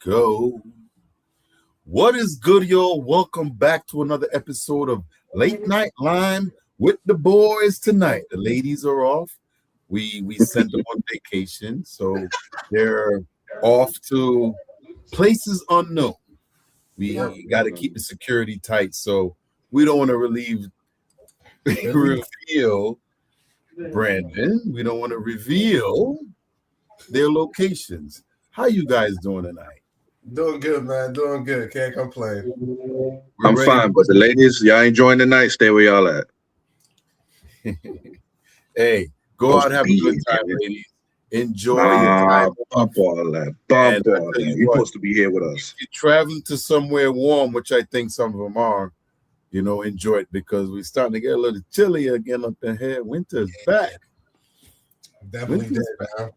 go. What is good, y'all? Welcome back to another episode of Late Night Lime with the boys tonight. The ladies are off. We sent them on vacation, so they're off to places unknown. We got to keep the security tight, so we don't want to reveal Brandon. We don't want to reveal their locations. How you guys doing tonight? Doing good, man. Doing good. Can't complain. I'm fine, but the ladies, y'all enjoying the night. Stay where y'all at. Hey, go out and have a good time, ladies. Enjoy your time. Bump all that. Bump all that. You're supposed to be here with us. If you're traveling to somewhere warm, which I think some of them are, enjoy it because we're starting to get a little chilly again up in here. Winter's back. Definitely did, man.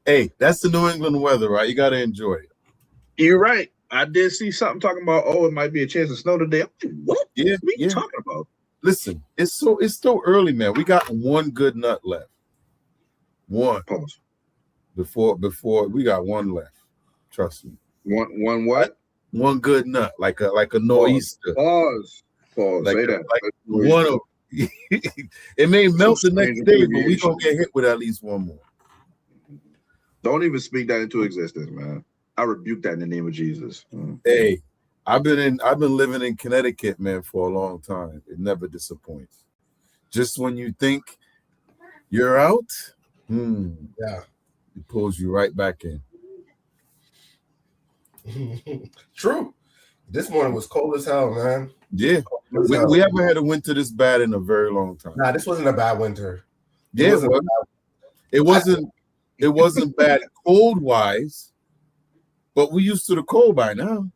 Hey, that's the New England weather, right? You got to enjoy it. You're right. I did see something talking about, it might be a chance of snow today. I'm like, what? Yeah, what are you talking about? Listen, it's still early, man. We got one good nut left. One. Pause. Before we got one left. Trust me. One what? One good nut, like a nor'easter. Pause. Like Say that. Like one of it may melt the next day, but we gonna get hit with at least one more. Don't even speak that into existence, man. I rebuke that in the name of Jesus. Hey, I've been living in Connecticut, man, for a long time. It never disappoints. Just when you think you're out, Yeah. it pulls you right back in. True. This morning was cold as hell, man. Yeah, we haven't had a winter this bad in a very long time. Nah, this wasn't a bad winter. It wasn't bad cold wise, but we used to the cold by now.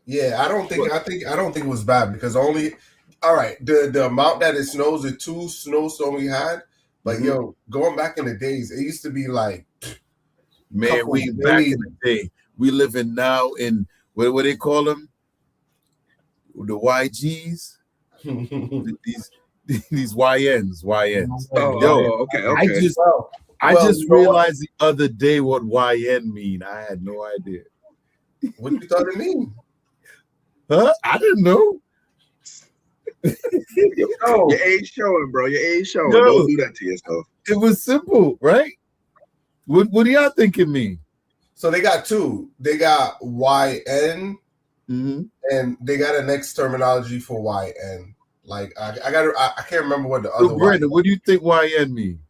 Yeah, I don't think it was bad because the amount that it snows, the 2 snowstorms we had, but going back in the days, it used to be like, man, back in the day. We living now in what they call them? The YGs, these YNs. Okay. I just realized the other day what YN mean. I had no idea. What you thought it mean? Huh? I didn't know. Your age showing, bro. Your age showing. Yo, don't do that to yourself. It was simple, right? What do y'all think it mean? So they got 2. They got YN. Mm-hmm. And they got a next terminology for YN. Like I can't remember what the other. So Brandon, what do you think YN mean?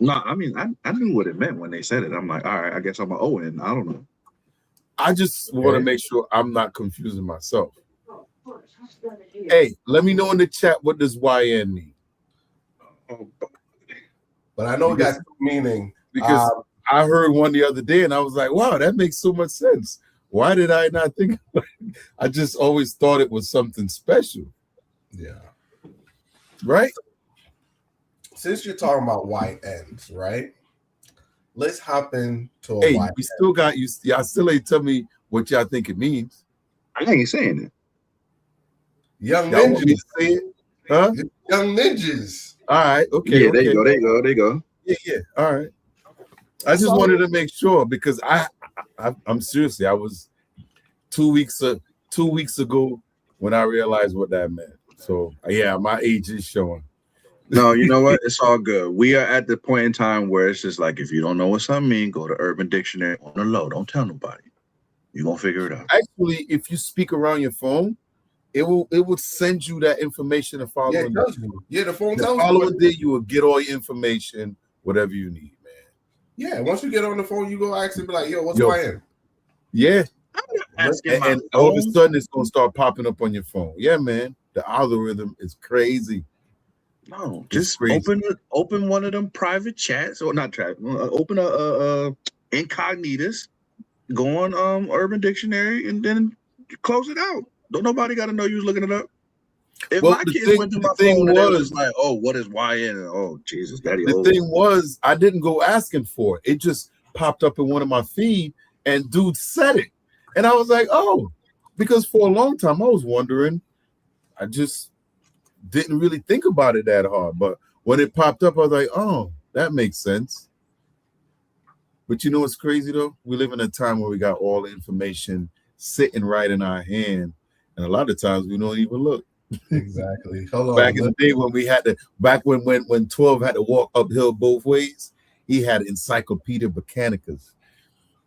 No, I mean I knew what it meant when they said it. I'm like, all right, I guess I'm an ON. I don't know. I just want to make sure I'm not confusing myself. Hey, let me know in the chat what does YN mean. But I know it got 2 meaning because I heard one the other day and I was like, wow, that makes so much sense. Why did I not think about it? I just always thought it was something special. Yeah. Right? Since you're talking about YNs, right? Let's hop into a YN. We still got you. Y'all still ain't tell me what y'all think it means. I ain't saying it. Young ninjas. Say it? Huh? Young ninjas. All right. Okay. Yeah, there you go. Yeah. All right. I just wanted to make sure because I'm seriously. I was 2 weeks ago when I realized what that meant. So yeah, my age is showing. No, you know what? It's all good. We are at the point in time where it's just like if you don't know what something means, go to Urban Dictionary on the low. Don't tell nobody. You're gonna figure it out. Actually, if you speak around your phone, it will send you that information to follow. Yeah, it tells you. Yeah, the phone tells you. Following day, you will get all your information, whatever you need. Yeah, once you get on the phone, you go ask and be like, yo, what's YN? Yeah. And all of a sudden, it's going to start popping up on your phone. Yeah, man. The algorithm is crazy. No, just open one of them private chats, or not chat. Open a incognitas, go on Urban Dictionary, and then close it out. Don't nobody got to know you was looking it up. If my kids went to my phone and it was like, oh, what is YN? Oh, Jesus, daddy. The thing was, I didn't go asking for it. It just popped up in one of my feed, and dude said it. And I was like, oh, because for a long time I was wondering. I just didn't really think about it that hard. But when it popped up, I was like, oh, that makes sense. But you know what's crazy though? We live in a time where we got all the information sitting right in our hand, and a lot of times we don't even look. Exactly. Hold on. Back in the day when we had to, back when 12 had to walk uphill both ways, he had Encyclopedia Britannicas.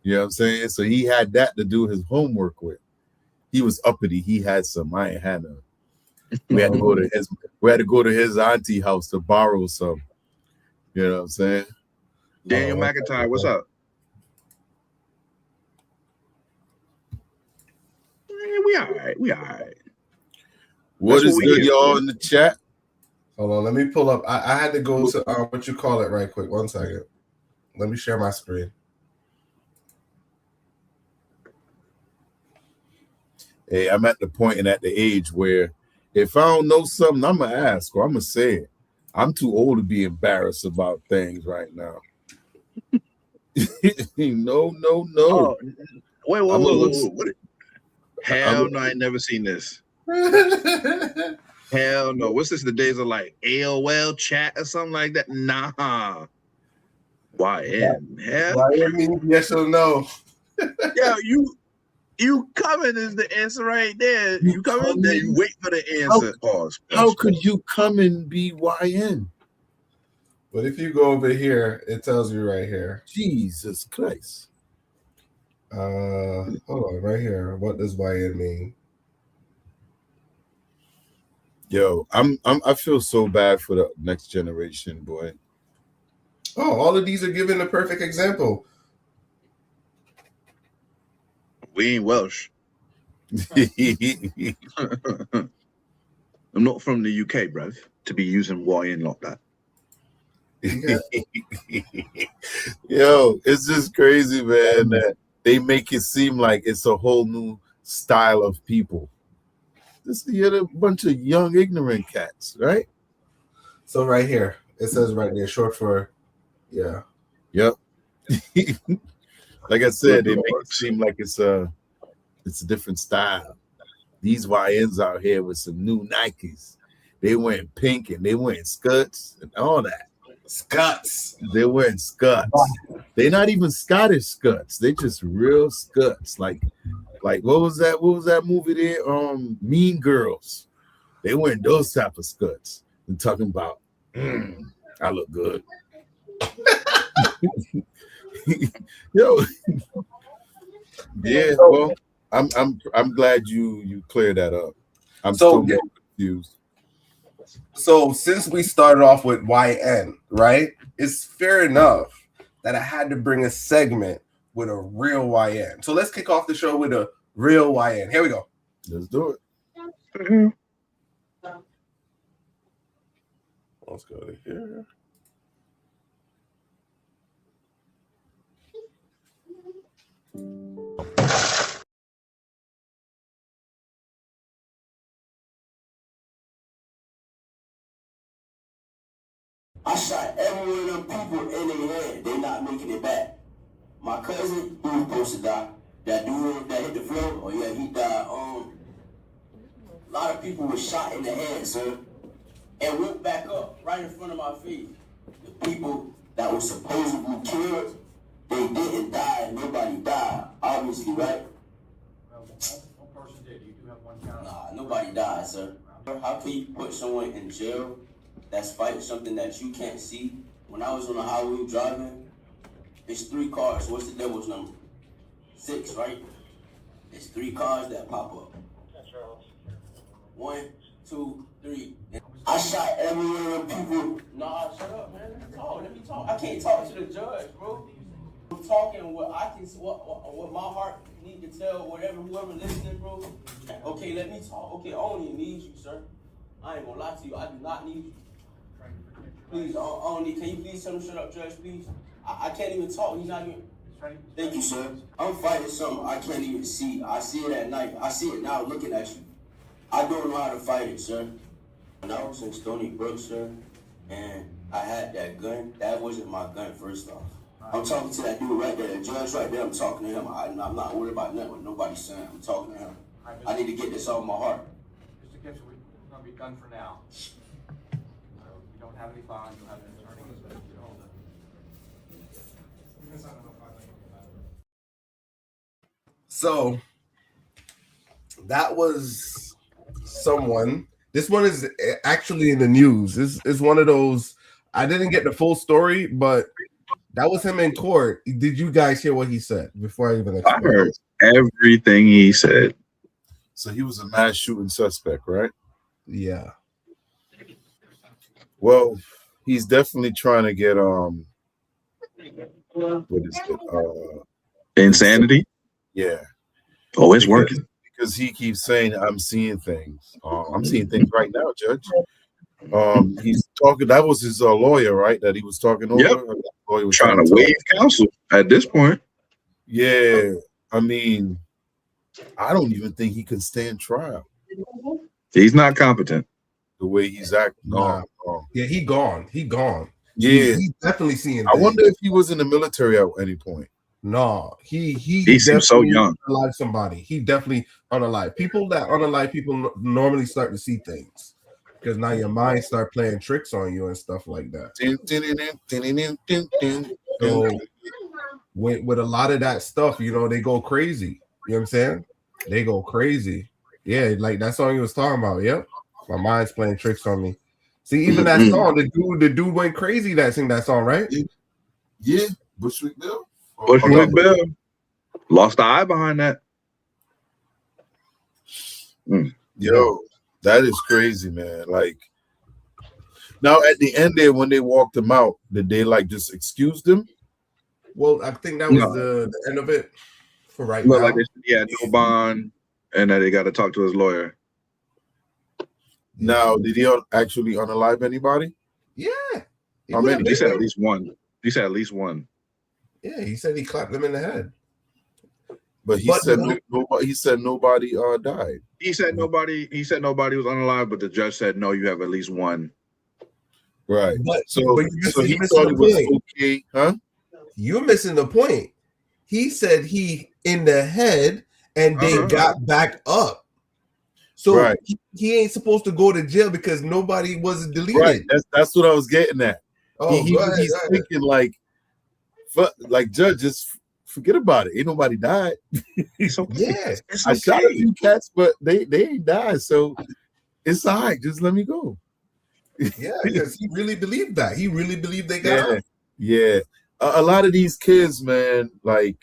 You know what I'm saying? So he had that to do his homework with. He was uppity. He had some. I ain't had none. We had to go to his. We had to go to his auntie house to borrow some. You know what I'm saying? Daniel McIntyre, what's up? We all right. We all right. What is good, y'all, in the chat? Hold on, let me pull up. I had to go to what you call it right quick. 1 second. Let me share my screen. Hey, I'm at the point and at the age where if I don't know something, I'm gonna ask or I'm gonna say it. I'm too old to be embarrassed about things right now. No. Oh, wait. What? Hell no, I ain't never seen this. Hell no. What's this? The days of like AOL chat or something like that? Nah. YN. Hell. YN means yes or no. Yeah, you coming is the answer right there. You coming, then you wait for the answer. How could you come and be YN? But if you go over here, it tells you right here. Jesus Christ. Hold on, right here. What does YN mean? Yo, I feel so bad for the next generation, boy. Oh, all of these are giving a perfect example. We ain't Welsh. I'm not from the UK, bruv, to be using YN like that. Yo, it's just crazy, man, that they make it seem like it's a whole new style of people. You're a bunch of young, ignorant cats, right? So right here, it says right there, short for, yeah. Yep. Like I said, they make it seem like it's a different style. These YNs out here with some new Nikes. They wearing pink and they wearing skirts and all that. Scuts. They're wearing skirts. They're not even Scottish skirts. They just real skirts. Like what was that? What was that movie there? Mean Girls. They wearing those type of skirts and talking about, I look good. Yo. Yeah, well, I'm glad you cleared that up. I'm still confused. So since we started off with YN, right? It's fair enough that I had to bring a segment with a real YN. So let's kick off the show with a real YN. Here we go. Let's do it. Let's go to here. I shot every one of them people in their head. They not making it back. My cousin, who was supposed to die, that dude that hit the floor, oh yeah, he died. A lot of people were shot in the head, sir, and went back up right in front of my face. The people that were supposedly killed, they didn't die, and nobody died. Obviously, right? Well, one person did. You do have one count. Nah, nobody died, sir. How can you put someone in jail that's fighting something that you can't see? When I was on the highway driving, it's 3 cars. What's the devil's number? 6, right? It's 3 cars that pop up. 1, 2, 3. I shot every one of them people. Nah, shut up, man. Let me talk. I can't talk to the judge, bro. I'm talking what I can, what my heart need to tell whoever listening, bro. Okay, let me talk. Okay, I don't even need you, sir. I ain't gonna lie to you. I do not need you. Please, I don't need. Can you please tell him shut up, judge, please? I can't even talk. He's not even. Thank you, sir. I'm fighting something I can't even see. I see it at night. I see it now looking at you. I don't know how to fight it, sir. When I was in Stony Brook, sir, and I had that gun, that wasn't my gun, first off. I'm talking to that dude right there, the judge right there. I'm talking to him. I'm not worried about nothing what nobody's saying. I'm talking to him. I need to get this off my heart. Mr. Kitchen, we're going to be done for now. You don't have any bond, you don't have an attorney. So that was someone. This one is actually in the news. This is one of those. I didn't get the full story, but that was him in court. Did you guys hear what he said before I even explain? I heard everything he said. So he was a mass shooting suspect, right? Yeah. Well, he's definitely trying to get what is it? Insanity. Yeah. Oh, it's working. Because he keeps saying, I'm seeing things. I'm seeing things right now, Judge. He's talking. That was his lawyer, right? That he was talking over. Yep. Lawyer was Trying to waive counsel at this point. Yeah. I mean, I don't even think he can stand trial. He's not competent. The way he's acting. Yeah, he gone. He gone. Yeah. He's definitely seeing things. I wonder if he was in the military at any point. No, he seems so young. Unalive somebody. He definitely unalive. People that unalive people normally start to see things because now your mind start playing tricks on you and stuff like that. So with a lot of that stuff, you know, they go crazy. You know what I'm saying? They go crazy. Yeah, like that song he was talking about. Yep, my mind's playing tricks on me. See, even that song, the dude went crazy that sing that song, right? Yeah, Bushwick Bill. Bushwick Bill lost the eye behind that. Yo, that is crazy, man. Like, now at the end there, when they walked him out, did they like just excuse him? Well, I think that was the end of it for right now. Like they had no bond, and that they got to talk to his lawyer. Now, did he actually unalive anybody? Yeah. How many? He said at least one. He said at least one. Yeah, he said he clapped them in the head. But he said nobody. He said nobody died. He said nobody. He said nobody was unalive, but the judge said no. You have at least one. Right. But so he missing thought the it was point. okay, huh? You're missing the point. He said he in the head, and they got back up. So he ain't supposed to go to jail because nobody was deleted. Right. That's what I was getting at. Oh, he's thinking like judge, just forget about it. Ain't nobody died. It's okay. Yeah, it's I shot a few cats, but they ain't died. So it's all right. Just let me go. Yeah, because he really believed that. He really believed they got out. Yeah. A lot of these kids, man, like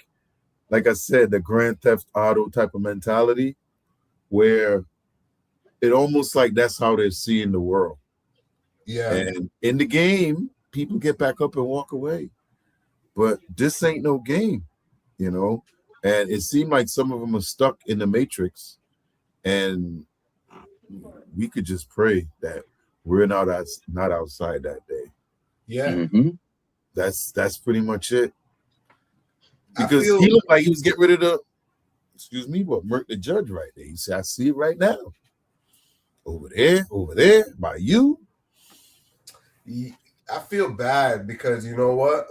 I said, the Grand Theft Auto type of mentality, where it almost like that's how they're seeing the world. Yeah. And in the game, people get back up and walk away. But this ain't no game, you know? And it seemed like some of them are stuck in the matrix. And we could just pray that we're not outside that day. Yeah. Mm-hmm. That's pretty much it. Because he looked like he was getting rid of murk the judge right there. He said, I see it right now. Over there, by you. I feel bad because you know what?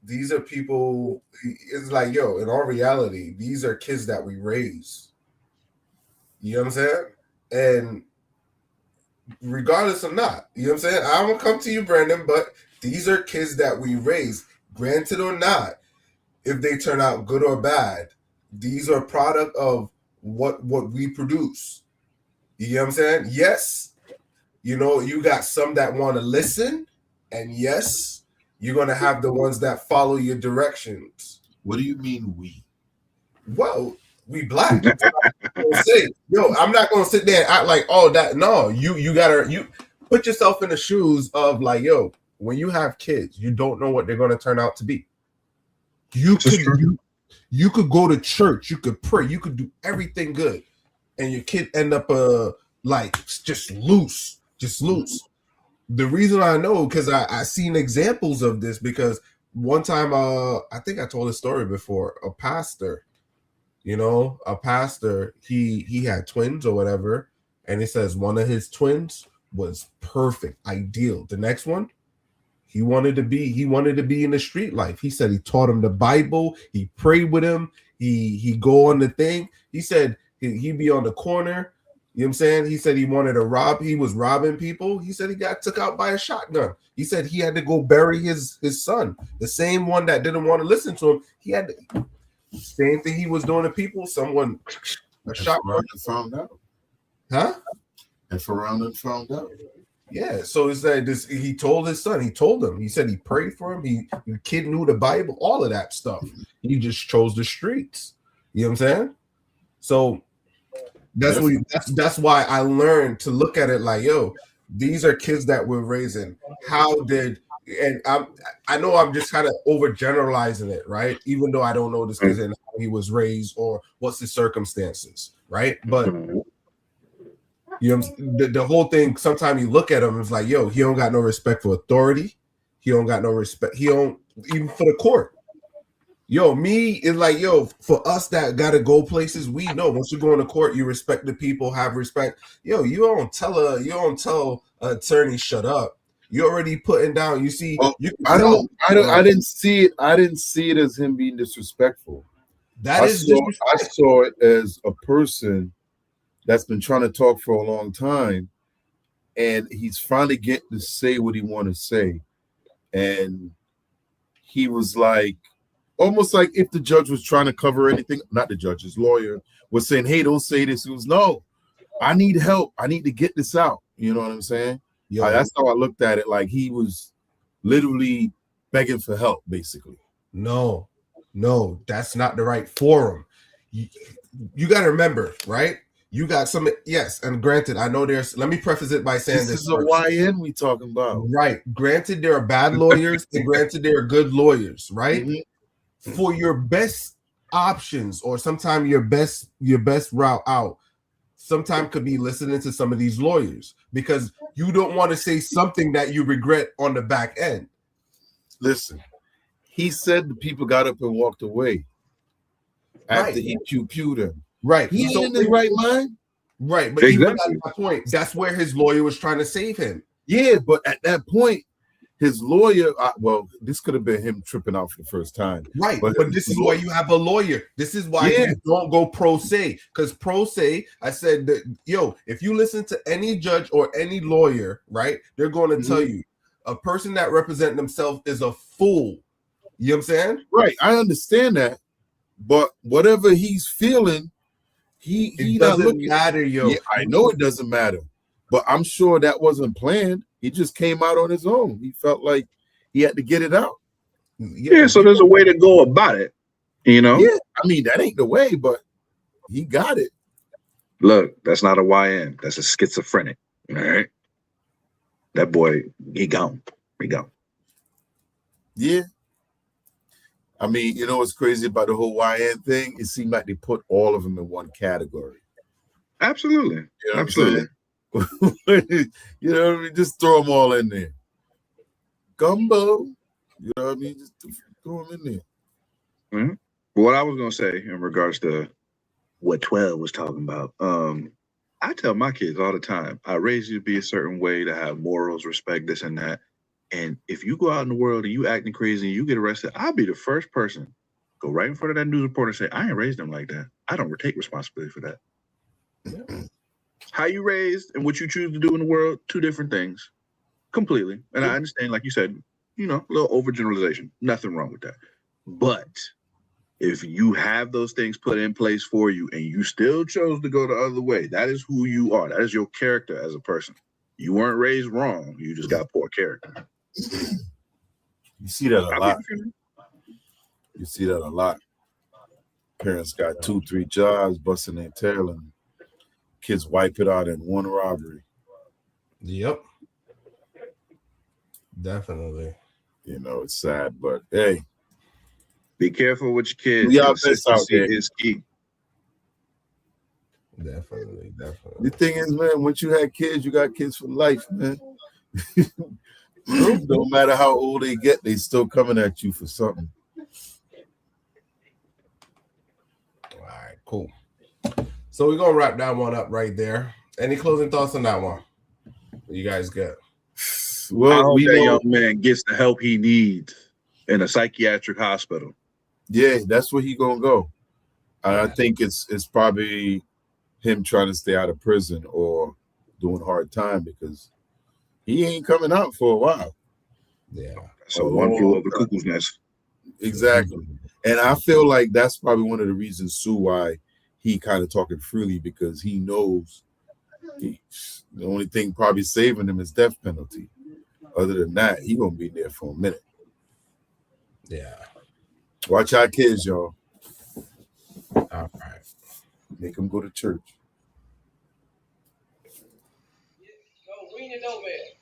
These are people, it's like, yo, in all reality, these are kids that we raise. You know what I'm saying? And regardless of not, you know what I'm saying? I won't come to you, Brandon, but these are kids that we raise. Granted or not, if they turn out good or bad, these are a product of what we produce. You know what I'm saying? Yes, you know, you got some that want to listen, and yes, you're going to have the ones that follow your directions. What do you mean we? Well, we black. I'm not going to sit there and act like, oh, that, no, you got to put yourself in the shoes of like, yo, when you have kids, you don't know what they're going to turn out to be. You could go to church, you could pray, you could do everything good, and your kid end up like just loose. The reason I know, because I seen examples of this, because one time I think I told a story before. A pastor, he had twins or whatever, and it says one of his twins was perfect, ideal. The next one, he wanted to be in the street life. He said he taught him the Bible, he prayed with him, he go on the thing. He said he'd be on the corner. You know what I'm saying? He said he wanted to rob. He was robbing people. He said he got took out by a shotgun. He said he had to go bury his son, the same one that didn't want to listen to him. He had to. Same thing he was doing to people. Someone a shot found out. Huh? And Parental found out. Yeah, so it's that this he told his son, he told him, he said he prayed for him, the kid knew the Bible, all of that stuff. He just chose the streets. You know what I'm saying? So that's why I learned to look at it like, yo, these are kids that we're raising. I know I'm just kind of overgeneralizing it, right? Even though I don't know this kid and how he was raised or what's his circumstances, right? But you know, the whole thing, sometimes you look at him, it's like, yo, he don't got no respect for authority. He don't got no respect. He don't, even for the court. Yo, me, it's like, yo, for us that got to go places, we know once you go into court, you respect the people, have respect. Yo, you don't tell an attorney shut up. You already putting down, you see. Well, I didn't see it as him being disrespectful. I saw it as a person that's been trying to talk for a long time, and he's finally getting to say what he want to say. And he was like, almost like if the judge was trying to cover anything, not the judge, his lawyer was saying, hey, don't say this. He was, no, I need help. I need to get this out. You know what I'm saying? Yeah, that's how I looked at it. Like he was literally begging for help, basically. No, that's not the right forum. You got to remember, right? You got some, yes, and granted, I know there's, let me preface it by saying this is a YN we talking about. Right. Granted, there are bad lawyers, and granted, there are good lawyers, right? Mm-hmm. For your best options, or sometimes your best route out, sometimes could be listening to some of these lawyers, because you don't want to say something that you regret on the back end. Listen, he said the people got up and walked away after he pew-pewed him. Right. He ain't in his right mind. Right. But even at that point, that's where his lawyer was trying to save him. Yeah, but at that point, his lawyer, this could have been him tripping out for the first time. Right. But this is why you have a lawyer. This is why you don't go pro se. Because pro se, I said that, yo, if you listen to any judge or any lawyer, right, they're going to tell you a person that represents themselves is a fool. You know what I'm saying? Right. I understand that. But whatever he's feeling, he doesn't matter, yo. Yeah, I know it doesn't matter, but I'm sure that wasn't planned. He just came out on his own. He felt like he had to get it out. Yeah, so there's a way to go about it, you know? Yeah, I mean, that ain't the way, but he got it. Look, that's not a YN. That's a schizophrenic, all right? That boy, he gone. Yeah. I mean, you know what's crazy about the whole YN thing? It seemed like they put all of them in one category. Absolutely. You know Absolutely. You know what I mean? Just throw them all in there. Gumbo. You know what I mean? Just throw them in there. Mm-hmm. What I was going to say in regards to what 12 was talking about, I tell my kids all the time, I raised you to be a certain way, to have morals, respect, this and that. And if you go out in the world and you acting crazy and you get arrested, I'll be the first person go right in front of that news reporter and say, I ain't raised them like that. I don't take responsibility for that. Yeah. How you raised and what you choose to do in the world, two different things. Completely. And I understand, like you said, you know, a little overgeneralization. Nothing wrong with that. But if you have those things put in place for you and you still chose to go the other way, that is who you are. That is your character as a person. You weren't raised wrong. You just got poor character. You see that a lot. You see that a lot. Parents got 2-3 jobs, busting their tail, and kids wipe it out in one robbery. Yep. Definitely. You know, it's sad, but hey. Be careful with your kids. Yeah, best out there. Is key. Definitely. The thing is, man, once you had kids, you got kids for life, man. No matter how old they get, they still coming at you for something. All right, cool. So we're gonna wrap that one up right there. Any closing thoughts on that one? You guys got? Well, we know young man gets the help he needs in a psychiatric hospital. Yeah, that's where he gonna go. I think it's probably him trying to stay out of prison or doing hard time, because he ain't coming out for a while. Yeah. So one flew over the cuckoo's nest. Exactly. And I feel like that's probably one of the reasons too why he kind of talking freely, because he knows the only thing probably saving him is death penalty. Other than that, he gonna be there for a minute. Yeah. Watch our kids, y'all. All right. Make them go to church. Go ring the doorbell.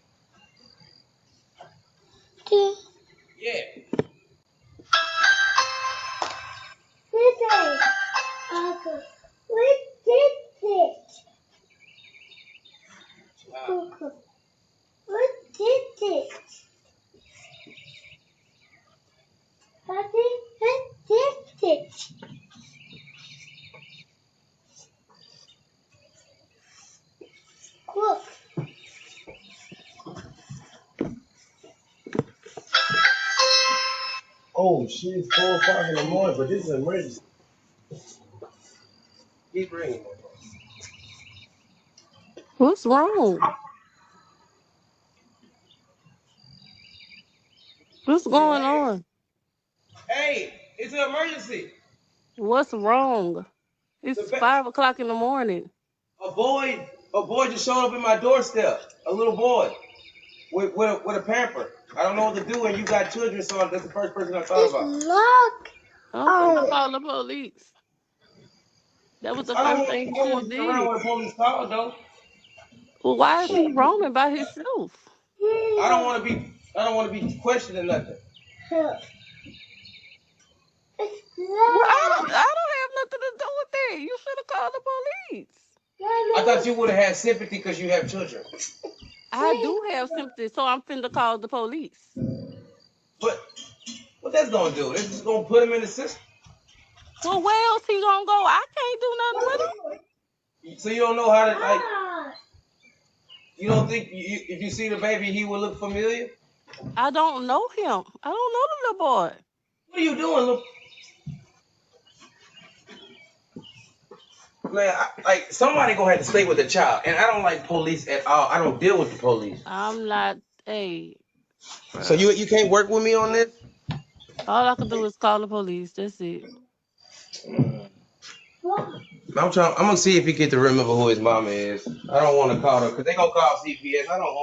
Yeah. Oh shit, it's 4 o'clock in the morning, but this is an emergency. Keep ringing. What's wrong? What's going on? Hey, it's an emergency. What's wrong? It's 5 o'clock in the morning. A boy just showed up in my doorstep. A little boy with a pamper. I don't know what to do, and you got children, so that's the first person I thought about. I'm gonna call the police. That was the first thing you should have I don't want to did. when the police call though. Well, why is he roaming by himself? I don't want to be questioning nothing. Well, I don't have nothing to do with that. You should have called the police. I thought you would have had sympathy because you have children. I do have sympathy, so I'm finna call the police. But what that's gonna do? It's just gonna put him in the system. Well, where else he gonna go? I can't do nothing with him. So you don't know how to like. You don't think if you see the baby, he will look familiar? I don't know him. I don't know the little boy. What are you doing, look? Man, like somebody gonna have to stay with the child, and I don't like police at all. I don't deal with the police. I'm not. Hey. So you can't work with me on this? All I can do is call the police. That's it. I'm gonna see if he get to remember who his mama is. I don't want to call her because they gonna call CPS. I don't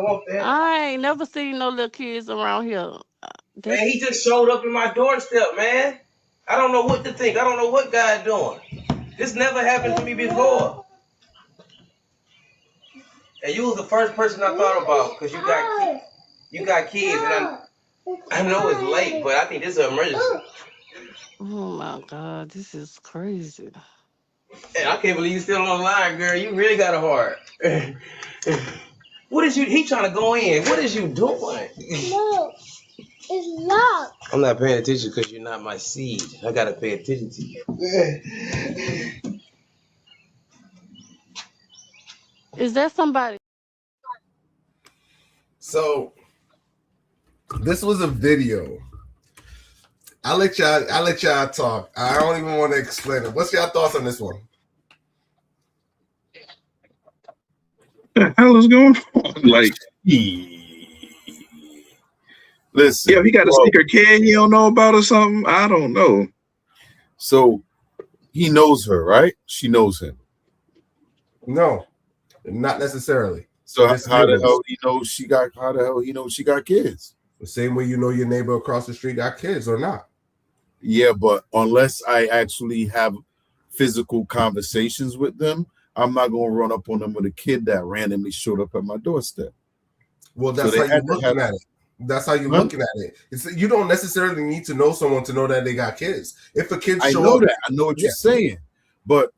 want that. I ain't never seen no little kids around here. Man, he just showed up in my doorstep, man. I don't know what to think. I don't know what God's doing. This never happened to me before. And you was the first person I thought about because you got kids, and I know it's late, but I think this is an emergency. Oh my God, this is crazy. Hey, I can't believe you're still on the line, girl. You really got a heart. What is you? He trying to go in. What is you doing? No, it's locked. I'm not paying attention because you're not my seed. I gotta pay attention to you. Is that somebody? So this was a video. I'll let y'all talk. I don't even want to explain it. What's y'all thoughts on this one? The hell is going on? Like, listen. yeah, if he got a secret can you don't know about or something, I don't know. So he knows her, right? She knows him. No, not necessarily. So how the hell he knows she got? How the hell he knows she got kids? The same way you know your neighbor across the street got kids or not. Yeah, but unless I actually have physical conversations with them, I'm not gonna run up on them with a kid that randomly showed up at my doorstep. Well, that's how you're looking at it. That's how you're looking at it. You don't necessarily need to know someone to know that they got kids. If a kid I know that. I know what you're saying, but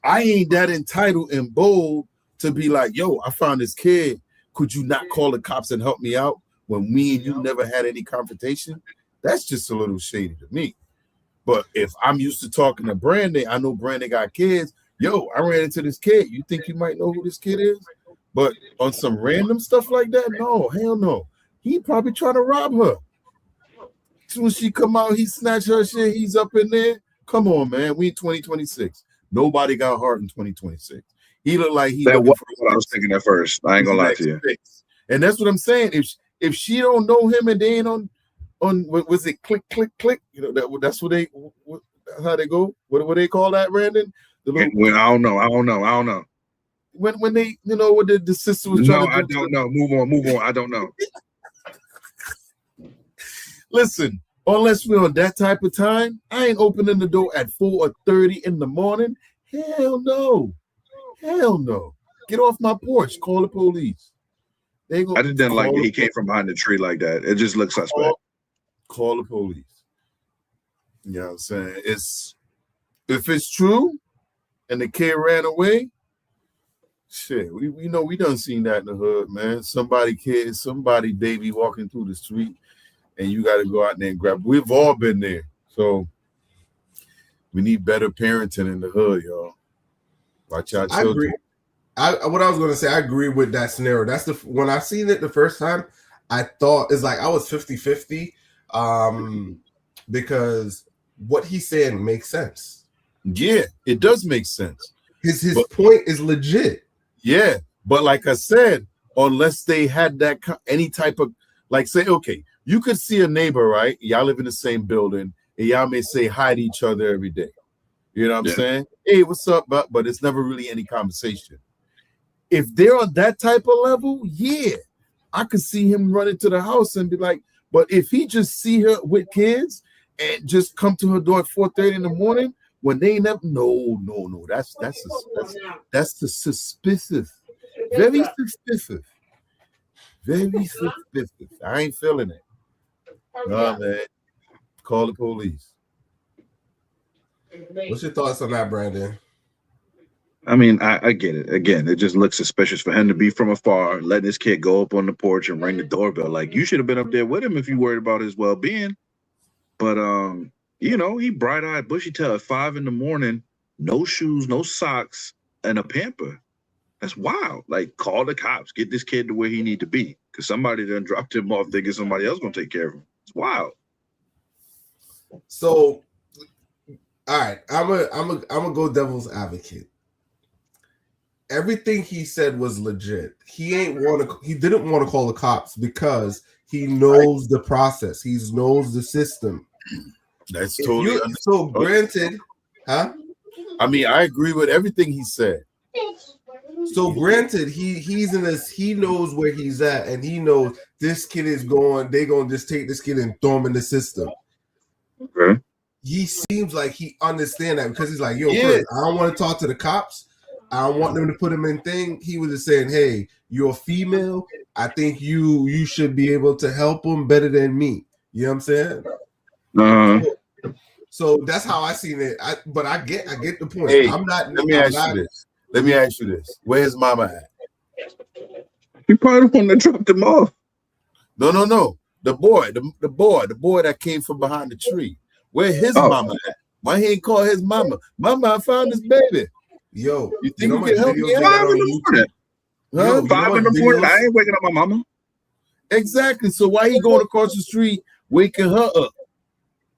I ain't that entitled and bold to be like, yo, I found this kid. Could you not call the cops and help me out when me and you never had any confrontation? That's just a little shady to me. But if I'm used to talking to Brandon, I know Brandon got kids. Yo, I ran into this kid. You think you might know who this kid is? But on some random stuff like that, no, hell no. He probably trying to rob her. As soon as she come out, he snatch her shit. He's up in there. Come on, man. We in 2026. Nobody got heart in 2026. He looked like he. That was what I was thinking at first. I ain't gonna lie to you. And that's what I'm saying. If she don't know him and they ain't on on what was it? Click, click, click. You know that's what they. How they go? What they call that, Brandon? The little, I don't know. When they, what the sister was trying to do. I don't know. Move on. I don't know. Listen, unless we're on that type of time, I ain't opening the door at 4:30 in the morning. Hell no. Get off my porch. Call the police. I just didn't like that he came from behind the tree like that. It just looks suspect. Call the police. You know what I'm saying? If it's true and the kid ran away, shit, we know we done seen that in the hood, man. Somebody baby walking through the street and you got to go out there and grab. We've all been there. So we need better parenting in the hood, y'all. Watch out, children. I agree. What I was going to say, I agree with that scenario. When I seen it the first time, I thought it's like I was 50-50 because what he's saying makes sense. Yeah, it does make sense. His point is legit. Yeah, but like I said, unless they had that any type of, like, say, okay, you could see a neighbor, right? Y'all live in the same building, and y'all may say hi to each other every day. You know what I'm saying? Hey, what's up? But it's never really any conversation. If they're on that type of level, yeah, I could see him run into the house and be like, but if he just see her with kids and just come to her door at 4:30 in the morning when they never, no, that's the suspicious, very suspicious, very suspicious. I ain't feeling it. Nah, man, call the police. What's your thoughts on that, Brandon? I mean, I get it. Again, it just looks suspicious for him to be from afar, letting his kid go up on the porch and ring the doorbell. Like, you should have been up there with him if you worried about his well-being. But, he bright-eyed, bushy-tailed at 5 in the morning, no shoes, no socks, and a pamper. That's wild. Like, call the cops. Get this kid to where he need to be. Because somebody done dropped him off thinking somebody else going to take care of him. It's wild. So, all right, I'm a go devil's advocate. Everything he said was legit. He didn't want to call the cops because he knows the process. He knows the system. That's totally so granted, huh? I mean, I agree with everything he said. So granted, he's in this, he knows where he's at, and he knows this kid is going, they're gonna just take this kid and throw him in the system. Okay. He seems like he understands that because he's like, first, I don't want to talk to the cops. I don't want them to put him in thing. He was just saying, hey, you're a female. I think you should be able to help him better than me. You know what I'm saying? So that's how I seen it. But I get the point. Hey, Let me ask you this. Where's mama at? You probably the one that dropped him off. No. The boy that came from behind the tree. Where his mama at? Why he ain't call his mama? Mama, I found this baby. Yo, you think you can help me out? 5 in the morning. 5 in the morning. I ain't waking up my mama. Exactly. So why he going across the street waking her up?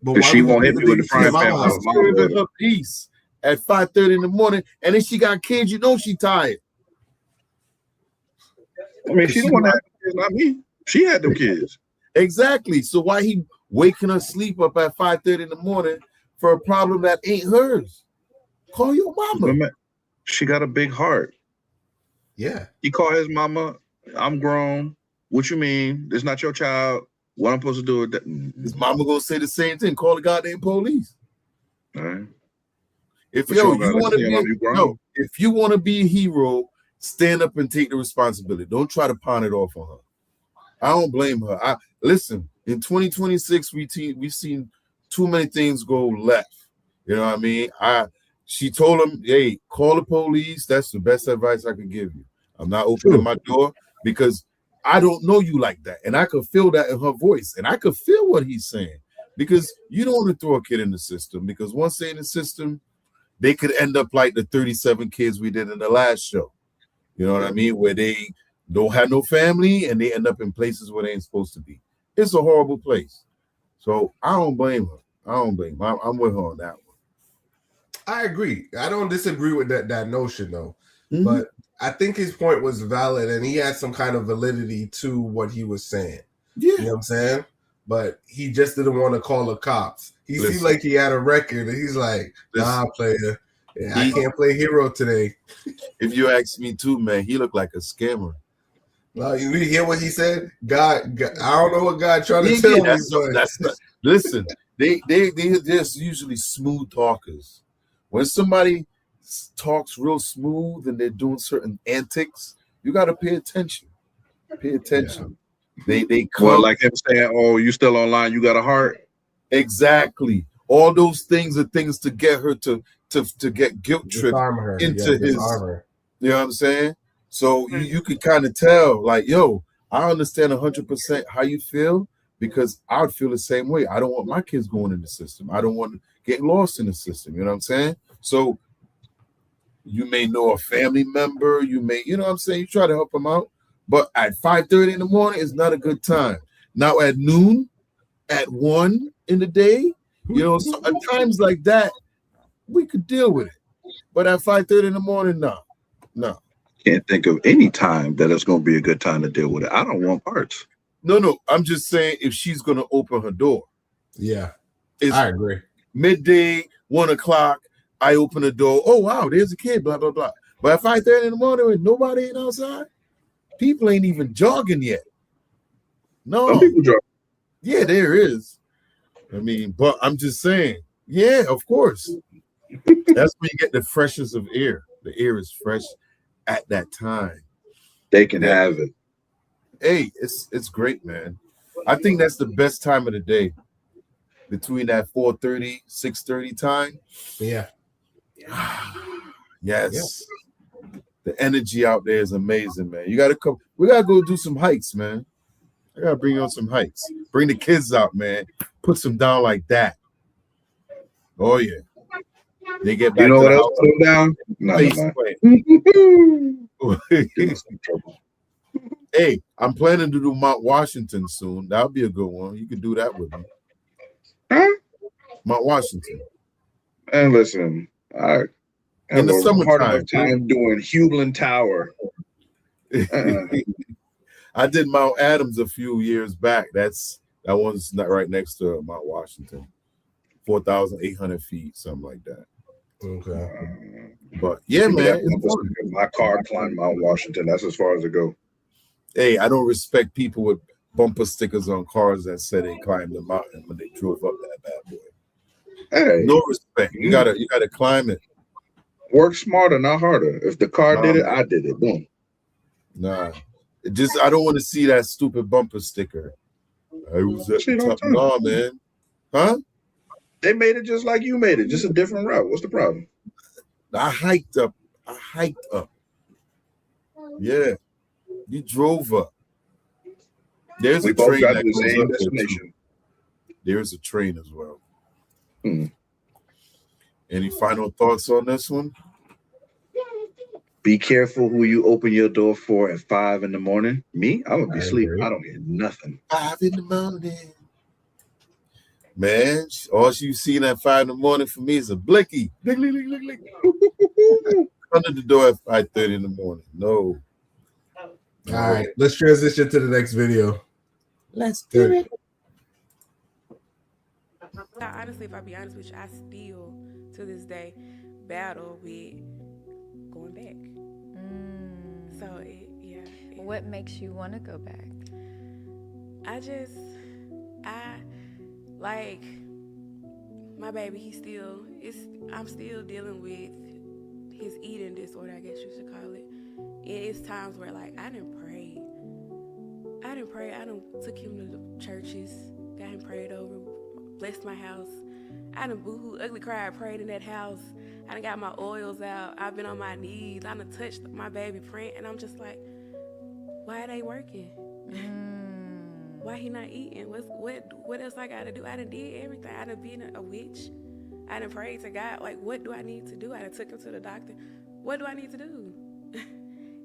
Because she won't hit me with the frying pan. Her peace at 5:30 in the morning, and then she got kids. You know she tired. I mean, she don't want to have kids, not me. She had them kids. Exactly. So why he waking her sleep up at 5:30 in the morning for a problem that ain't hers? Call your mama. She got a big heart. Yeah. He called his mama. I'm grown. What you mean? It's not your child. What I'm supposed to do with that? His mama gonna say the same thing. Call the goddamn police. All right. If you want to be a hero, stand up and take the responsibility. Don't try to pawn it off on her. I don't blame her. Listen. In 2026, we've seen too many things go left. You know what I mean? She told him, hey, call the police. That's the best advice I could give you. I'm not opening my door because I don't know you like that. And I could feel that in her voice. And I could feel what he's saying. Because you don't want to throw a kid in the system. Because once they're in the system, they could end up like the 37 kids we did in the last show. You know what I mean? Where they don't have no family and they end up in places where they ain't supposed to be. It's a horrible place. So I don't blame her. I'm with her on that one. I agree. I don't disagree with that notion though. Mm-hmm. But I think his point was valid and he had some kind of validity to what he was saying. Yeah. You know what I'm saying? but he just didn't want to call the cops. He seemed Listen. like he had a record, and he's like, "Nah, player, I can't play hero today." If you ask me too, man, he looked like a scammer. Well, you hear what he said? God, I don't know what God trying to tell me, but that's not. Listen, they're just usually smooth talkers. When somebody talks real smooth and they're doing certain antics, you got to pay attention. Pay attention. Yeah. They come. Well, like him saying, "Oh, you still online? You got a heart." Exactly. All those things are things to get her to get guilt tripped into his. You know what I'm saying? So you can kind of tell, like, yo, I understand 100% how you feel, because I would feel the same way. I don't want my kids going in the system. I don't want to get lost in the system. You know what I'm saying? So you may know a family member, you know what I'm saying? You try to help them out, but at 5:30 in the morning is not a good time. Now at noon, at 1 in the day, you know, so at times like that, we could deal with it. But at 5:30 in the morning, no. Can't think of any time that it's going to be a good time to deal with it. I don't want parts. No. I'm just saying, if she's going to open her door. Yeah, I agree. Midday, 1 o'clock, I open the door. Oh, wow, there's a kid, blah, blah, blah. But at 5:30 in the morning, when nobody ain't outside, people ain't even jogging yet. No. Some people jog. Yeah, there is. I mean, but I'm just saying, yeah, of course. That's when you get the freshness of air. The air is fresh at that time. They can have it. Hey, it's great, man. I think that's the best time of the day, between that 4:30, 6:30 time. Yeah. Yes. Yeah. The energy out there is amazing, man. You gotta come. We gotta go do some hikes, man. I gotta bring you on some hikes. Bring the kids out, man. Put some down like that. Oh yeah. They get back. You know to what the else put them down? No. Hey, I'm planning to do Mount Washington soon. That'll be a good one. You can do that with me. Huh? Mount Washington. And listen, I in the summertime, time doing Hublin Tower. I did Mount Adams a few years back. That one's not right next to Mount Washington. 4,800 feet, something like that. Okay. But yeah, man. My car climbed Mount Washington. That's as far as it go. Hey, I don't respect people with bumper stickers on cars that said they climbed the mountain when they drove up that bad boy. Hey, no respect. You gotta climb it. Work smarter, not harder. If the car did it, I did it. Boom. Nah. I don't want to see that stupid bumper sticker. I was at the top. Nah, man. Huh? They made it just like you made it, just a different route. What's the problem? I hiked up. Yeah. You drove up. There's a train that goes up there too. There's a train as well. Any final thoughts on this one? Be careful who you open your door for at 5 in the morning. Me, I'm gonna be asleep. I don't hear nothing. 5 in the morning. Man, all you see at 5 in the morning for me is a blicky. Lick. Under the door at 5:30 in the morning. No. All right, let's transition to the next video. Let's do it. Honestly, if I be honest with you, I still, to this day, battle with going back. So, what makes you want to go back? Like, my baby, I'm still dealing with his eating disorder, I guess you should call it. It's times where, like, I didn't pray. I done took him to the churches, got him prayed over, blessed my house. I done boohoo, ugly cried, prayed in that house. I done got my oils out. I've been on my knees. I done touched my baby print, and I'm just like, why are they working? Why he not eating? What else I gotta do? I done did everything. I done been a witch. I done prayed to God. Like, what do I need to do? I done took him to the doctor. What do I need to do?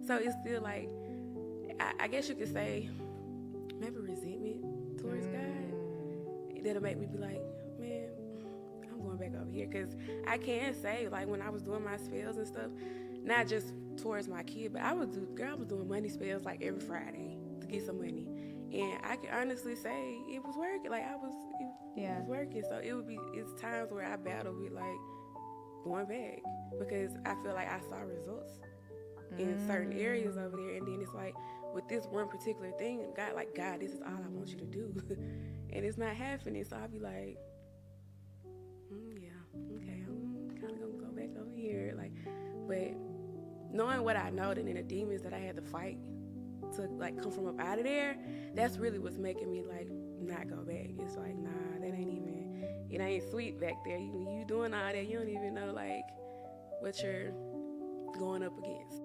So it's still like, I guess you could say, maybe resentment towards God. That'll make me be like, man, I'm going back over here. Because I can say, like, when I was doing my spells and stuff, not just towards my kid, but I was doing money spells like every Friday to get some money. And I can honestly say it was working. Like it was working. So it's times where I battle with like going back because I feel like I saw results in certain areas over there, and then it's like with this one particular thing, God, this is all I want you to do, and it's not happening. So I'll be like, yeah, okay, I'm kind of gonna go back over here, like, but knowing what I know, and then the demons that I had to fight to like come from up out of there, that's really what's making me like not go back. It's like, nah, it ain't sweet back there. You doing all that, you don't even know like what you're going up against.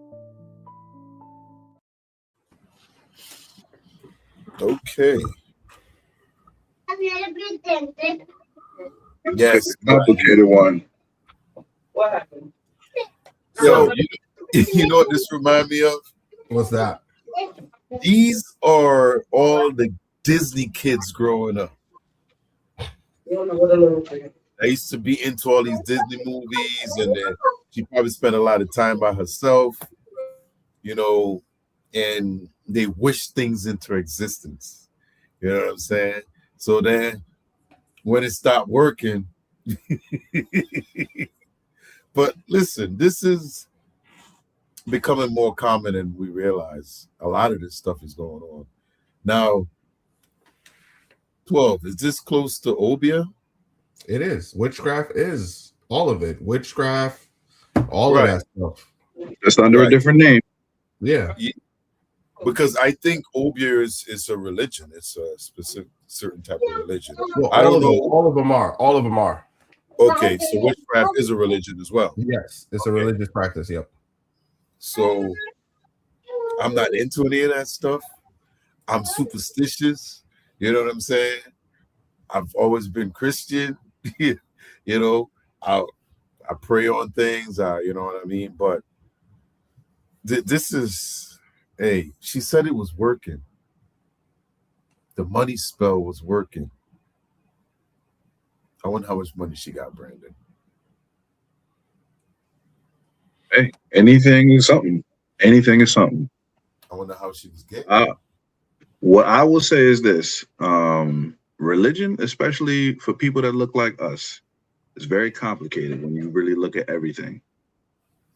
Okay. Yes, complicated one. What happened? So you know what this remind me of? What's that? These are all the Disney kids growing up. You don't know what a little thing. I used to be into all these Disney movies, and then she probably spent a lot of time by herself, you know, and they wish things into existence. You know what I'm saying? So then when it stopped working, but listen, this is becoming more common than we realize. A lot of this stuff is going on. Now, 12, is this close to Obia? It is. Witchcraft is all of it. Witchcraft, all Right. of that stuff. Just under a Right. different name. Yeah. Because I think Obia is a religion. It's a specific certain type of religion. Well, I don't know. All of them are. All of them are. Okay, so witchcraft is a religion as well. Yes, it's a religious practice. Yep. So I'm not into any of that stuff. I'm superstitious. You know what I'm saying? I've always been Christian. You know, I pray on things. You know what I mean? But this is, hey, she said it was working. The money spell was working. I wonder how much money she got, Brandon. Hey, anything is something. Anything is something. I wonder how she was getting. What I will say is this: religion, especially for people that look like us, is very complicated when you really look at everything.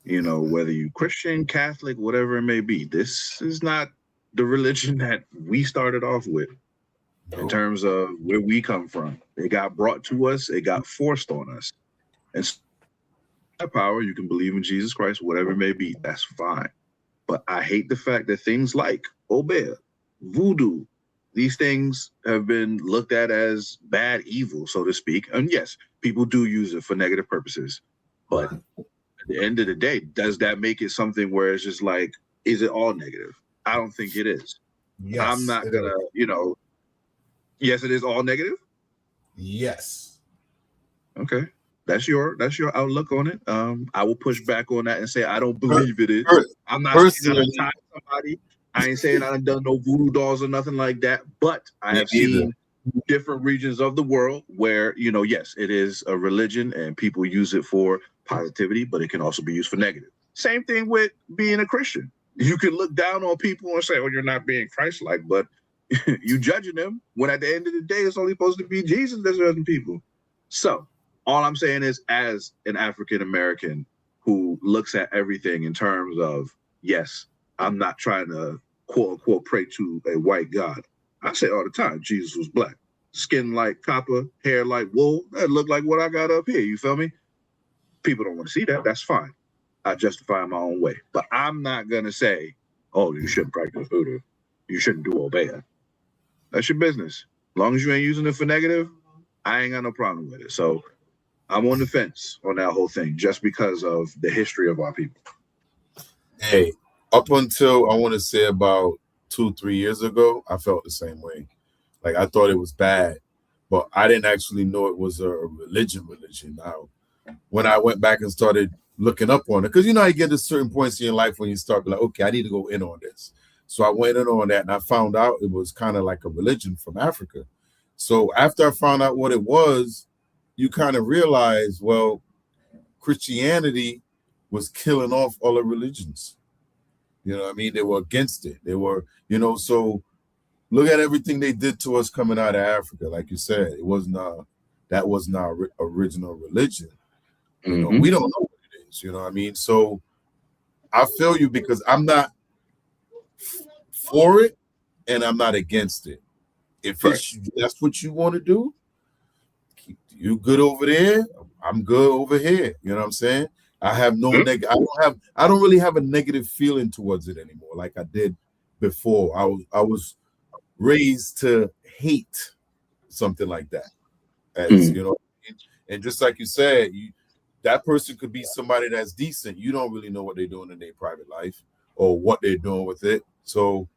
You know, whether you Christian, Catholic, whatever it may be, this is not the religion that we started off with. In terms of where we come from, it got brought to us, it got forced on us, and so that power, you can believe in Jesus Christ, whatever it may be, that's fine. But I hate the fact that things like Obea, voodoo, these things have been looked at as bad evil, so to speak. And yes, people do use it for negative purposes. But at the end of the day, does that make it something where it's just like, is it all negative? I don't think it is. Yes, I'm not gonna, yes, it is all negative. Yes. Okay. That's your outlook on it. I will push back on that and say I don't believe it is. I'm not saying I attack somebody. I ain't saying I done no voodoo dolls or nothing like that. But I have seen different regions of the world where, yes, it is a religion and people use it for positivity, but it can also be used for negative. Same thing with being a Christian. You can look down on people and say, "Oh, you're not being Christ-like," but you judging them when at the end of the day, it's only supposed to be Jesus that's judging people. So all I'm saying is, as an African American who looks at everything in terms of, yes, I'm not trying to quote unquote pray to a white God. I say all the time, Jesus was black, skin like copper, hair like wool. That look like what I got up here. You feel me? People don't want to see that. That's fine. I justify my own way. But I'm not gonna say, "Oh, you shouldn't practice voodoo. You shouldn't do Obea." That's your business. As long as you ain't using it for negative, I ain't got no problem with it. So I'm on the fence on that whole thing just because of the history of our people. Hey, up until I want to say about 2-3 years ago, I felt the same way. Like I thought it was bad, but I didn't actually know it was a religion. Now, when I went back and started looking up on it, because you get to certain points in your life when you start like, okay, I need to go in on this. So I went in on that and I found out it was kind of like a religion from Africa. So after I found out what it was, you kind of realize, well, Christianity was killing off all the religions. You know what I mean? They were against it. They were, so look at everything they did to us coming out of Africa. Like you said, it wasn't that wasn't our original religion. You know, we don't know what it is. You know what I mean? So I feel you because I'm not for it and I'm not against it. If that's what you want to do, you good over there, I'm good over here. You know what I'm saying? I have no I don't really have a negative feeling towards it anymore like I did before. I was raised to hate something like that. As you know, and just like you said, that person could be somebody that's decent. You don't really know what they're doing in their private life or what they're doing with it. So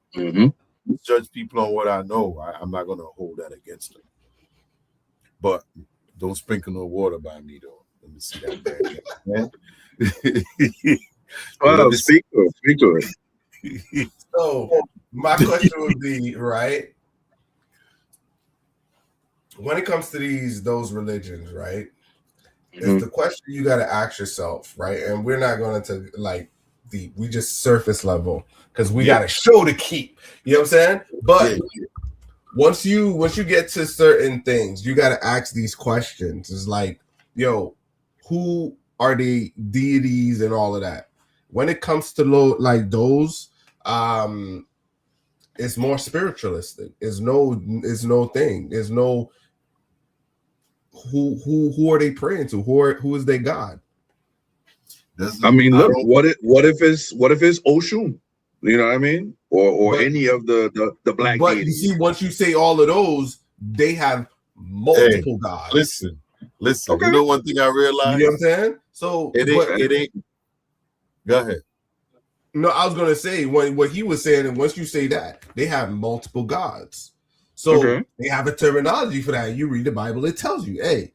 judge people on what I know. I'm not gonna hold that against them. But don't sprinkle no water by me though. Let me see that. Well, speak to it. So my question would be, right? When it comes to those religions, right? It's the question you got to ask yourself, right? And we're not going to we just surface level because we got a show to keep. You know what I'm saying? But once you get to certain things, you got to ask these questions. It's like, yo, who are the deities and all of that? When it comes to those, it's more spiritualistic. It's no thing. There's no who are they praying to? Who is their God? I mean, look, what if it's Oshun? You know what I mean? Or any of the black but deities. You see, once you say all of those, they have multiple gods. Listen. Okay. You know one thing I realized? You know what I'm saying? So it ain't. Go ahead. No, I was gonna say what he was saying, and once you say that, they have multiple gods. So they have a terminology for that. You read the Bible, it tells you, hey,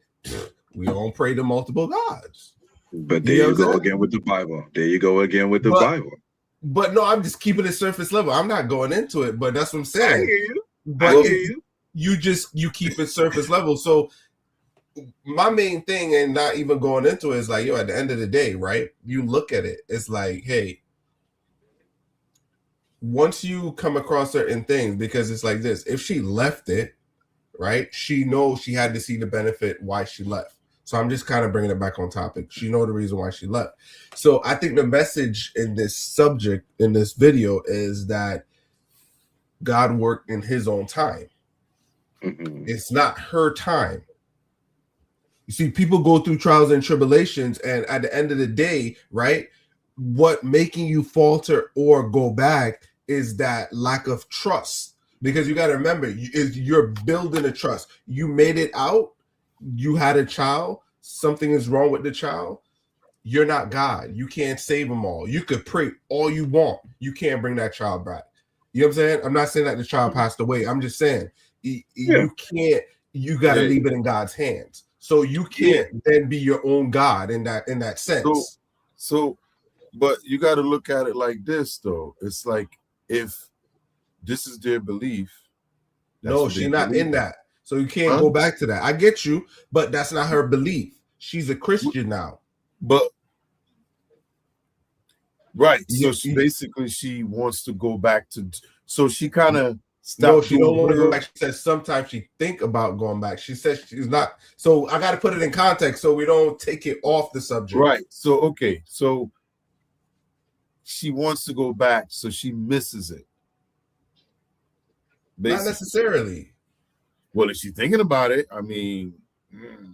we don't pray to multiple gods. But there you go again with the Bible. There you go again with the Bible. But no, I'm just keeping it surface level. I'm not going into it, but that's what I'm saying. I hear you. But you keep it surface level. So my main thing, and not even going into it, is like, yo, at the end of the day, right? You look at it, it's like, hey, once you come across certain things, because it's like this, if she left it, right, she knows she had to see the benefit why she left. So I'm just kind of bringing it back on topic. She know the reason why she left. So I think the message in this subject, in this video, is that God worked in his own time. It's not her time. You see, people go through trials and tribulations, and at the end of the day, right, what making you falter or go back is that lack of trust. Because you got to remember, you're building a trust. You made it out. You had a child. Something is wrong with the child. You're not God. You can't save them all. You could pray all you want. You can't bring that child back. You know what I'm saying? I'm not saying that the child passed away. I'm just saying you can't. You got to leave it in God's hands. So you can't then be your own God in that sense. So, but you got to look at it like this, though. It's like, if this is their belief. No, she's not in that. So you can't go back to that. I get you, but that's not her belief. She's a Christian now. But so she wants to go back to. So she kind of stopped. No, she don't want to go back. She says sometimes she think about going back. She says she's not. So I got to put it in context so we don't take it off the subject. Right. So okay. So she wants to go back, so she misses it. Basically. Not necessarily. Well, if she's thinking about it, I mean,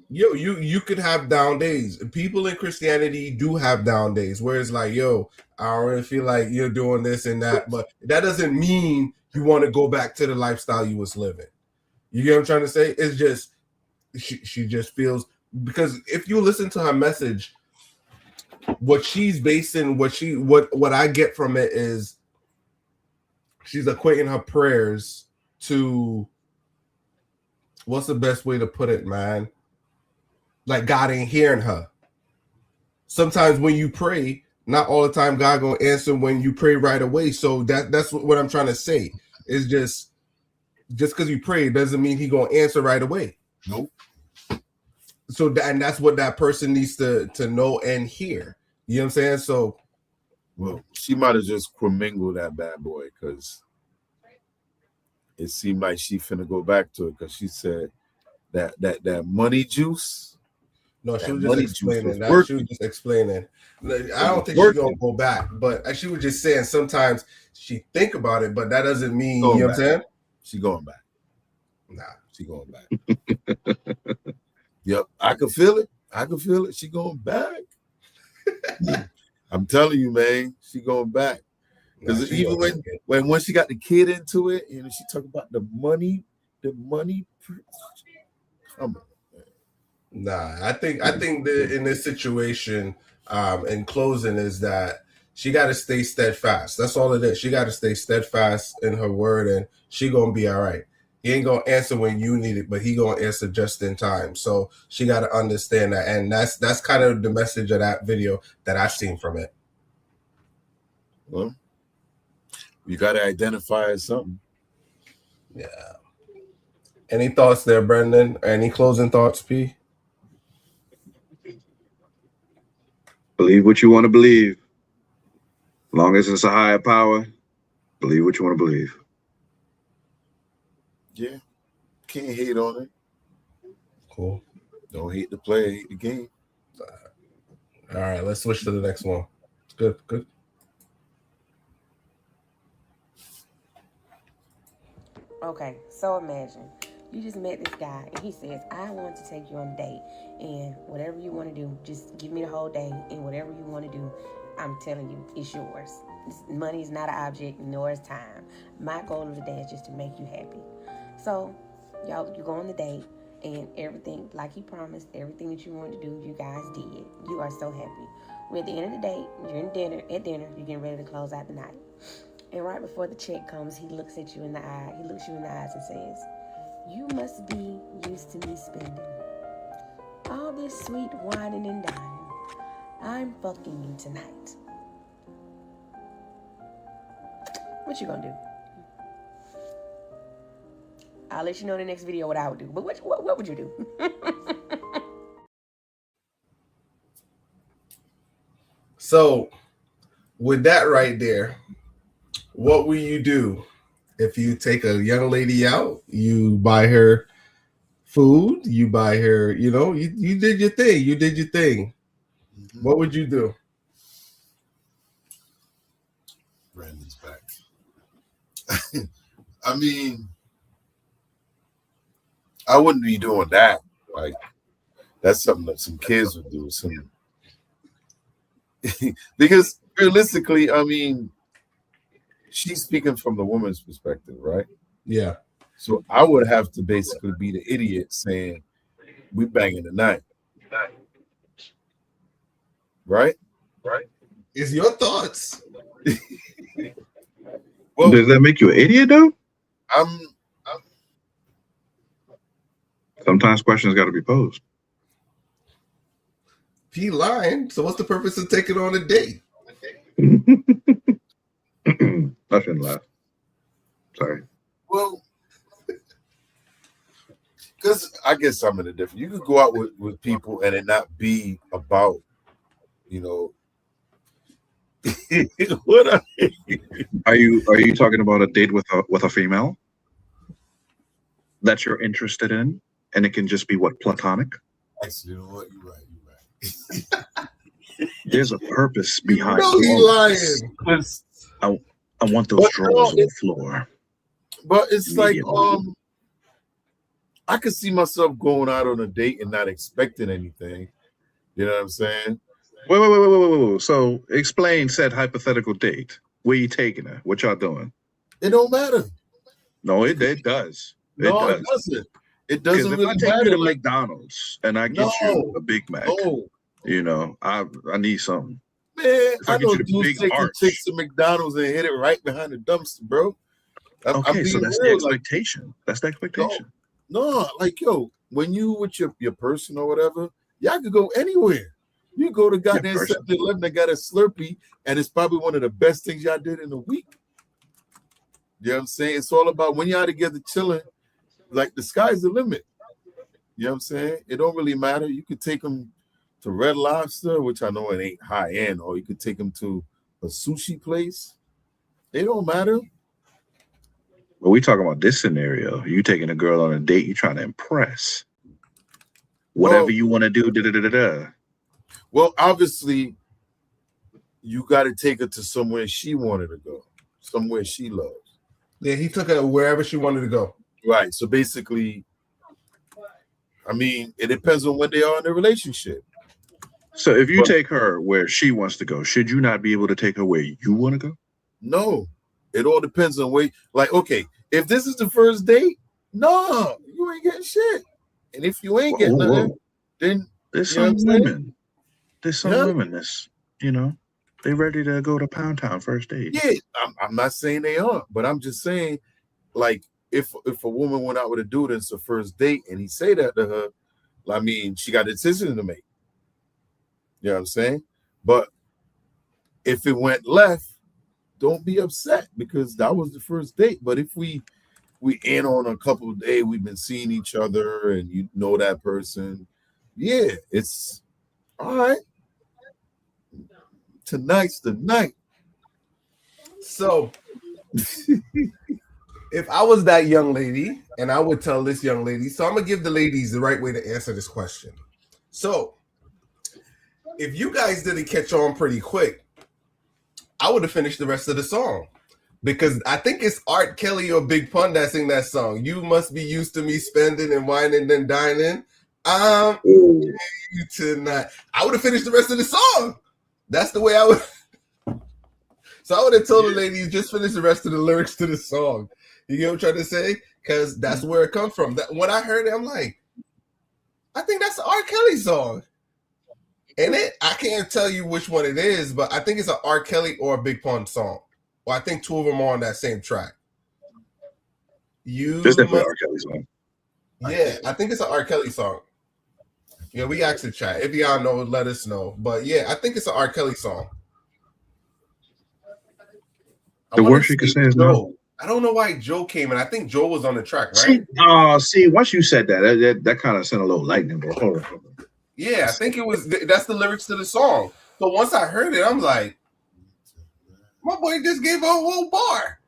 you could have down days. People in Christianity do have down days where it's like, yo, I don't really feel like you're doing this and that, but that doesn't mean you want to go back to the lifestyle you was living. You get what I'm trying to say? It's just she just feels, because if you listen to her message, what she's basing, what I get from it is she's equating her prayers to, what's the best way to put it, man? Like God ain't hearing her. Sometimes when you pray, not all the time God gonna answer when you pray right away. So that's what I'm trying to say. Is just because you pray doesn't mean he gonna answer right away. Nope. So and that's what that person needs to know and hear. You know what I'm saying? So, well, she might have just commingled that bad boy, because it seemed like she finna go back to it because she said that money juice. No, she that was just money juice explaining was that. working. She was just explaining. I don't think she's working. gonna go back, but she was just saying sometimes she think about it, but that doesn't mean Going you know what I'm saying. She going back. Nah, she going back. Yep, I can feel it. I can feel it. She going back. I'm telling you, man, she going back. Because Nah, she even gonna when she got the kid into it, and she talked about the money. Come on. Nah, I think that in this situation, in closing, is that she got to stay steadfast. That's all it is. She got to stay steadfast in her word, and she gonna be all right. He ain't gonna answer when you need it, but he gonna answer just in time. So she got to understand that, and that's kind of the message of that video that I seen from it. Well, you got to identify as something. Yeah. Any thoughts there, Brendan? Any closing thoughts, P? Believe what you want to believe. As long as it's a higher power, believe what you want to believe. Yeah. Can't hate on it. Cool. Don't hate the player, hate the game. All right, let's switch to the next one. Good. Okay, so imagine you just met this guy and he says, I want to take you on a date, and whatever you want to do, just give me the whole day, and whatever you want to do, I'm telling you, it's yours. Money is not an object, nor is time. My goal of the day is just to make you happy. So, y'all, you go on the date, and everything, like he promised, everything that you wanted to do, you guys did. You are so happy. We're at the end of the date, you're at dinner, you're getting ready to close out the night. And right before the check comes, he looks at you in the eye. He looks you in the eyes and says, you must be used to me spending all this sweet whining and dining. I'm fucking you tonight. What you gonna do? I'll let you know in the next video what I would do. But what would you do? So, with that right there, what will you do if you take a young lady out? You buy her food, you buy her, you did your thing. You did your thing. Mm-hmm. What would you do? Brandon's back. I mean, I wouldn't be doing that. Like, that's something that some kids would do. Because realistically, I mean, she's speaking from the woman's perspective, right? Yeah. So I would have to basically be the idiot saying, we banging tonight. Right? Is your thoughts? Well, does that make you an idiot, though? Sometimes questions got to be posed. He lying. So what's the purpose of taking on a date? I shouldn't laugh. Sorry. Well, because I guess I'm in a different. You could go out with people and it not be about, what are you talking about a date with a female that you're interested in, and it can just be what, platonic? Actually, you know what? You're right. There's a purpose behind. He lying. I want those drawers on the floor. But it's like I could see myself going out on a date and not expecting anything. You know what I'm saying? Wait. So explain said hypothetical date. Where you taking her? What y'all doing? It don't matter. No, it does. It doesn't. It doesn't really matter. If I take you to McDonald's and I get you a Big Mac, I need something. Man, I know dudes taking chicks to McDonald's and hit it right behind the dumpster, bro. Okay, so that's the expectation. That's the expectation. No, like, yo, when you with your person or whatever, y'all could go anywhere. You go to goddamn 7-Eleven that got a Slurpee, and it's probably one of the best things y'all did in a week. You know what I'm saying? It's all about when y'all together chilling, like the sky's the limit. You know what I'm saying? It don't really matter. You could take them to Red Lobster, which I know it ain't high end, or you could take them to a sushi place. It don't matter. But we talking about this scenario. You taking a girl on a date, you trying to impress. Whatever you want to do, da-da-da-da-da. Well, obviously, you got to take her to somewhere she wanted to go, somewhere she loves. Yeah, he took her wherever she wanted to go. Right. So basically, I mean, it depends on when they are in the relationship. So if you take her where she wants to go, should you not be able to take her where you want to go? No. It all depends on where. Like, okay, if this is the first date, no, you ain't getting shit. And if you ain't getting nothing, then there's some women. There's some women that's, they ready to go to Pound Town first date. Yeah, I'm not saying they aren't, but I'm just saying, like, if a woman went out with a dude and it's the first date and he say that to her, I mean, she got a decision to make. You know what I'm saying? But if it went left, don't be upset because that was the first date. But if we in on a couple of days, we've been seeing each other and you know that person, yeah, it's all right. Tonight's the night. So if I was that young lady, and I would tell this young lady, so I'm gonna give the ladies the right way to answer this question. So if you guys didn't catch on pretty quick, I would have finished the rest of the song. Because I think it's Art Kelly or Big Pun that sing that song. You must be used to me spending and whining and dining. I'm you tonight. I would have finished the rest of the song. That's the way I would. So I would have told the ladies just finish the rest of the lyrics to the song. You get what I'm trying to say? Because that's where it comes from. That when I heard it, I'm like, I think that's an R. Kelly song. And I can't tell you which one it is, but I think it's an R. Kelly or a Big Pun song. Well, I think two of them are on that same track. It's definitely R. Kelly song. Yeah, I think it's an R. Kelly song. Yeah, we actually chat. If y'all know, let us know. But yeah, I think it's an R. Kelly song. The worst you can say is no. I don't know why Joe came in. I think Joe was on the track, right? See, once you said that kind of sent a little lightning bolt. Hold on. Yeah, I think it was. That's the lyrics to the song. So once I heard it, I'm like, my boy just gave a whole bar.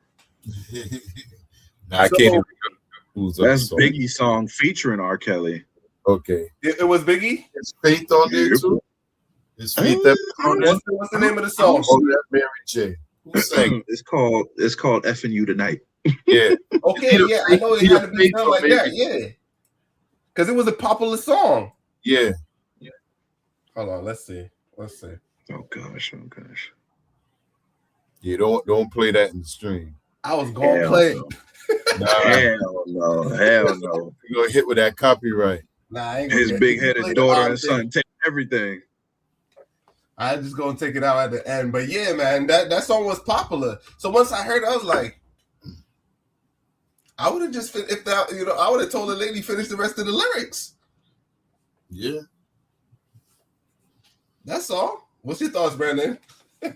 I can't even who's that's Biggie's song featuring R. Kelly. Okay. It was Biggie? It's Faith on there too? It's Faith that on there? What's the name of the song? Oh, that's Mary J. Who sang? It's called Effing You Tonight. Yeah. Okay, yeah. I know it had to be done like that, yeah. Because it was a popular song. Yeah. Hold on, let's see. Oh gosh. Yeah, don't play that in the stream. I was gonna play it. Hell no. You're gonna hit with that copyright. Nah, I ain't his big-headed daughter and son take everything. I just gonna take it out at the end. But yeah, man, that song was popular. So once I heard it, I was like, I would have just I would have told the lady finish the rest of the lyrics. Yeah. That's all. What's your thoughts, Brandon? I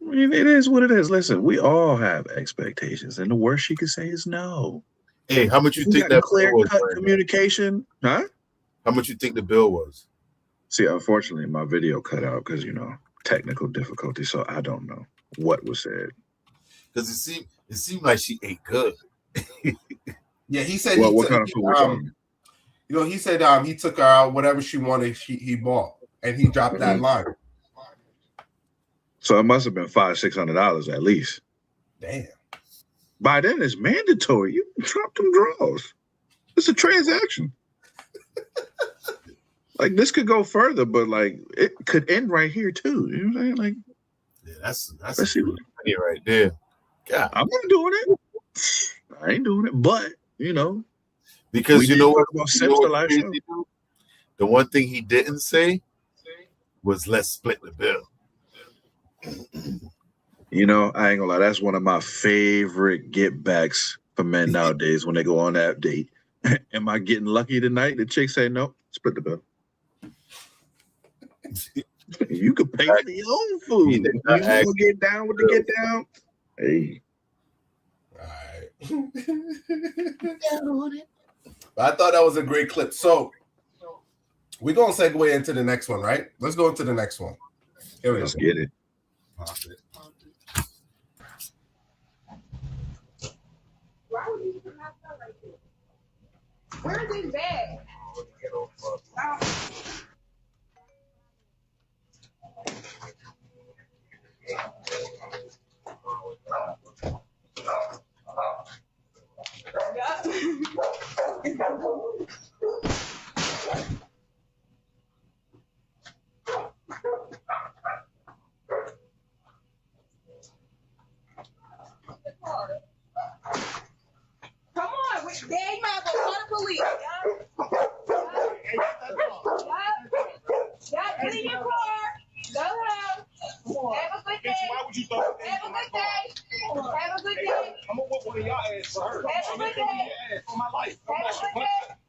mean, it is what it is. Listen, we all have expectations, and the worst she could say is no. Hey, how much you think that clear cut communication? Huh? How much you think the bill was? See, unfortunately, my video cut out because technical difficulty, so I don't know what was said. Because it seemed like she ate good. Yeah, he said. Well, what kind of food? He said he took her out whatever she wanted. He bought, and he dropped that line. So it must have been $500-$600 at least. Damn. By then it's mandatory. You drop them draws. It's a transaction. Like this could go further, but like it could end right here too. You know what I'm saying? Like, yeah, that's money right there. God. I'm not doing it. I ain't doing it, but because you know what? The one thing he didn't say was let's split the bill. I ain't gonna lie. That's one of my favorite get backs for men nowadays when they go on that date. Am I getting lucky tonight? The chick say no, split the bill. You could pay for your own food. You want to get down with the get down? Hey. All right. I thought that was a great clip. So we're gonna segue into the next one, right? Let's go into the next one. Here we go. Let's get it. Where's his bag? Come on, Dad, you might have to call the police. Y'all clean your car. Go home. Have a good day. Why would you throw Have a good day. Have a good day. I'm gonna whoop one of y'all ass for her. Have a good day. For my life. Have a good day.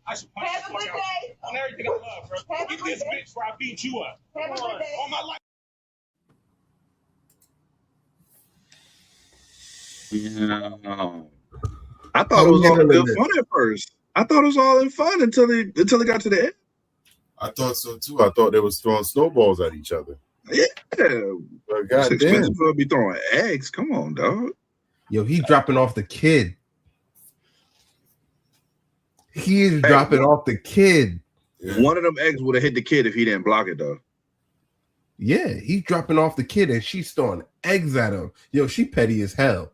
I should punch Have a good day. On everything I love, bro. Get this bitch where I beat you up. Have a good day. On my life. Yeah. I thought it was all in good fun at first. I thought it was all in fun until it got to the end. I thought so too. I thought they was throwing snowballs at each other. Yeah. It's expensive to be throwing eggs. Come on, dog. Yo, he's dropping off the kid. He is dropping off the kid. Yeah. One of them eggs would have hit the kid if he didn't block it, though. Yeah, he's dropping off the kid and she's throwing eggs at him. Yo, she petty as hell.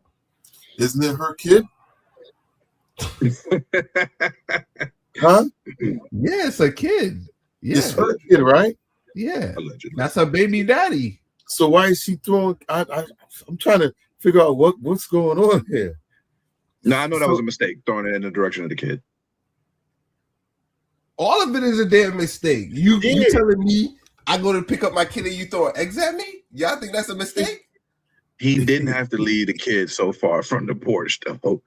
Isn't it her kid? Huh? Yeah, it's a kid. Yeah. It's her kid, right? Yeah. Allegedly. That's her baby daddy. So why is she throwing? I'm trying to figure out what's going on here. No, I know that was a mistake, throwing it in the direction of the kid. All of it is a damn mistake. You telling me I go to pick up my kid and you throw eggs at me? Y'all think that's a mistake? He didn't have to lead the kid so far from the porch, though.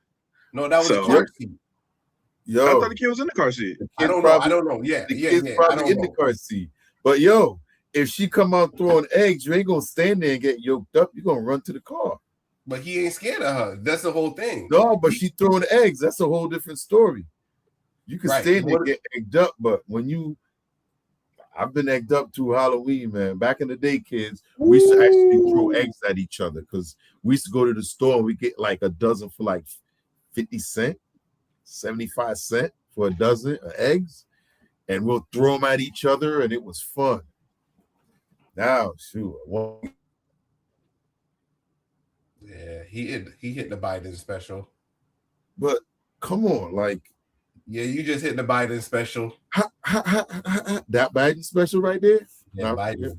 No, that was a car seat. Yo, I thought the kid was in the car seat. I don't know. Yeah, the kid's probably in the car seat. But yo, if she come out throwing eggs, you ain't gonna stand there and get yoked up. You're gonna run to the car. But he ain't scared of her. That's the whole thing. No, but she throwing eggs. That's a whole different story. You can stand there and get egged up, but I've been egged up through Halloween, man. Back in the day, kids, we used to actually throw eggs at each other because we used to go to the store and we get like a dozen for like 50 cents, 75 cents for a dozen of eggs, and we'll throw them at each other, and it was fun. Now, shoot. Yeah, he hit the Biden special. But come on, like, yeah, you just hit the Biden special. That Biden special right there? Yeah, Biden.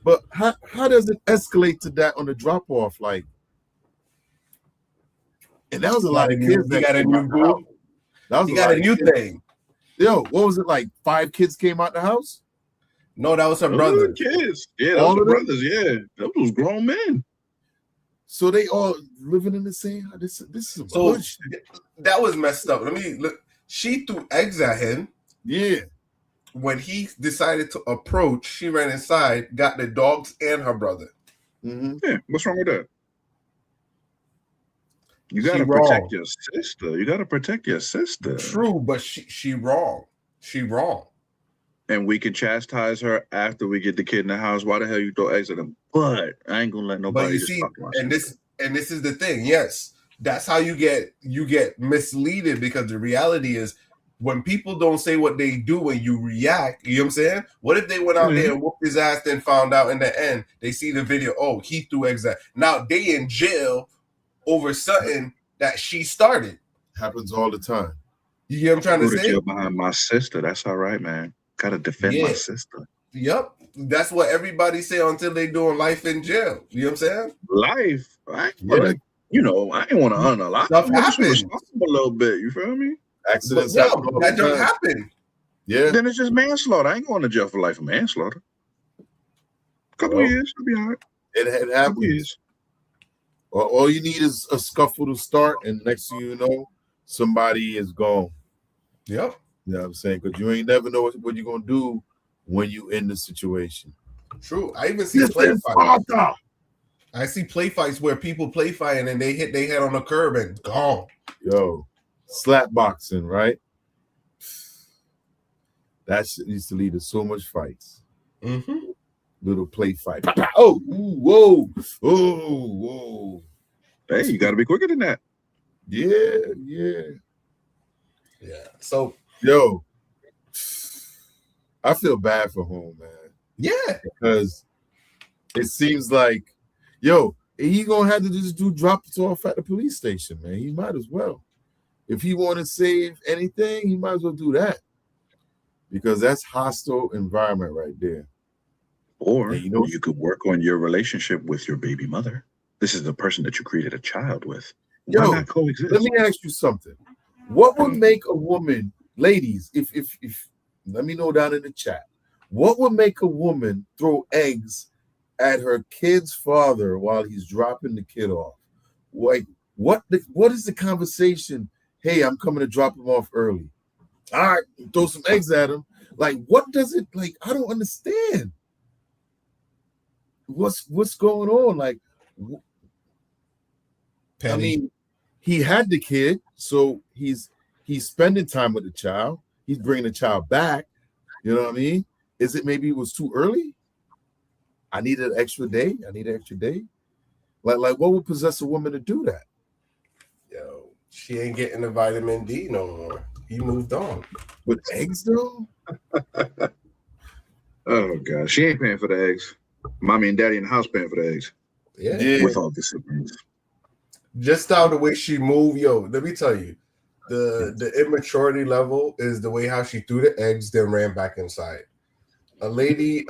But how does it escalate to that on the drop off? Like, and that was a lot of kids that got a new group. That was a new thing. Yo, what was it like? 5 kids came out the house? No, that was her brother. Kids. Yeah, those were brothers. Yeah, those was grown men. So they all living in the same house. This is a bullshit. That was messed up. Let me look. She threw eggs at him. Yeah. When he decided to approach, she ran inside, got the dogs and her brother. Mm-hmm. Yeah, what's wrong with that? You gotta protect your sister. You gotta protect your sister. True, but she wrong. She wrong. And we can chastise her after we get the kid in the house. Why the hell you throw eggs at him? But I ain't gonna let nobody. But you see, and this is the thing. Yes, that's how you get misleaded, because the reality is when people don't say what they do and you react. You know what I'm saying? What if they went out there and whooped his ass, then found out in the end they see the video? Oh, he threw eggs at. Now they in jail over something that she started. Happens all the time. You hear what I'm trying to say? Behind my sister. That's all right, man. Gotta defend my sister. Yep. That's what everybody say until they doing life in jail. You know what I'm saying? Life. Right? Yeah. You know, I ain't want to unalive. Stuff happens. A little bit. You feel me? Accidents happen. That don't happen. Yeah. Then it's just manslaughter. I ain't going to jail for life for manslaughter. A couple of years. I'll be all right. It happens. All you need is a scuffle to start, and next thing you know, somebody is gone. Yep. You know what I'm saying? Because you ain't never know what you're going to do when you in the situation. True. I even see play fights. I see play fights where people play fighting and they hit their head on the curb and gone. Yo, slap boxing, right? That shit used to lead to so much fights. Little play fight. Oh, whoa, oh, whoa. Hey, you got to be quicker than that. Yeah. So, yo, I feel bad for home, man. Yeah, because it seems like, yo, he gonna have to just drop it off at the police station, man. He might as well. If he want to save anything, he might as well do that, because that's hostile environment right there. Or you could work on your relationship with your baby mother. This is the person that you created a child with. Why not coexist? Let me ask you something. What would make a woman, ladies, if let me know down in the chat, what would make a woman throw eggs at her kid's father while he's dropping the kid off? Like, what is the conversation? Hey, I'm coming to drop him off early. All right, throw some eggs at him. Like, what does it, like, I don't understand. What's going on? Like, Penny. I mean, he had the kid, so he's spending time with the child. He's bringing the child back. You know what I mean? Is it maybe it was too early? I need an extra day. Like what would possess a woman to do that? Yo, she ain't getting the vitamin D no more. He moved on. With eggs, though? Oh, God. She ain't paying for the eggs. Mommy and daddy in the house paying for the eggs. Yeah. With all the siblings. Just how the way she moved, yo, let me tell you, the immaturity level is the way how she threw the eggs, then ran back inside. A lady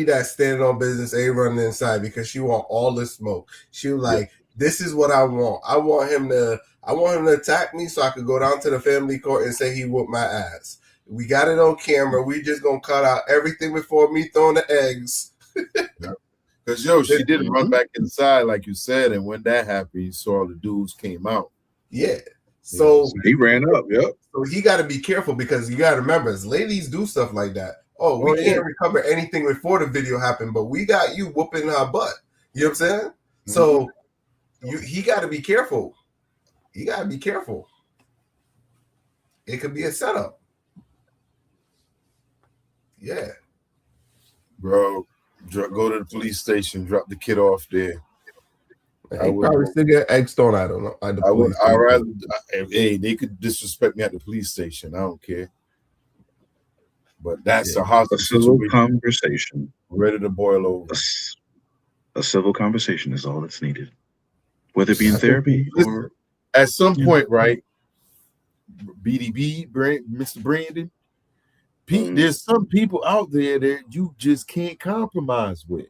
that's standing on business ain't running inside because she want all the smoke. She was like, this is what I want. I want him to attack me so I could go down to the family court and say he whooped my ass. We got it on camera. We just gonna cut out everything before me throwing the eggs. Because, yo, she didn't run back inside, like you said, and when that happened, you saw the dudes came out. Yeah. So he ran up, yep. So he got to be careful because you got to remember, as ladies do stuff like that. Oh, we can't recover anything before the video happened, but we got you whooping her butt. You know what I'm saying? Mm-hmm. So he got to be careful. You got to be careful. It could be a setup. Yeah. Bro, go to the police station, drop the kid off there. I would probably still get eggs thrown at him. I rather, hey, they could disrespect me at the police station. I don't care. But that's a hostile civil conversation. Ready to boil over. A civil conversation is all that's needed. Whether it be in therapy or... At some point, right, BDB, Mr. Brandon, there's some people out there that you just can't compromise with.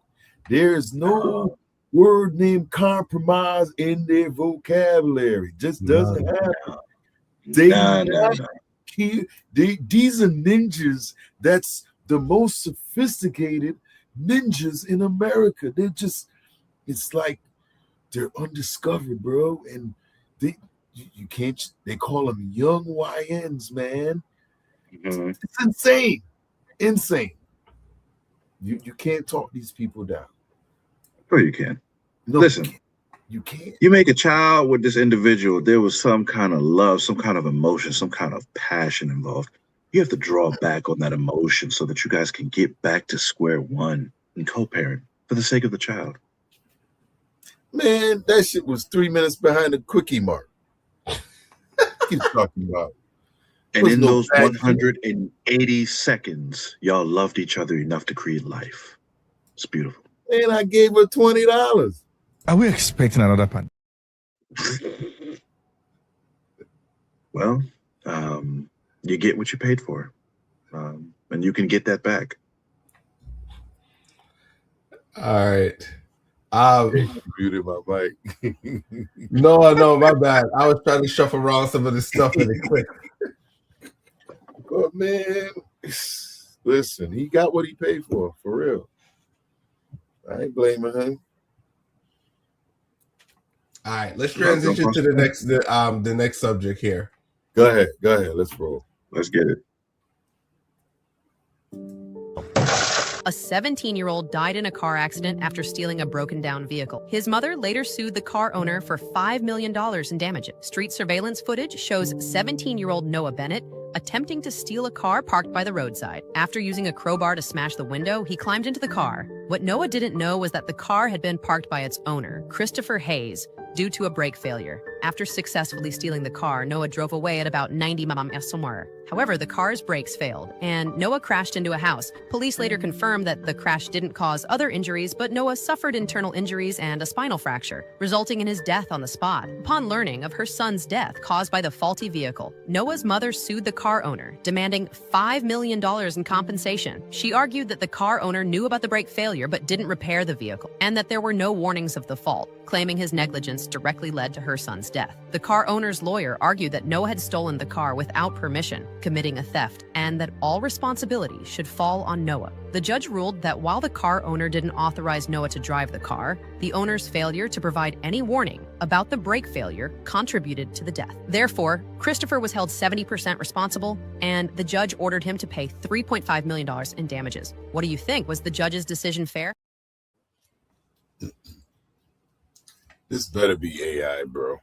There's no word named compromise in their vocabulary. Just doesn't happen. These are ninjas. That's the most sophisticated ninjas in America. They're just, it's like they're undiscovered, bro. And you can't, they call them young YNs, man. Mm-hmm. It's insane. You can't talk these people down. Oh, you can. No, listen, you can't. You make a child with this individual, there was some kind of love, some kind of emotion, some kind of passion involved. You have to draw back on that emotion so that you guys can get back to square one and co-parent for the sake of the child. Man, that shit was 3 minutes behind the quickie mark. Keep talking about. And in those 180 seconds, y'all loved each other enough to create life. It's beautiful. And I gave her $20. Are we expecting another pan? Well, you get what you paid for. And you can get that back. All right. Muted my mic. No, my bad. I was trying to shuffle around some of this stuff really quick. But man, listen, he got what he paid for real. I ain't blaming him. All right, let's transition to the next subject here. Go ahead. Let's roll. Let's get it. A 17-year-old died in a car accident after stealing a broken-down vehicle. His mother later sued the car owner for $5 million in damages. Street surveillance footage shows 17-year-old Noah Bennett attempting to steal a car parked by the roadside. After using a crowbar to smash the window, he climbed into the car. What Noah didn't know was that the car had been parked by its owner, Christopher Hayes, due to a brake failure. After successfully stealing the car, Noah drove away at about 90 mph. However, the car's brakes failed, and Noah crashed into a house. Police later confirmed that the crash didn't cause other injuries, but Noah suffered internal injuries and a spinal fracture, resulting in his death on the spot. Upon learning of her son's death caused by the faulty vehicle, Noah's mother sued the car owner, demanding $5 million in compensation. She argued that the car owner knew about the brake failure but didn't repair the vehicle, and that there were no warnings of the fault, claiming his negligence directly led to her son's death. The car owner's lawyer argued that Noah had stolen the car without permission, committing a theft, and that all responsibility should fall on Noah. The judge ruled that while the car owner didn't authorize Noah to drive the car, the owner's failure to provide any warning about the brake failure contributed to the death. Therefore, Christopher was held 70% responsible, and the judge ordered him to pay $3.5 million in damages. What do you think? Was the judge's decision fair? This better be AI, bro.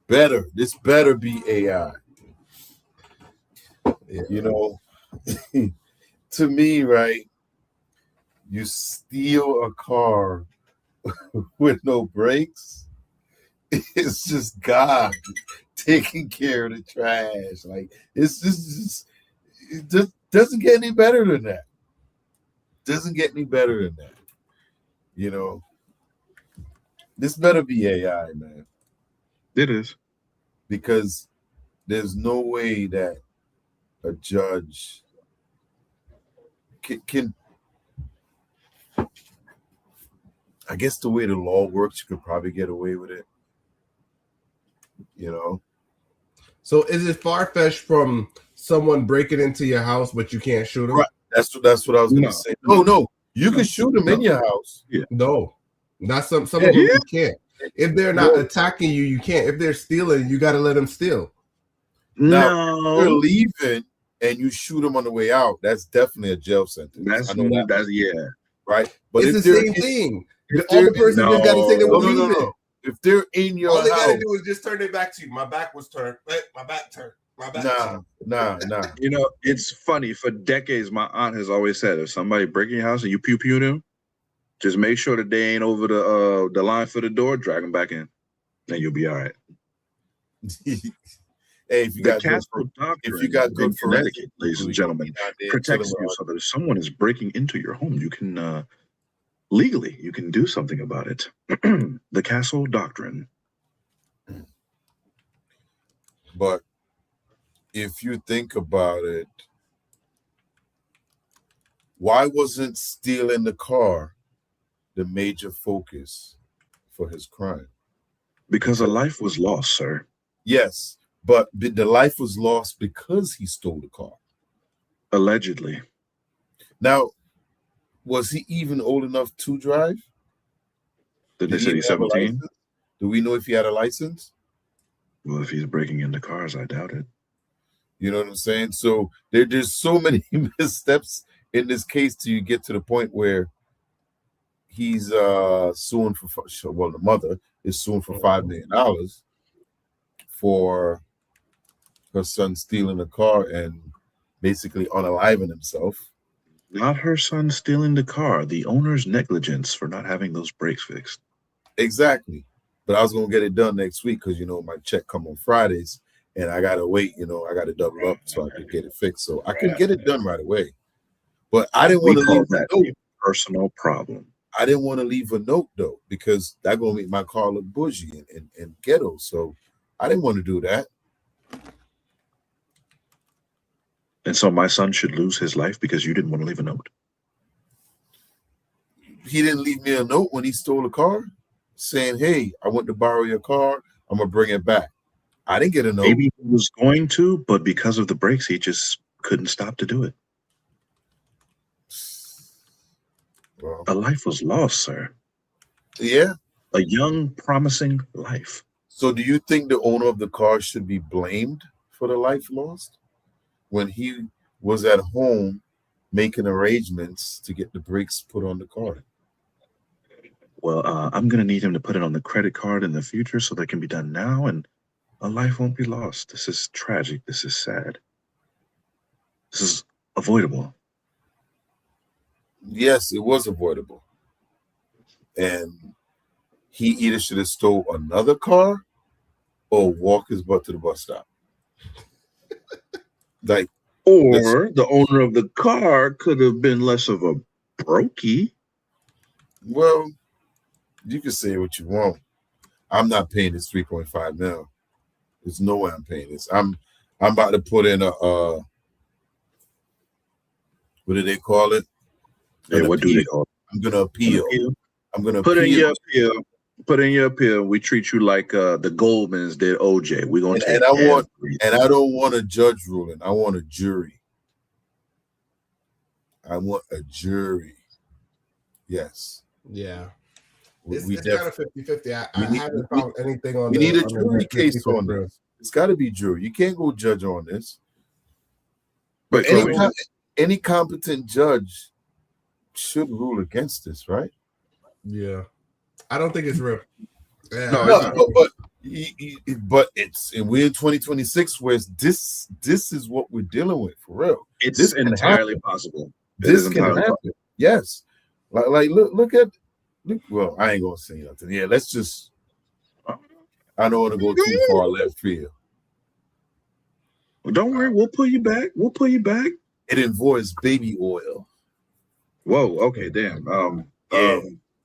This better be AI. You know, to me, right, you steal a car with no brakes, it's just God taking care of the trash. Like, it's just it just doesn't get any better than that. Doesn't get any better than that. You know, this better be AI, man. It is. Because there's no way that a judge can I guess the way the law works, you could probably get away with it. You know? So is it far-fetched from someone breaking into your house, but you can't shoot them? Right. That's what I was going to say. No. You can shoot them in your house. Yeah. No. Not some of them you can't. If they're not attacking you, you can't. If they're stealing, you got to let them steal. Now, if they're leaving and you shoot them on the way out, that's definitely a jail sentence. That's yeah. Right? But it's if the same thing. All the person just got to say they were leaving. No. If they're in your house, all they got to do is just turn their back to you. My back was turned. My back turned. My back Nah. You know, it's funny. For decades, my aunt has always said, if somebody break your house and you pew them, just make sure that they ain't over the line for the door, drag them back in, and you'll be all right. Hey, if you got good Connecticut, ladies and gentlemen, protects you so that if someone is breaking into your home, you can legally you can do something about it. The Castle Doctrine. But if you think about it, why wasn't stealing the car the major focus for his crime? Because a life was lost, sir. Yes, but the life was lost because he stole the car. Allegedly. Now, was he even old enough to drive? Did they say he's 17? Do we know if he had a license? Well, if he's breaking into cars, I doubt it. You know what I'm saying? So there's so many missteps in this case till you get to the point where he's suing for, well, the mother is suing for $5 million for her son stealing a car and basically unaliving himself. Not her son stealing the car, the owner's negligence for not having those brakes fixed. Exactly. But I was going to get it done next week because, you know, my check come on Fridays and I got to wait, you know, I got to double up so I could get it fixed. So I couldn't get it done right away. But I didn't want to leave that a personal problem. I didn't want to leave a note, though, because that's going to make my car look bougie and ghetto. So I didn't want to do that. And so my son should lose his life because you didn't want to leave a note. He didn't leave me a note when he stole a car saying, hey, I want to borrow your car. I'm going to bring it back. I didn't get a note. Maybe he was going to, but because of the brakes, he just couldn't stop to do it. Well, a life was lost, sir. Yeah. A young, promising life. So do you think the owner of the car should be blamed for the life lost when he was at home making arrangements to get the brakes put on the car? Well, I'm going to need him to put it on the credit card in the future so that can be done now. And A life won't be lost. This is tragic. This is sad. This is avoidable. Yes, it was avoidable. And he either should have stole another car or walk his butt to the bus stop. Like, or the owner of the car could have been less of a brokey. Well, you can say what you want. I'm not paying this 3.5 mil. There's no way I'm paying this. I'm about to put in a what do they call it? Hey, what do they call it? I'm gonna appeal. I'm gonna put appeal. in your appeal. Put in your appeal. We treat you like the Goldmans did OJ. We're gonna take I don't want a judge ruling. I want a jury. I want a jury. Yes. Yeah. It's kind of 50-50. I haven't found anything on we the... need a jury case on this. It's got to be jury. You can't go judge on this. But any competent judge should rule against this, right? Yeah. I don't think it's real. Yeah, but it's, and we're in 2026 where this is what we're dealing with for real. It's entirely possible. This can happen. Yes. Like look. Well, I ain't gonna say nothing. Yeah, let's just. I don't want to go too far left field. Well, don't worry, we'll pull you back. We'll pull you back. It involves baby oil. Whoa. Okay. Damn.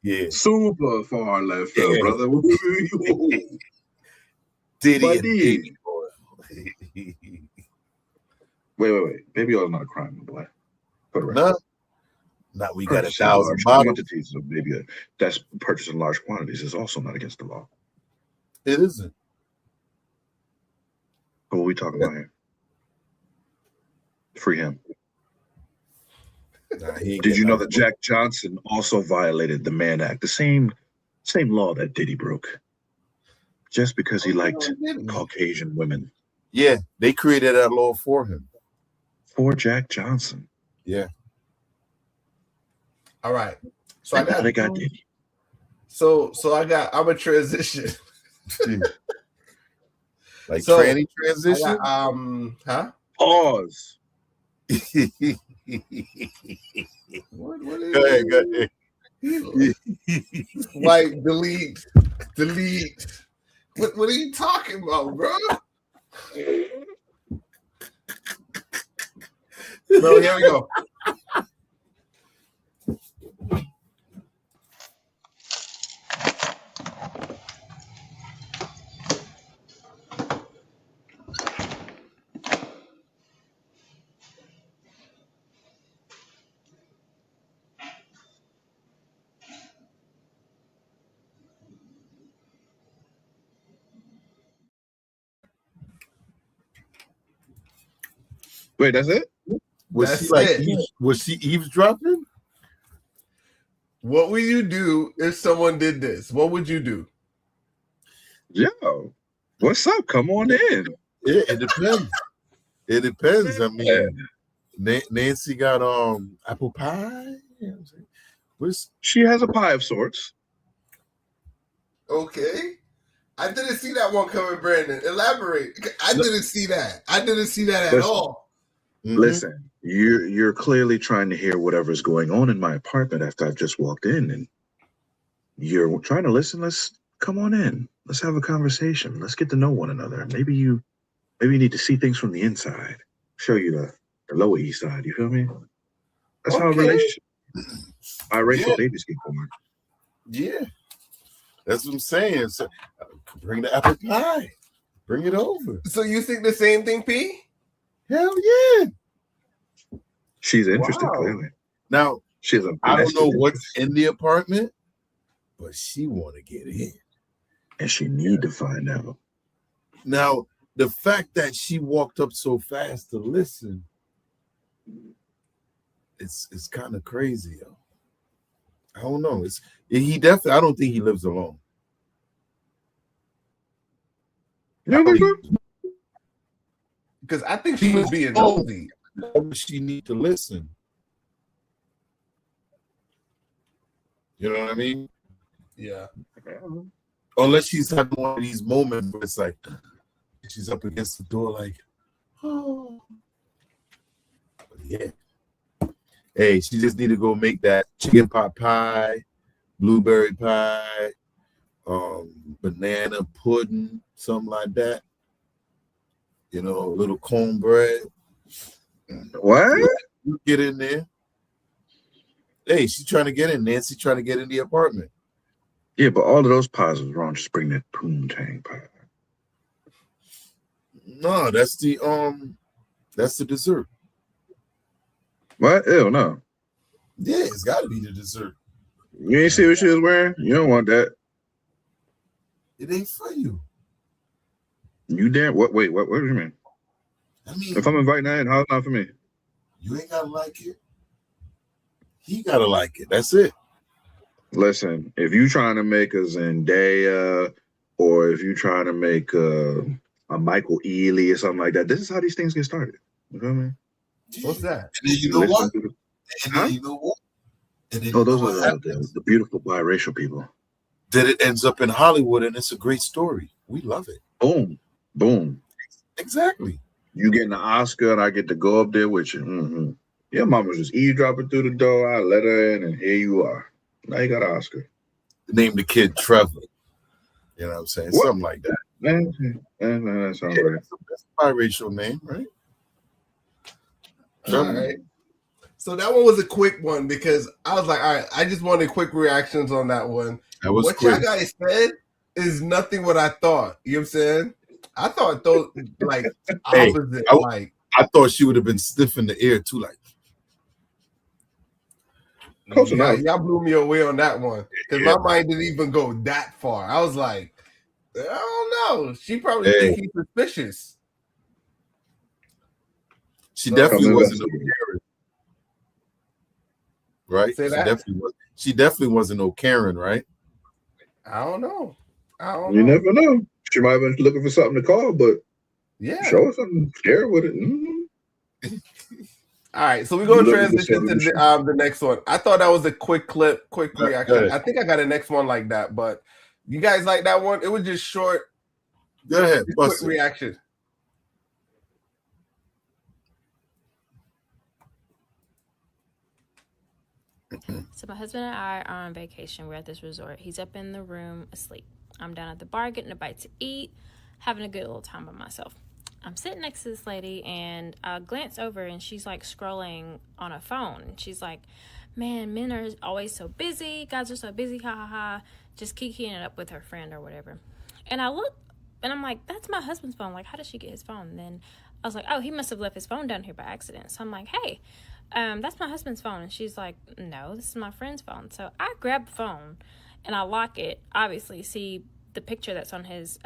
Yeah. Super far left field, brother. Diddy and baby oil. Wait. Baby oil is not a crime, my boy. No. Now we got 1,000 quantities of baby oil. That's purchasing large quantities is also not against the law. It isn't. What are we talking about here? Free him. Did you know that Jack Johnson also violated the Mann Act, the same law that Diddy broke, just because he liked Caucasian women? Yeah, they created that law for him. For Jack Johnson. Yeah. All right. So I got Diddy. So I'm a transition. Like tranny transition? Pause. What is go ahead. Like delete. What are you talking about, bro? Bro, here we go. Wait, that's it? Was she eavesdropping? What would you do if someone did this? What would you do? Yo, what's up? Come on in. Yeah, it depends. It depends. I mean, Nancy got apple pie. She has a pie of sorts. Okay. I didn't see that one coming, Brandon. Elaborate. I didn't see that. At all. Listen, you're clearly trying to hear whatever's going on in my apartment after I've just walked in, and you're trying to listen. Let's come on in. Let's have a conversation. Let's get to know one another. Maybe you need to see things from the inside. Show you the Lower East Side. You feel me? That's how a relationship. Biracial babies get born. Yeah, that's what I'm saying. So, bring the apple pie. Bring it over. So you think the same thing, P? Hell yeah. She's interested, clearly. Now, she's I don't know what's in the apartment, but she want to get in. And she need to find out. Now, the fact that she walked up so fast to listen, it's kind of crazy, yo. I don't know. I don't think he lives alone. Because I think she was being nosy. She need to listen. You know what I mean? Yeah. Unless she's having one of these moments where it's like, She's up against the door like, oh. But yeah. Hey, she just need to go make that chicken pot pie, blueberry pie, banana pudding, something like that. You know, a little cornbread. What? Get in there. Hey, she's trying to get in. Nancy trying to get in the apartment. Yeah, but all of those pies was wrong. Just bring that poontang pie. No, that's the dessert. What? Ew, no. Yeah, it's got to be the dessert. You ain't see what she was wearing? You don't want that. It ain't for you. You damn. What? Wait. What do you mean? I mean, if I'm inviting her in, how's it not for me? You ain't gotta like it. He gotta like it. That's it. Listen, if you trying to make a Zendaya, or if you trying to make a Michael Ealy or something like that, this is how these things get started. You know what I mean? What's that? And then you know what? And then you know what? And then those are the beautiful biracial people. That it ends up in Hollywood, and it's a great story. We love it. Boom, boom. Exactly. You getting the Oscar, and I get to go up there with you. Mm-hmm. Your mama was just eavesdropping through the door. I let her in, and here you are. Now you got an Oscar. Name the kid Trevor. You know what I'm saying? What? Something like that. That sounds right. That's a biracial name, right? All right. So that one was a quick one because I was like, all right, I just wanted quick reactions on that one. That was what quick. y'all guys said is nothing what I thought. You know what I'm saying? I thought those like opposite. I thought she would have been stiff in the ear too, like. Close enough. Y'all blew me away on that one because my mind didn't even go that far. I was like, I don't know. She probably think he's suspicious. She definitely wasn't no Karen, right? She definitely wasn't no Karen, right? I don't know. You never know. She might have been looking for something to call, but show her something. Share with it. Mm-hmm. All right, so we're going to transition to the next one. I thought that was a quick reaction. I think I got a next one like that, but you guys like that one? It was just short. Go ahead. Quick reaction. So my husband and I are on vacation. We're at this resort. He's up in the room asleep. I'm down at the bar getting a bite to eat, having a good little time by myself. I'm sitting next to this lady and I glance over and she's like scrolling on a phone. She's like, man, men are always so busy. Guys are so busy. Ha ha ha. Just kikiing it up with her friend or whatever. And I look and I'm like, that's my husband's phone. Like, how did she get his phone? And then I was like, oh, he must have left his phone down here by accident. So I'm like, hey, that's my husband's phone. And she's like, no, this is my friend's phone. So I grab the phone and I lock it. Obviously, see the picture that's on his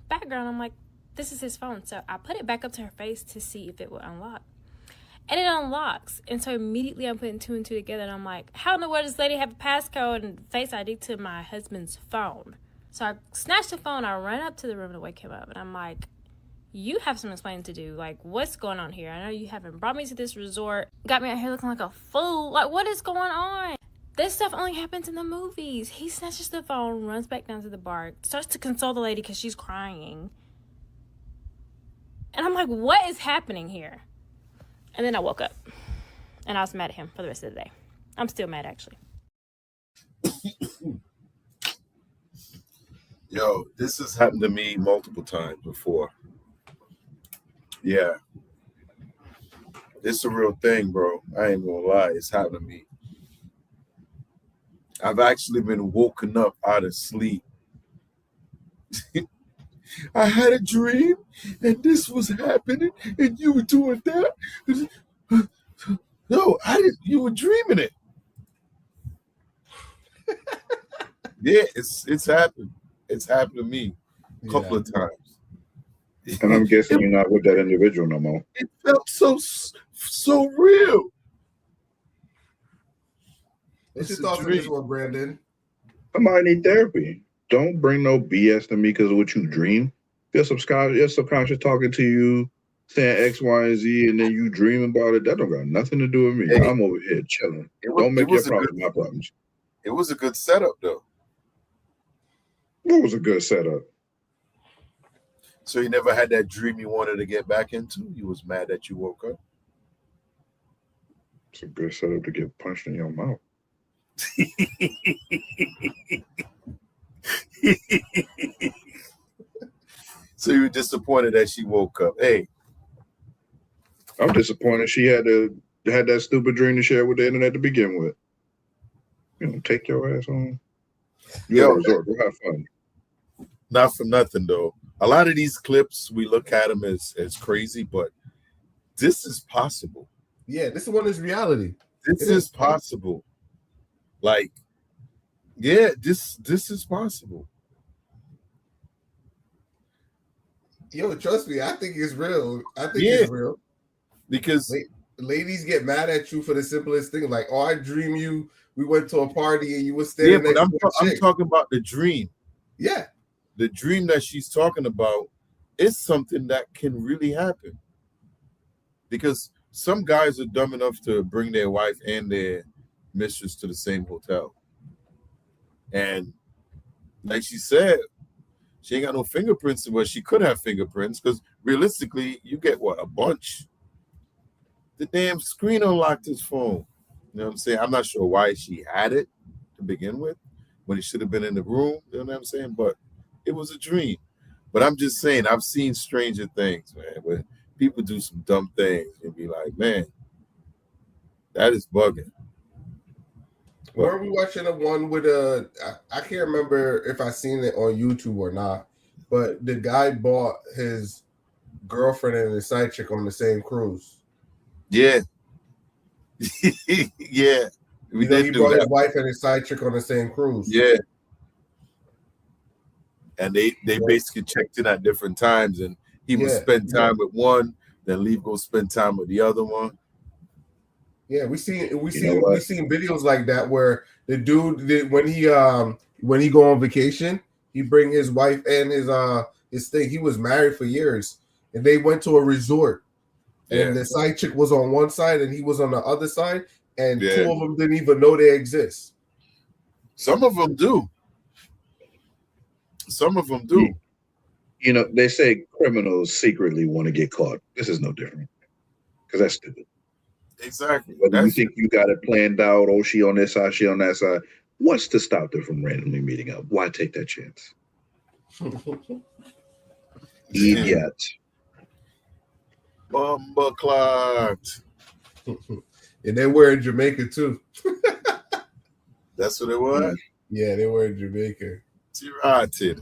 background. I'm like, this is his phone. So I put it back up to her face to see if it would unlock. And it unlocks. And so immediately I'm putting two and two together. And I'm like, how in the world does this lady have a passcode and Face ID to my husband's phone? So I snatch the phone. I run up to the room to wake him up. And I'm like, you have some explaining to do. Like, what's going on here? I know you haven't brought me to this resort. Got me out here looking like a fool. Like, what is going on? This stuff only happens in the movies. He snatches the phone, runs back down to the bar, starts to console the lady because she's crying. And I'm like, what is happening here? And then I woke up. And I was mad at him for the rest of the day. I'm still mad, actually. Yo, this has happened to me multiple times before. Yeah. It's a real thing, bro. I ain't gonna lie. It's happened to me. I've actually been woken up out of sleep. I had a dream, and this was happening, and you were doing that. No, I didn't. You were dreaming it. Yeah, it's happened. It's happened to me a couple of times. And I'm guessing you're not with that individual no more. It felt so real. What's your thoughts on this one, Brandon? Somebody need therapy. Don't bring no BS to me because of what you dream. Your subconscious talking to you, saying X, Y, and Z, and then you dream about it. That don't got nothing to do with me. Hey, I'm over here chilling. Don't make your problems my problems. It was a good setup, though. What was a good setup? So you never had that dream you wanted to get back into? You was mad that you woke up? It's a good setup to get punched in your mouth. So you were disappointed that she woke up. Hey, I'm disappointed she had that stupid dream to share with the internet to begin with. Take your ass home. Yo, resort, go have fun. Not for nothing though. A lot of these clips, we look at them as crazy, but this is possible. Yeah, this one is reality. This is possible. Like, yeah, this is possible. Yo, trust me, I think it's real. I think it's real. Because ladies get mad at you for the simplest thing. Like, oh, I dream we went to a party and you were standing next to a chick. I'm talking about the dream. Yeah. The dream that she's talking about is something that can really happen. Because some guys are dumb enough to bring their wife and their mistress to the same hotel. And like she said, she ain't got no fingerprints, but she could have fingerprints because realistically, you get what? A bunch. The damn screen unlocked his phone. You know what I'm saying? I'm not sure why she had it to begin with when it should have been in the room. You know what I'm saying? But it was a dream. But I'm just saying, I've seen stranger things, man, where people do some dumb things and be like, man, that is bugging. Were we watching the one with I can't remember if I seen it on YouTube or not, but the guy bought his girlfriend and his side chick on the same cruise. Yeah. Yeah. He brought his wife and his side chick on the same cruise. Yeah. And they basically checked in at different times, and he would spend time with one, then leave, go spend time with the other one. Yeah, we seen videos like that where the dude when he go on vacation, he bring his wife and his thing. He was married for years, and they went to a resort, and the side chick was on one side and he was on the other side, and two of them didn't even know they exist. Some of them do. Some of them do. They say criminals secretly want to get caught. This is no different because that's stupid. Exactly. Whether you think you got it planned out, oh, she on this side, she on that side. What's to stop them from randomly meeting up? Why take that chance? Idiot. Bumbleclot. And they were in Jamaica too. That's what it was? Yeah, they were in Jamaica. Rotted.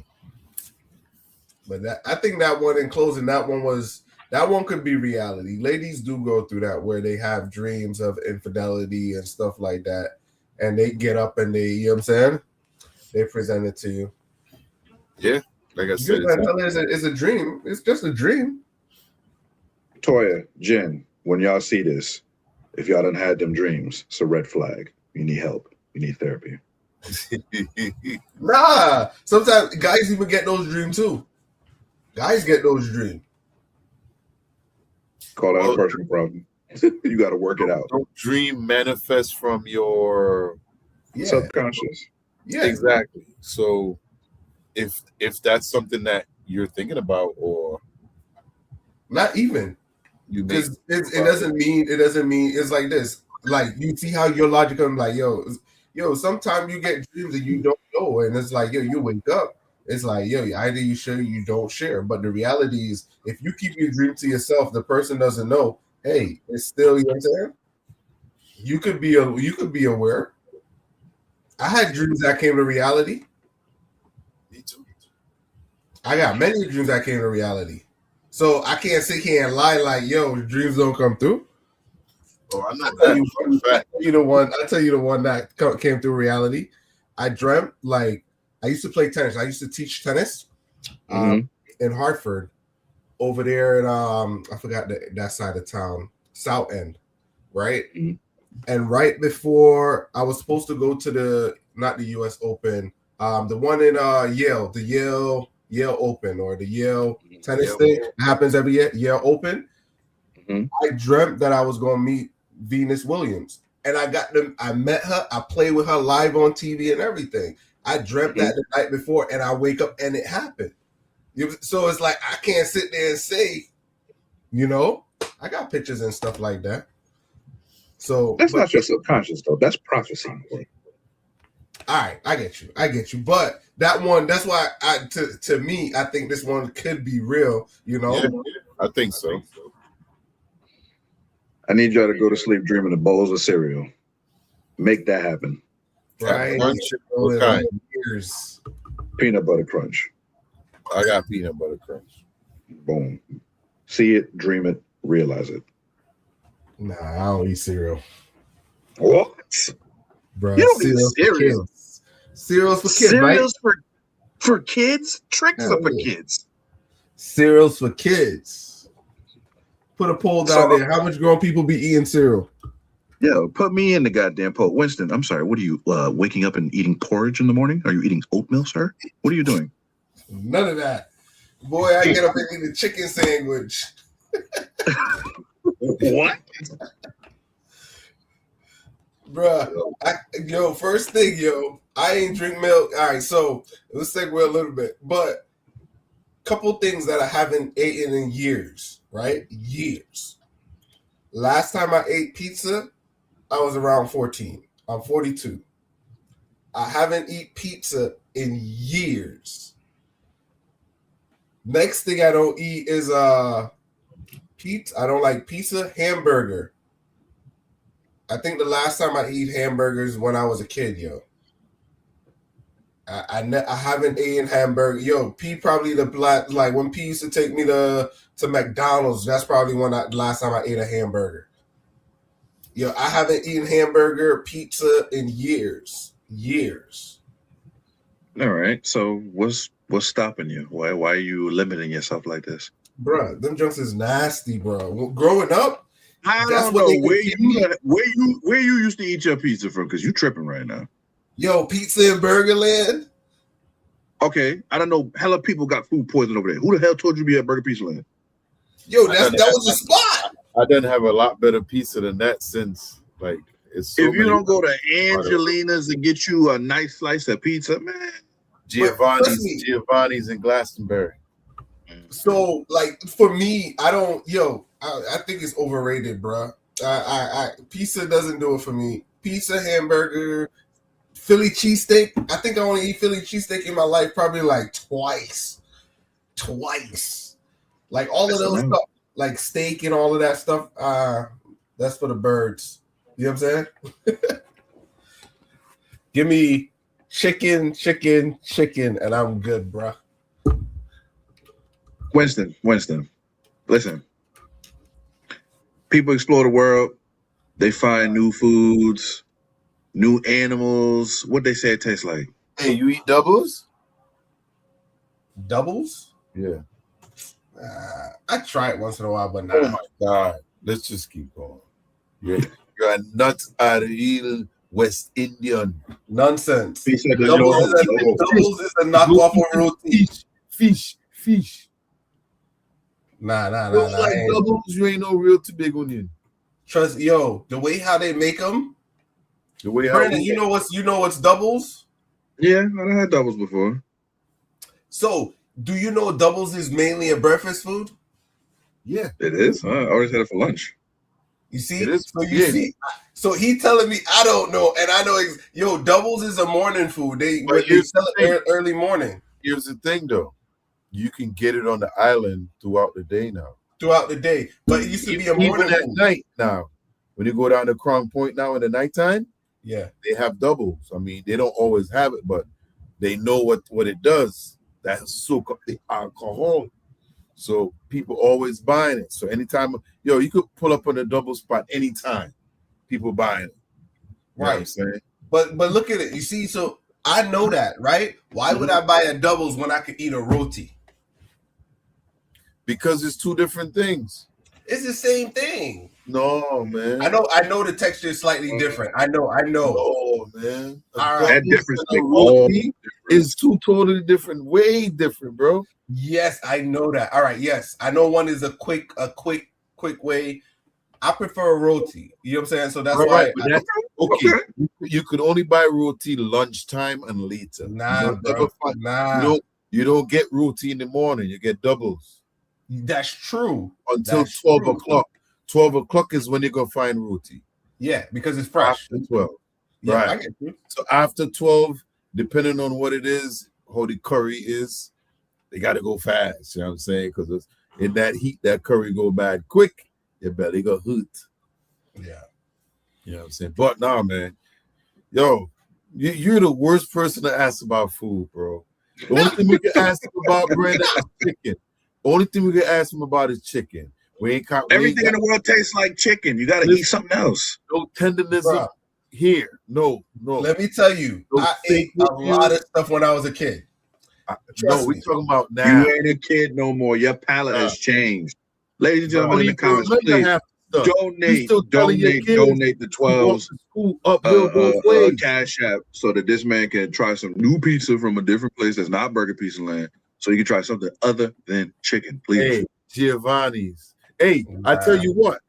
But I think that one, in closing, that one could be reality. Ladies do go through that where they have dreams of infidelity and stuff like that. And they get up and they, you know what I'm saying? They present it to you. Yeah. Like I said, it's a dream. It's just a dream. Toya, Jen, when y'all see this, if y'all done had them dreams, it's a red flag. You need help. You need therapy. Nah. Sometimes guys even get those dreams too. Guys get those dreams. Call that a personal problem. You got to work it out. Don't dream manifest from your subconscious. Yeah, exactly. So if that's something that you're thinking about, or not even, because it doesn't mean it's like this. Like, you see how your logic comes, like, yo, sometimes you get dreams and you don't know, and it's like, yo, you wake up. It's like, yo, either you share, you don't share. But the reality is, if you keep your dream to yourself, the person doesn't know. Hey, it's still, you know what I'm saying? You could be aware. I had dreams that came to reality. Me too. I got many dreams that came to reality. So I can't sit here and lie like, yo, dreams don't come through. Oh, I'm not I'll tell you the one that came through reality. I dreamt, like, I used to play tennis. I used to teach tennis in Hartford, over there at I forgot that side of town, South End, right? Mm-hmm. And right before I was supposed to go to not the U.S. Open, the one in Yale, the Yale Open, or the Yale tennis thing happens every year, Yale Open. Mm-hmm. I dreamt that I was going to meet Venus Williams, and I met her. I played with her live on TV and everything. I dreamt that the night before, and I wake up and it happened. So it's like I can't sit there and say, I got pictures and stuff like that. So that's not your subconscious though. That's prophecy. All right, I get you. But that one, that's why to me, I think this one could be real. Yeah, I think so. I need y'all to go to sleep dreaming of bowls of cereal. Make that happen. Right. What kind? Years. Peanut butter crunch. I got peanut butter crunch. Boom. See it, dream it, realize it. Nah, I don't eat cereal. What? Bro, You don't eat cereal. Cereal's for kids, Cereal's for kids? Tricks are for kids. Cereal's for kids. Put a poll down there. How much grown people be eating cereal? Yo, put me in the goddamn poll. Winston, I'm sorry. What are you, waking up and eating porridge in the morning? Are you eating oatmeal, sir? What are you doing? None of that. Boy, I get up and eat a chicken sandwich. What? Bruh, first thing, I ain't drink milk. All right, so let's segue a little bit. But couple things that I haven't eaten in years, right? Years. Last time I ate pizza, I was around 14. I'm 42. I haven't eaten pizza in years. Next thing I don't eat is pizza. I don't like pizza. Hamburger. I think the last time I eat hamburgers when I was a kid, I haven't eaten hamburger. P probably like when P used to take me to McDonald's. That's probably the last time I ate a hamburger. I haven't eaten hamburger, pizza in years. All right. So what's stopping you? Why are you limiting yourself like this? Bruh, them junks is nasty, bro. Growing up, I don't know where you used to eat your pizza from, because you tripping right now. Pizza in Burgerland. Okay, I don't know. Hella people got food poisoning over there. Who the hell told you to be at Burger Pizza Land? That was the spot. I done have a lot better pizza than that since it's. So if you don't go to Angelina's and get you a nice slice of pizza, man. Giovanni's in Glastonbury. So, for me, I don't. I think it's overrated, bro. Pizza doesn't do it for me. Pizza, hamburger, Philly cheesesteak. I think I only eat Philly cheesesteak in my life probably twice. Like all of those stuff, like steak and all of that stuff. That's for the birds. You know what I'm saying? Give me chicken, and I'm good, bro. Winston, listen. People explore the world. They find new foods, new animals. What they say it tastes like. Hey, you eat doubles? Doubles? Yeah. I try it once in a while, but Oh my God. Let's just keep going. You're not a real West Indian. Nonsense. Doubles is a knockoff of roti. Fish. Nah. Like doubles, you ain't no real too big onion. Trust, the way how they make them. The way how Brandon, you know what's doubles? Yeah, I had doubles before. So, do you know doubles is mainly a breakfast food? Yeah, it is. I always had it for lunch. You see, see. So he telling me I don't know, and I know. Doubles is a morning food. They sell it early morning. Here's the thing, though. You can get it on the island throughout the day now. Throughout the day, but it used to be a morning even at food. night now. When you go down to Crown Point now in the nighttime, yeah, they have doubles. I mean, they don't always have it, but they know what it does. That soak up the alcohol. So people always buying it. So anytime, you could pull up on the double spot anytime. People buying it. You know what I'm saying? But look at it. You see, so I know that, right? Why would I buy a doubles when I could eat a roti? Because it's two different things. It's the same thing. No, man. I know the texture is slightly different. I know. No, man. All right. That difference is two totally different, way different, bro. Yes, I know that. All right, yes. I know one is a quick way. I prefer a roti. You know what I'm saying? So that's why. Okay. You could only buy roti lunchtime and later. Nah. You don't get roti in the morning. You get doubles. That's true. Until That's 12 true. o'clock. 12 o'clock is when you're going to find roti. Yeah, because it's fresh. After 12. Yeah, right. I get you. So after 12, depending on what it is, how the curry is, they got to go fast. You know what I'm saying? Because in that heat, that curry go bad quick. Your belly go hoot. Yeah. You know what I'm saying? But nah, man. Yo, you're the worst person to ask about food, bro. The only thing we can ask him about, Brandon, is chicken. The only thing we can ask him about is chicken. Everything in the world tastes like chicken. You got to eat something else. No tenderness here. No. Let me tell you, I ate a lot of stuff when I was a kid. No, we're talking about now. You ain't a kid no more. Your palate has changed. Ladies and gentlemen, in the comments, please donate the 12s Cash App so that this man can try some new pizza from a different place that's not Burger Pizza Land, so he can try something other than chicken, please. Hey, Giovanni's. Hey, I tell you what,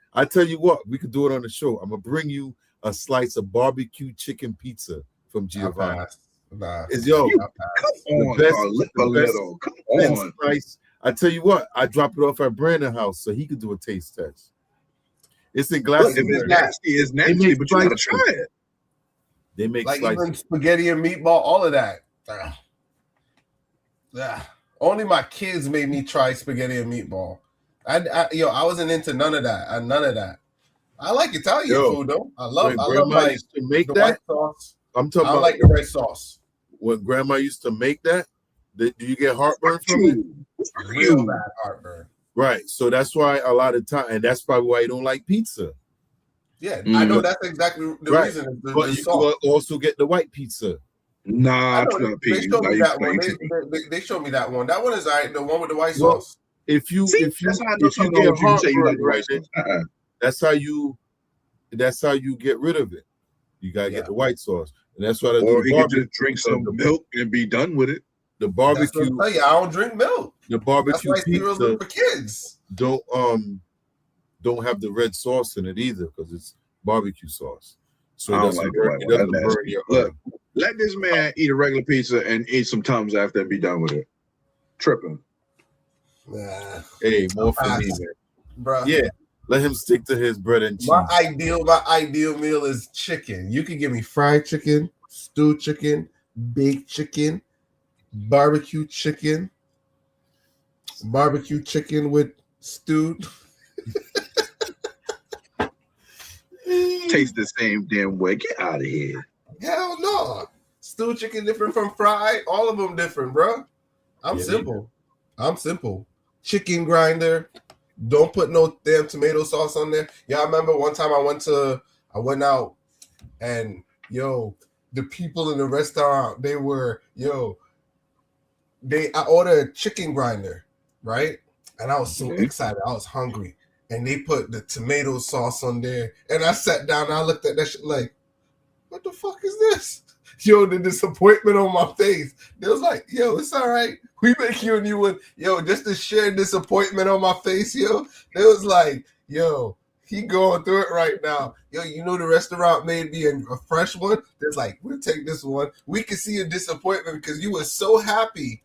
we could do it on the show. I'm gonna bring you a slice of barbecue chicken pizza from Giovanni's. It's Come on. Slice. I tell you what, I drop it off at Brandon's house so he could do a taste test. It's in glass. If it's nasty, it's nasty, but you gotta try it. They make like slices. even spaghetti and meatball, all of that. Only my kids made me try spaghetti and meatball. I wasn't into none of that. I like Italian food though. I love like used to make the that. white sauce. I'm talking about like the red sauce. When grandma used to make that, do you get heartburn from it? Real bad heartburn. Right. So that's why a lot of time, and that's probably why you don't like pizza. Yeah, I know that's exactly the reason. But you can also get the white pizza. Nah, they showed me that one. They showed me that one. That one is all right. The one with the white sauce. If you get heartburn, that's how you get rid of it. You gotta get the white sauce, and that's why. Or he can just drink some milk and be done with it. The barbecue. I don't drink milk. The barbecue pizza for kids don't have the red sauce in it either because it's barbecue sauce. So I don't like it doesn't burn your. Look, let this man eat a regular pizza and eat some Tums after and be done with it. Tripping. Hey, more for me, man. Bro. Yeah, let him stick to his bread and cheese. My ideal meal is chicken. You can give me fried chicken, stewed chicken, baked chicken, barbecue chicken with stewed. Tastes the same damn way. Get out of here. Hell no. Stewed chicken different from fried. All of them different, bro. I'm simple. Chicken grinder. Don't put no damn tomato sauce on there. Yeah, I remember one time I went out and the people in the restaurant, I ordered a chicken grinder, right? And I was so excited. I was hungry. And they put the tomato sauce on there. And I sat down and I looked at that shit like, what the fuck is this? The disappointment on my face. They was like, it's all right. We make you a new one. Just the sheer disappointment on my face, They was like, he going through it right now. The restaurant made me a fresh one. It's like, we'll take this one. We can see your disappointment because you were so happy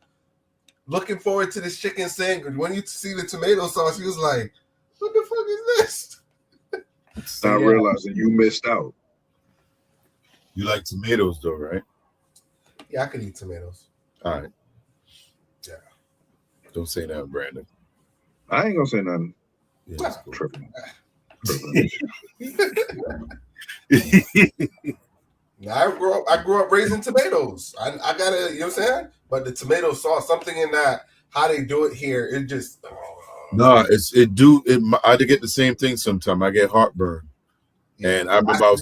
looking forward to this chicken sandwich. When you see the tomato sauce, he was like, what the fuck is this? Start realizing you missed out. You like tomatoes though, right? Yeah, I could eat tomatoes. All right. Yeah. Don't say that, Brandon. I ain't gonna say nothing. Yeah, tripping. I grew up raising tomatoes. I gotta, you know what I'm saying? But the tomato sauce, something in that, how they do it here, it just I get the same thing sometimes. I get heartburn. And I remember I was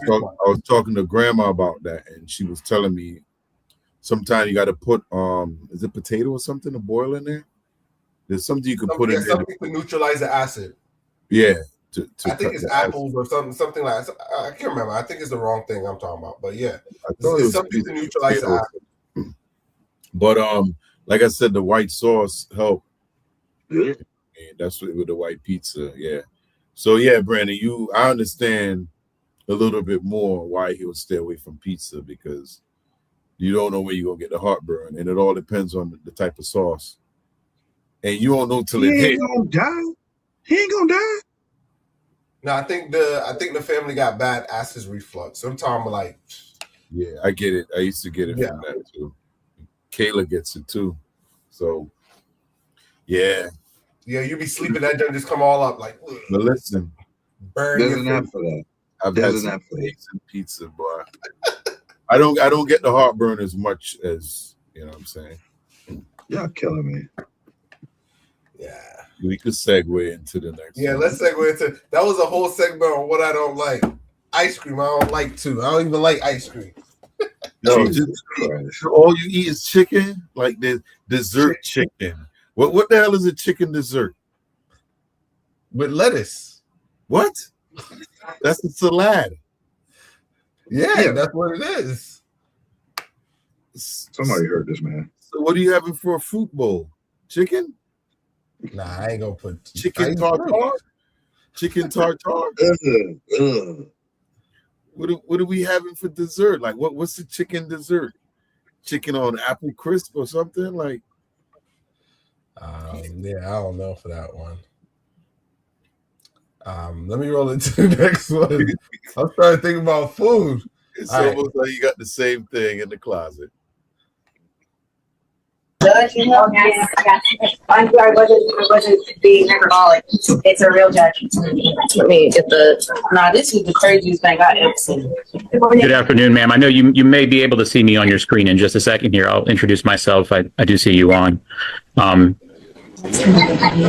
talking to grandma about that, and she was telling me sometimes you got to put is it potato or something to boil in there? There's something you can put in there. Something to neutralize the acid. Yeah. I think it's apples or something like that. I can't remember. I think it's the wrong thing I'm talking about. But yeah, it's something to neutralize the acid. But like I said, the white sauce helped. Yeah. And that's with the white pizza. Yeah. So yeah, Brandon, I understand a little bit more why he would stay away from pizza because you don't know where you're gonna get the heartburn, and it all depends on the type of sauce. And you don't know till it hits. He ain't gonna die. He ain't gonna die. No, I think the family got bad acid reflux. Sometimes like, yeah, I get it. I used to get it from that too. Kayla gets it too. So yeah, you be sleeping, that doesn't just come all up like. Ugh. But listen, burn there's your an face. app for that. I've had some amazing pizza, boy. I don't get the heartburn as much as, you know what I'm saying. Y'all killing me. Yeah. We could segue into the next. Yeah, let's segue into that. Was a whole segment on what I don't like. Ice cream, I don't like too. I don't even like ice cream. No, all you eat is chicken, like the dessert chicken. What the hell is a chicken dessert? With lettuce. What? That's a salad. Yeah, that's what it is. Somebody heard this, man. So what are you having for a fruit bowl? Chicken? Nah, I ain't gonna put chicken tartare. Chicken tartare. What are we having for dessert? Like what's the chicken dessert? Chicken on apple crisp or something like? Yeah, I don't know for that one. Let me roll into the next one. I'm trying to think about food. It's almost like you got the same thing in the closet. Judge, you know? Yes. I wasn't being hyperbolic. It's a real judge. Let me get this is the craziest thing I ever seen. Good afternoon, ma'am. I know you may be able to see me on your screen in just a second here. I'll introduce myself. I do see you on. Can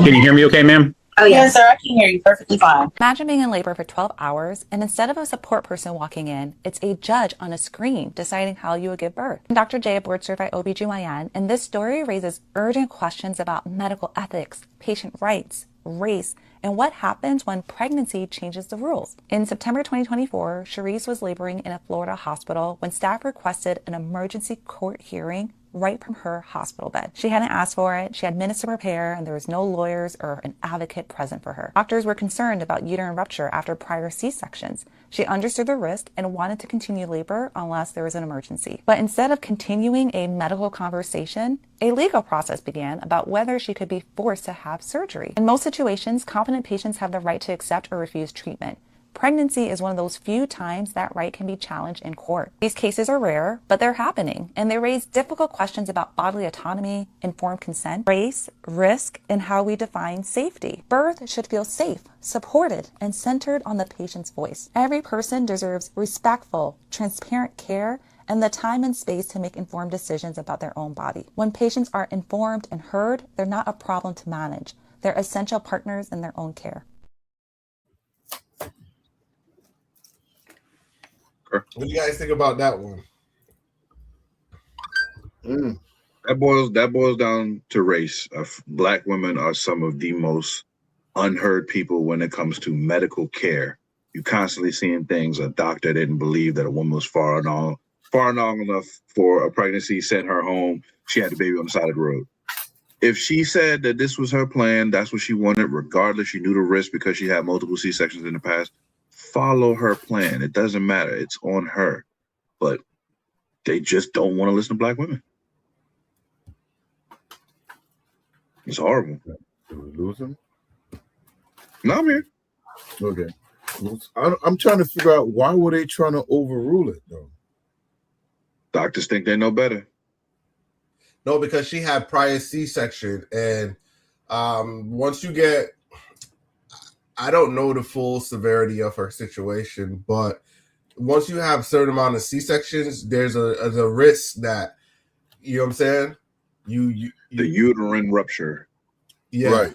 you hear me okay, ma'am? Oh, yes, sir. I can hear you perfectly fine. Imagine being in labor for 12 hours, and instead of a support person walking in, it's a judge on a screen deciding how you would give birth. I'm Dr. J, a board-certified OBGYN, and this story raises urgent questions about medical ethics, patient rights, race, and what happens when pregnancy changes the rules. In September 2024, Sharice was laboring in a Florida hospital when staff requested an emergency court hearing right from her hospital bed. She hadn't asked for it, she had minutes to prepare, and there was no lawyers or an advocate present for her. Doctors were concerned about uterine rupture after prior C-sections. She understood the risk and wanted to continue labor unless there was an emergency. But instead of continuing a medical conversation, a legal process began about whether she could be forced to have surgery. In most situations, competent patients have the right to accept or refuse treatment. Pregnancy is one of those few times that right can be challenged in court. These cases are rare, but they're happening, and they raise difficult questions about bodily autonomy, informed consent, race, risk, and how we define safety. Birth should feel safe, supported, and centered on the patient's voice. Every person deserves respectful, transparent care and the time and space to make informed decisions about their own body. When patients are informed and heard, they're not a problem to manage. They're essential partners in their own care. What do you guys think about that one? That boils down to race. Black women are some of the most unheard people when it comes to medical care. You're constantly seeing things. A doctor didn't believe that a woman was far along enough for a pregnancy, sent her home. She had the baby on the side of the road. If she said that this was her plan, that's what she wanted, regardless, she knew the risk because she had multiple C-sections in the past. Follow her plan. It doesn't matter. It's on her. But they just don't want to listen to black women. It's horrible. Did we lose him? No, I'm here. Okay. I'm trying to figure out why were they trying to overrule it though? Doctors think they know better. No, because she had prior C-section, and once you get, I don't know the full severity of her situation, but once you have a certain amount of C-sections, there's a risk that, you know what I'm saying? The uterine rupture. Yeah. Right.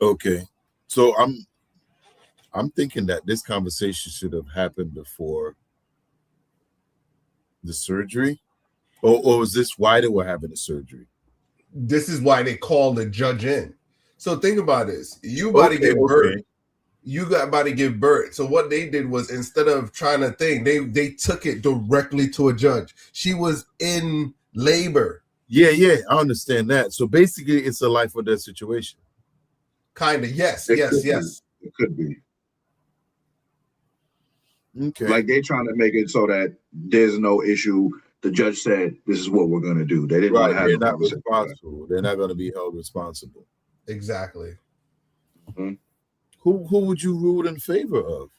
Okay. So I'm thinking that this conversation should have happened before the surgery. Or is this why they were having the surgery? This is why they called the judge in. So think about this. You about to give birth. You got about to give birth. So what they did was, instead of trying to think, they took it directly to a judge. She was in labor. Yeah, I understand that. So basically it's a life or death situation. Kind of, yes. It could be. Okay. Like they trying to make it so that there's no issue. The judge said this is what we're going to do. They didn't want to have They're no not conversation. responsible. They're not going to be held responsible. Exactly. Mm-hmm. Who would you rule in favor of?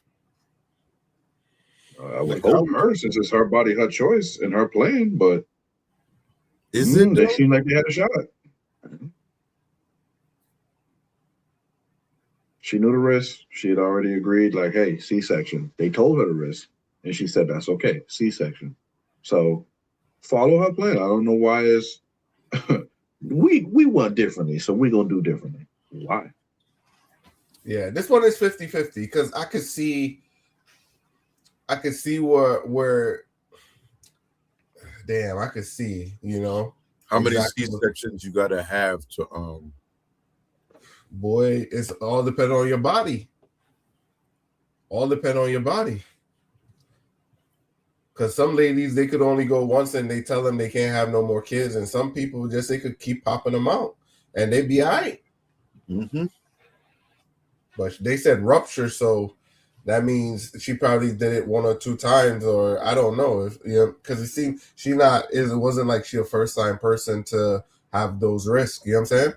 I would hope her, since it's her body, her choice, and her plan. But is it? They seem like they had a shot. She knew the risk. She had already agreed, like, hey, C-section. They told her the risk, and she said that's okay, C-section. So follow her plan. I don't know why it's we want differently, so we're gonna do differently. Why? Yeah, this one is 50-50 because I could see where damn, I could see, you know. How many C-sections you gotta have to boy, it's all depend on your body. All depend on your body. Because some ladies, they could only go once and they tell them they can't have no more kids. And some people just, they could keep popping them out and they'd be all right. Mm-hmm. But they said rupture, so that means she probably did it 1 or 2 times, or I don't know. If because it seemed it wasn't like she a first time person to have those risks. You know what I'm saying?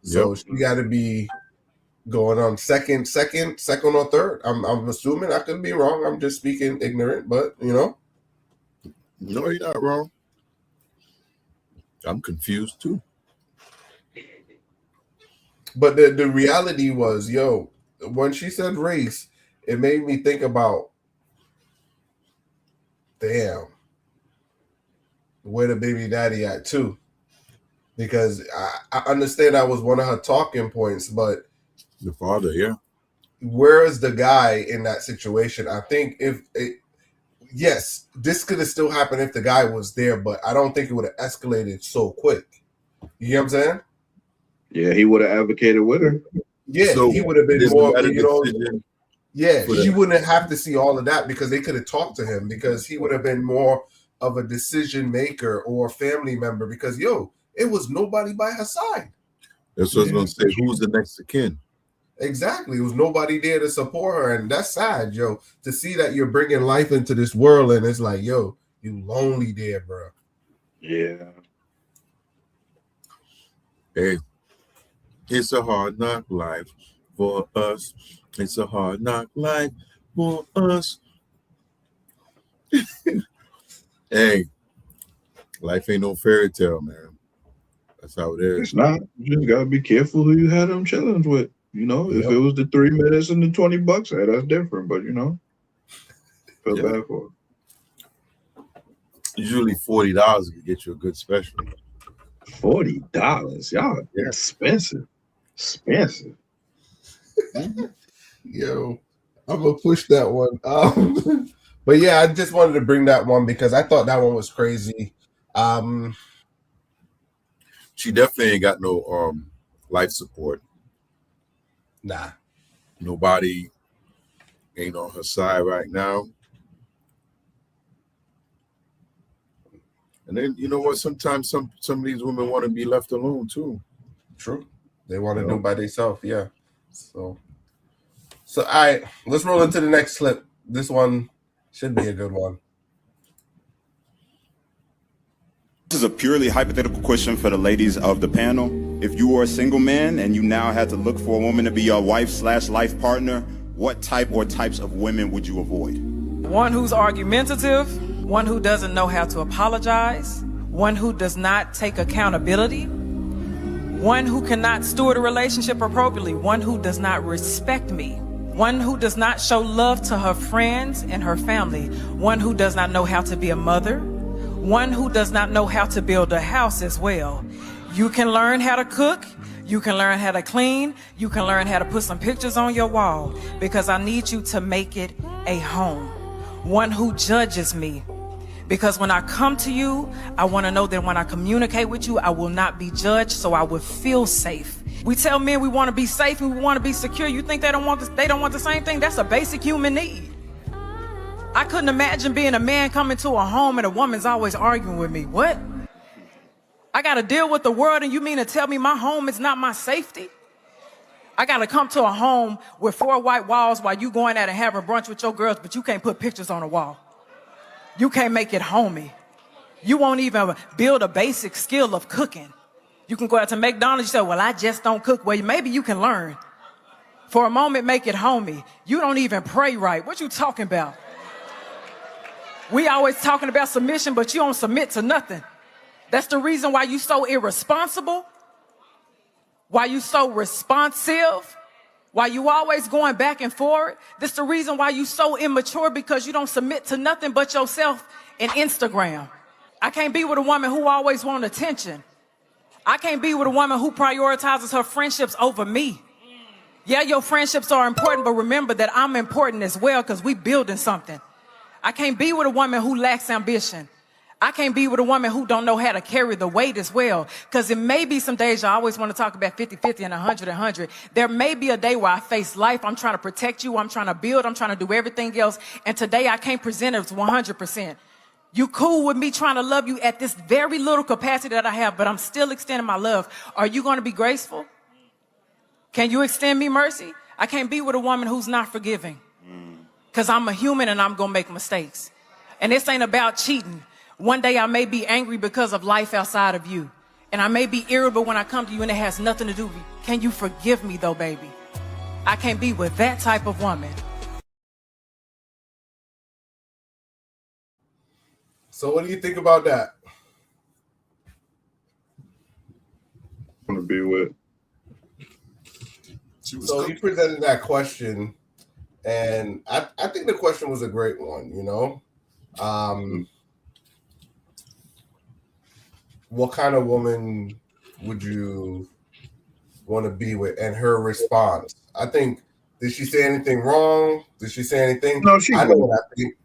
So she got to be going on second or third. I'm assuming. I could be wrong. I'm just speaking ignorant, but you know. No, you're not wrong. I'm confused too. But the reality was, when she said race, it made me think about, damn, where the baby daddy at too. Because I understand that was one of her talking points, but the father, yeah. Where is the guy in that situation? I think yes, this could have still happened if the guy was there, but I don't think it would have escalated so quick. You know what I'm saying? Yeah, he would have advocated with her. Yeah, so he would have been more, yeah, she wouldn't have to see all of that because they could have talked to him because he would have been more of a decision maker or family member because, it was nobody by her side. That's what I was going to say. Who's the next of kin? Exactly. It was nobody there to support her. And that's sad, to see that you're bringing life into this world and it's like, you lonely there, bro. Yeah. Hey, it's a hard knock life for us. It's a hard knock life for us. Hey, life ain't no fairy tale, man. That's how it is. It's not. You just gotta be careful who you had them challenge with. If it was the 3 minutes and the $20, that's different. But feel bad for it. Usually $40 can get you a good special. $40, y'all expensive. Expensive. I'm gonna push that one. But yeah, I just wanted to bring that one because I thought that one was crazy. She definitely ain't got no life support. Nah. Nobody ain't on her side right now. And then you know what? Sometimes some of these women want to be left alone too. True. They want to do by themselves, yeah. So all right, let's roll into the next clip. This one should be a good one. This is a purely hypothetical question for the ladies of the panel. If you were a single man and you now had to look for a woman to be your wife/life partner, what type or types of women would you avoid? One who's argumentative, one who doesn't know how to apologize, one who does not take accountability, one who cannot steward a relationship appropriately, one who does not respect me, one who does not show love to her friends and her family, one who does not know how to be a mother, one who does not know how to build a house as well. You can learn how to cook, you can learn how to clean, you can learn how to put some pictures on your wall because I need you to make it a home. One who judges me because when I come to you, I want to know that when I communicate with you, I will not be judged, so I will feel safe. We tell men we want to be safe and we want to be secure. You think they don't want the same thing? That's a basic human need. I couldn't imagine being a man coming to a home and a woman's always arguing with me. What? I got to deal with the world and you mean to tell me my home is not my safety? I got to come to a home with 4 white walls while you going out and having brunch with your girls, but you can't put pictures on the wall. You can't make it homey. You won't even build a basic skill of cooking. You can go out to McDonald's, you say, well, I just don't cook. Well, maybe you can learn. For a moment, make it homey. You don't even pray right. What you talking about? We always talking about submission, but you don't submit to nothing. That's the reason why you so irresponsible, why you so responsive, why you always going back and forth. That's the reason why you so immature, because you don't submit to nothing but yourself and Instagram. I can't be with a woman who always wants attention. I can't be with a woman who prioritizes her friendships over me. Yeah, your friendships are important, but remember that I'm important as well, because we building something. I can't be with a woman who lacks ambition. I can't be with a woman who don't know how to carry the weight as well, because it may be some days I always want to talk about 50-50 and 100-100. There may be a day where I face life. I'm trying to protect you. I'm trying to build. I'm trying to do everything else. And today I can't present it as 100%. You cool with me trying to love you at this very little capacity that I have, but I'm still extending my love. Are you going to be graceful? Can you extend me mercy? I can't be with a woman who's not forgiving, because I'm a human and I'm going to make mistakes. And this ain't about cheating. One day I may be angry because of life outside of you, and I may be irritable when I come to you, and it has nothing to do with you. Can you forgive me though, baby? I can't be with that type of woman. So what do you think about that? Want to be with. So he presented that question, and I think the question was a great one, you know. What kind of woman would you want to be with? And her response, I think, did she say anything wrong? Did she say anything? No, I know what I think.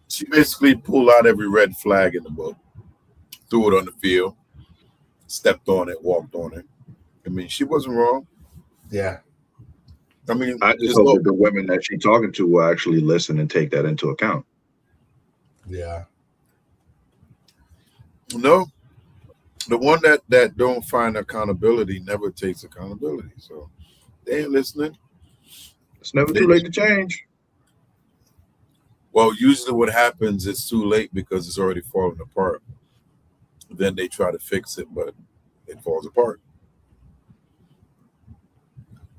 She basically pulled out every red flag in the book, threw it on the field, stepped on it, walked on it. I mean, she wasn't wrong. Yeah. I mean, I just hope that the women that she's talking to will actually listen and take that into account. Yeah. No, the one that don't find accountability never takes accountability. So they ain't listening. It's never too late to change. Well, usually what happens is too late because it's already falling apart. Then they try to fix it, but it falls apart.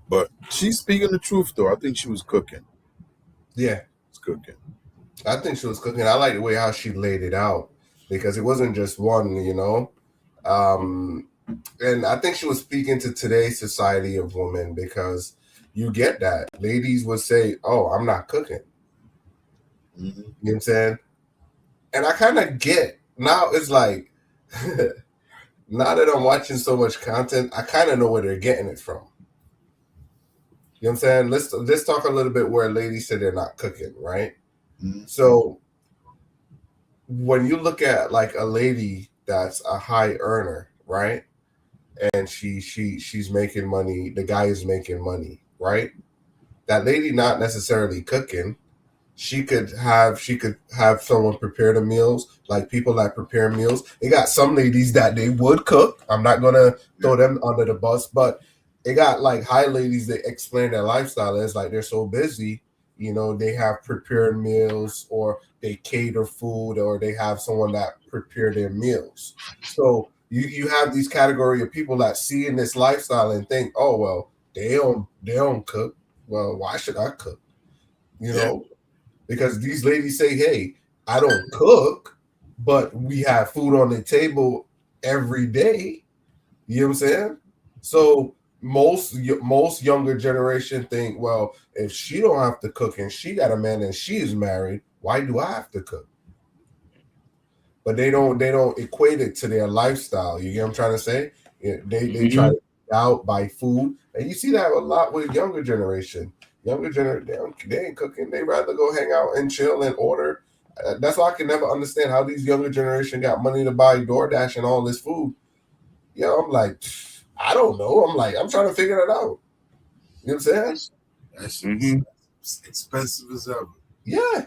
But she's speaking the truth, though. I think she was cooking. Yeah. It's cooking. I think she was cooking. I like the way how she laid it out, because it wasn't just one, you know. And I think she was speaking to today's society of women, because you get that. Ladies would say, oh, I'm not cooking. You know what I'm saying? And I kind of get, now it's like, now that I'm watching so much content, I kind of know where they're getting it from. You know what I'm saying? Let's talk a little bit where ladies say they're not cooking, right? So when you look at like a lady that's a high earner, right? And she's making money, the guy is making money, right? That lady not necessarily cooking. She could have someone prepare the meals, like people that prepare meals. They got some ladies that they would cook. I'm not gonna throw them under the bus, but they got like high ladies that explain their lifestyle as like they're so busy, you know, they have prepared meals, or they cater food, or they have someone that prepare their meals. So you have these category of people that see in this lifestyle and think, oh well, they don't cook. Well, why should I cook? You know, because these ladies say, hey, I don't cook, but we have food on the table every day. You know what I'm saying? So most younger generation think, well, if she don't have to cook and she got a man and she is married, why do I have to cook? But they don't equate it to their lifestyle. You get what I'm trying to say? They try to eat out, buy food, and you see that a lot with younger generation. Younger generation, they ain't cooking. They rather go hang out and chill and order. That's why I can never understand how these younger generation got money to buy DoorDash and all this food. Yeah, I'm like, I don't know. I'm trying to figure it out. You know what I'm saying? That's expensive as ever. Yeah.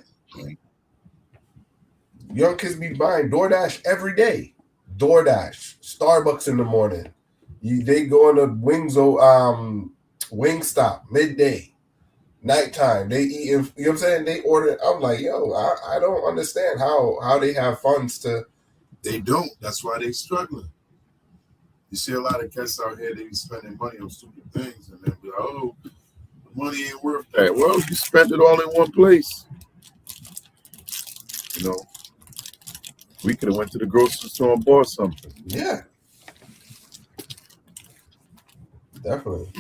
Young kids be buying DoorDash every day. DoorDash, Starbucks in the morning. They go on the Wingstop midday, nighttime. They eat. You know what I'm saying? They order. I'm like, yo, I don't understand how they have funds to. They don't. That's why they're struggling. You see a lot of cats out here, they be spending money on stupid things, and then be like, oh, the money ain't worth that. Well, you spent it all in one place. You know, we could have went to the grocery store and bought something. Yeah, definitely.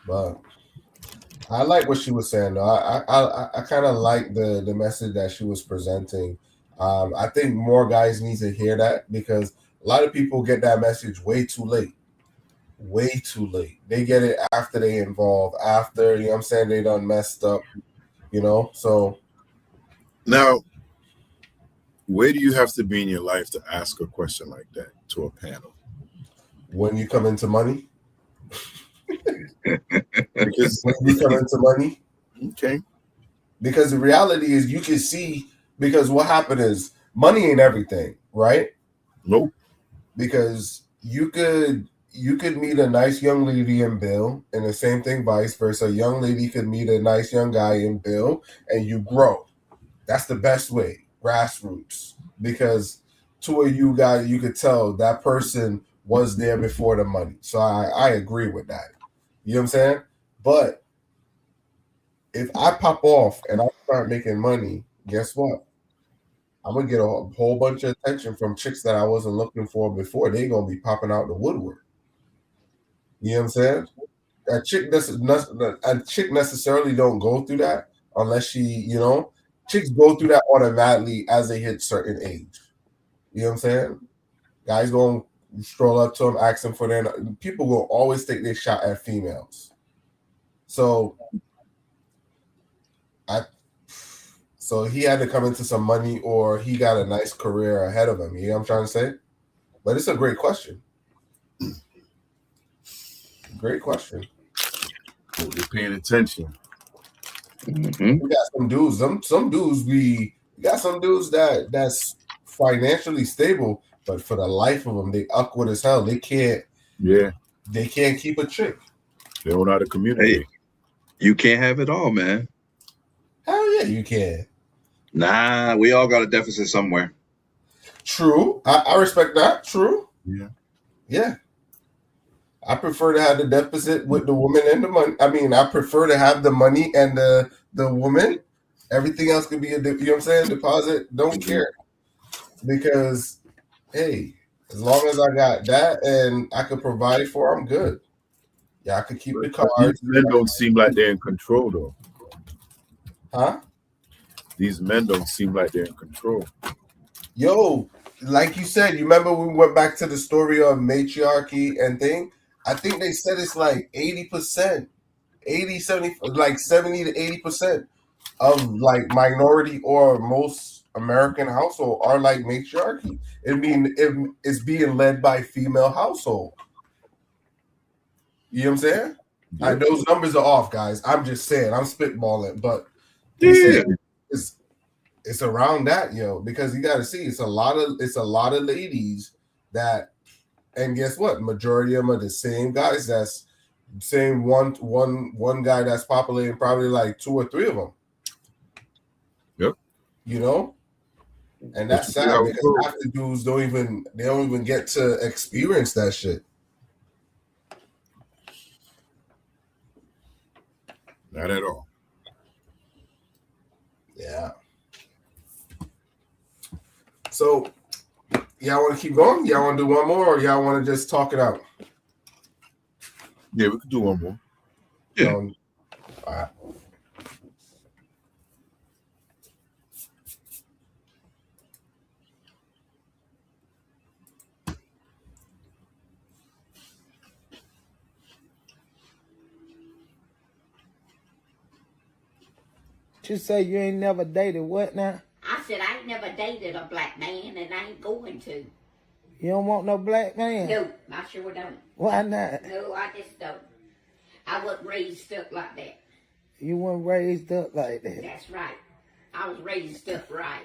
But I like what she was saying, though. I kind of like the message that she was presenting. I think more guys need to hear that because a lot of people get that message way too late. Way too late. They get it after they involve, after, you know what I'm saying, they done messed up, you know? So now, where do you have to be in your life to ask a question like that to a panel? When you come into money. Because when you come into money. Okay. Because the reality is you can see, because what happened is money ain't everything, right? Nope. Because you could meet a nice young lady in Bill, and the same thing vice versa. A young lady could meet a nice young guy in Bill, and you grow. That's the best way, grassroots. Because two of you guys, you could tell that person was there before the money. So I agree with that. You know what I'm saying? But if I pop off and I start making money, guess what? I'm going to get a whole bunch of attention from chicks that I wasn't looking for before. They're going to be popping out the woodwork. You know what I'm saying? A chick necessarily don't go through that unless she, you know, chicks go through that automatically as they hit certain age. You know what I'm saying? Guys going to stroll up to them, ask them for their, people will always take their shot at females. So he had to come into some money or he got a nice career ahead of him. You know what I'm trying to say? But it's a great question. Great question. Oh, they're paying attention. We got some dudes. Some dudes we got some dudes that's financially stable, but for the life of them, they awkward as hell. They can't. Yeah. They can't keep a chick. They don't know how to communicate. Hey, you can't have it all, man. Hell yeah, you can. Nah, we all got a deficit somewhere. True. I respect that. True. Yeah. Yeah. I prefer to have the deficit with the woman and the money. I mean, I prefer to have the money and the woman. Everything else could be you know what I'm saying? Deposit. Don't care. Because, hey, as long as I got that and I could provide for, I'm good. Yeah, I could keep the cards. These men don't seem like they're in control, though. Huh? These men don't seem like they're in control. Yo, like you said, you remember we went back to the story of matriarchy and thing? I think they said it's like 80%, 80, 70, like 70 to 80% of like minority or most American household are like matriarchy. It's being led by female household. You know what I'm saying? Yeah. Like, those numbers are off, guys. I'm just saying, I'm spitballing, but it's around that, yo, because you got to see it's a lot of ladies that, and guess what? Majority of them are the same guys. That's same one guy that's populating probably like 2 or 3 of them. Yep. You know, and that's sad because half the dudes don't even get to experience that shit. Not at all. Yeah. So, y'all want to keep going? Y'all want to do one more, or y'all want to just talk it out? Yeah, we could do one more. Yeah. All right. You say you ain't never dated what now? I said I ain't never dated a black man and I ain't going to. You don't want no black man? No, I sure don't. Why not? No, I just don't. I wasn't raised up like that. You weren't raised up like that. That's right. I was raised up right.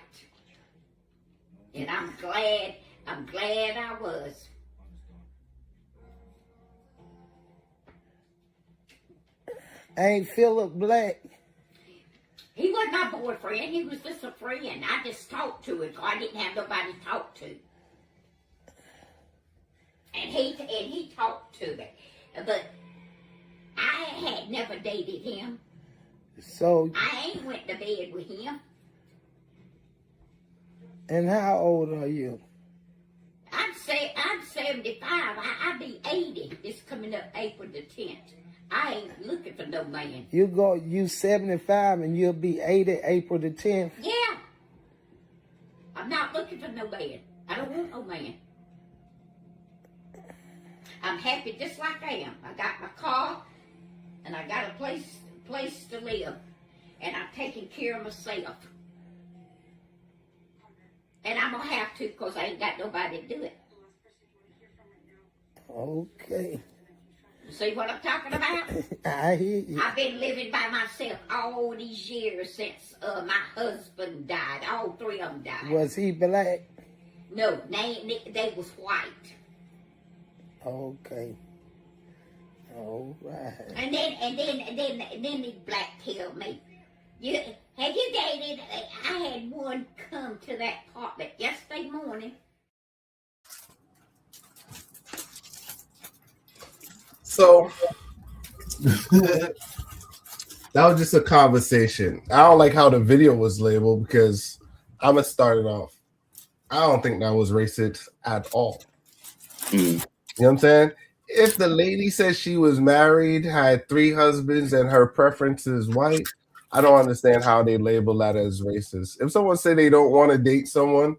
And I'm glad I was. Ain't Philip black? He wasn't my boyfriend. He was just a friend. I just talked to him, so I didn't have nobody to talk to. And he talked to me, but I had never dated him. So I ain't went to bed with him. And how old are you? I'm 75. I'll be 80. It's coming up April the 10th. I ain't looking for no man. You 75 and you'll be 80 April the 10th? Yeah. I'm not looking for no man. I don't want no man. I'm happy just like I am. I got my car and I got a place to live. And I'm taking care of myself. And I'm going to have to because I ain't got nobody to do it. Okay. See what I'm talking about? I hear you. I've been living by myself all these years since my husband died. All three of them died. Was he black? No, they was white. Okay. All right. And then the black killed me. Have you dated? I had one come to that apartment yesterday morning. So that was just a conversation. I don't like how the video was labeled because I'm gonna start it off. I don't think that was racist at all. You know what I'm saying? If the lady said she was married, had 3 husbands, and her preference is white, I don't understand how they label that as racist. If someone say they don't want to date someone,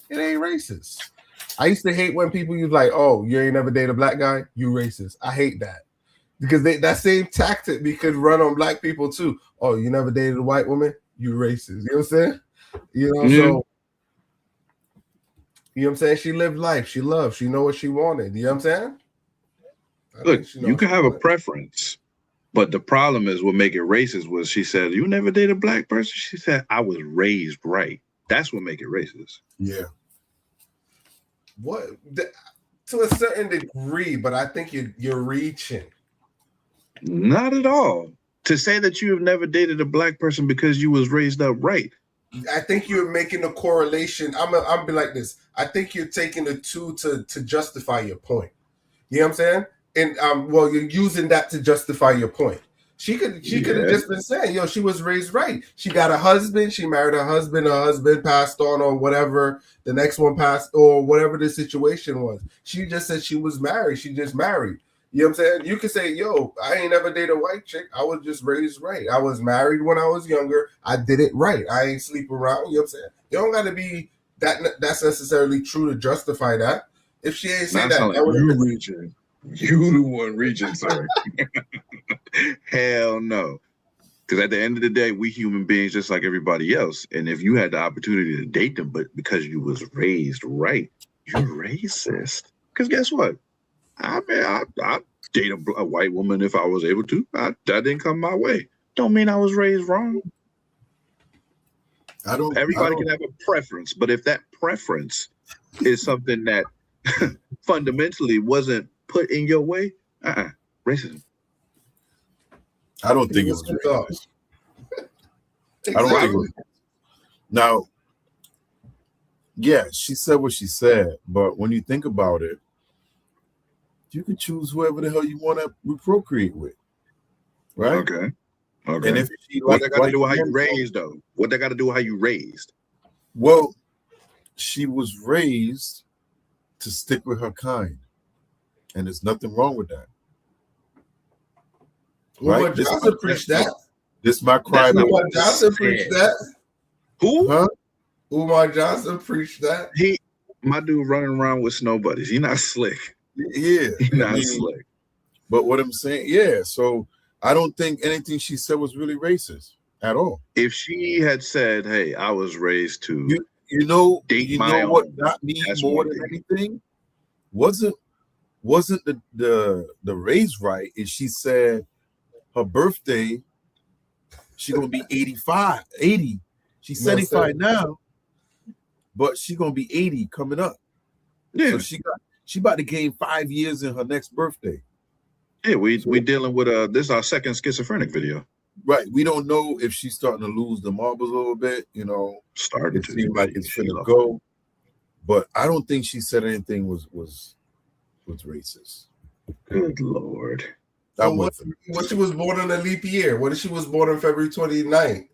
it ain't racist. I used to hate when people use like, "Oh, you ain't never dated a black guy, you racist." I hate that because that same tactic we could run on black people too. "Oh, you never dated a white woman, you racist." You know what I'm saying? You know, so you know what I'm saying. She lived life. She loved. She know what she wanted. You know what I'm saying? Look, you can have a preference, but the problem is what make it racist was she said, "You never dated a black person." She said, "I was raised right." That's what make it racist. Yeah. What to a certain degree, but I think you're reaching. Not at all. To say that you have never dated a black person because you was raised up right. I think you're making a correlation. I'm be like this. I think you're taking the two to justify your point. You know what I'm saying? And well, you're using that to justify your point. She could have just been saying, "Yo, she was raised right. She got a husband. She married her husband passed on, or whatever. The next one passed, or whatever the situation was. She just said she was married. She just married. You know what I'm saying? You could say, "Yo, I ain't never dated a white chick. I was just raised right. I was married when I was younger. I did it right. I ain't sleep around." You know what I'm saying? You don't got to be that's necessarily true to justify that. If she ain't saying that, you reaching. You the one reaching, sir. Hell no. Because at the end of the day, we human beings just like everybody else. And if you had the opportunity to date them, but because you was raised right, you're racist. Because guess what? I date a white woman if I was able to. That didn't come my way. Don't mean I was raised wrong. Everybody can have a preference, but if that preference is something that fundamentally wasn't put in your way, racism. I don't think it's racist. I don't think it was. Now, yeah, she said what she said, but when you think about it, you can choose whoever the hell you want to procreate with, right? Okay. And if she what that got to do with how you raised, though? What that got to do with how you raised? Well, she was raised to stick with her kind, and there's nothing wrong with that. Right? Johnson preached that. This my cry. Umar Johnson preached that. Who? Huh? Umar Johnson preached that. My dude running around with snow buddies. He not slick. Yeah, he not slick. But what I'm saying, yeah. So I don't think anything she said was really racist at all. If she had said, "Hey, I was raised to," you know what own, got me more than anything wasn't the raise right. Is she said her birthday, she gonna be 80. She's 75 now, but she gonna be 80 coming up. Yeah. So she about to gain 5 years in her next birthday. Yeah, we dealing with this is our second schizophrenic video. Right. We don't know if she's starting to lose the marbles a little bit. You know, it seems like it's finna go. But I don't think she said anything was racist. Good Lord. What she was born in a leap year? What if she was born on February 29th?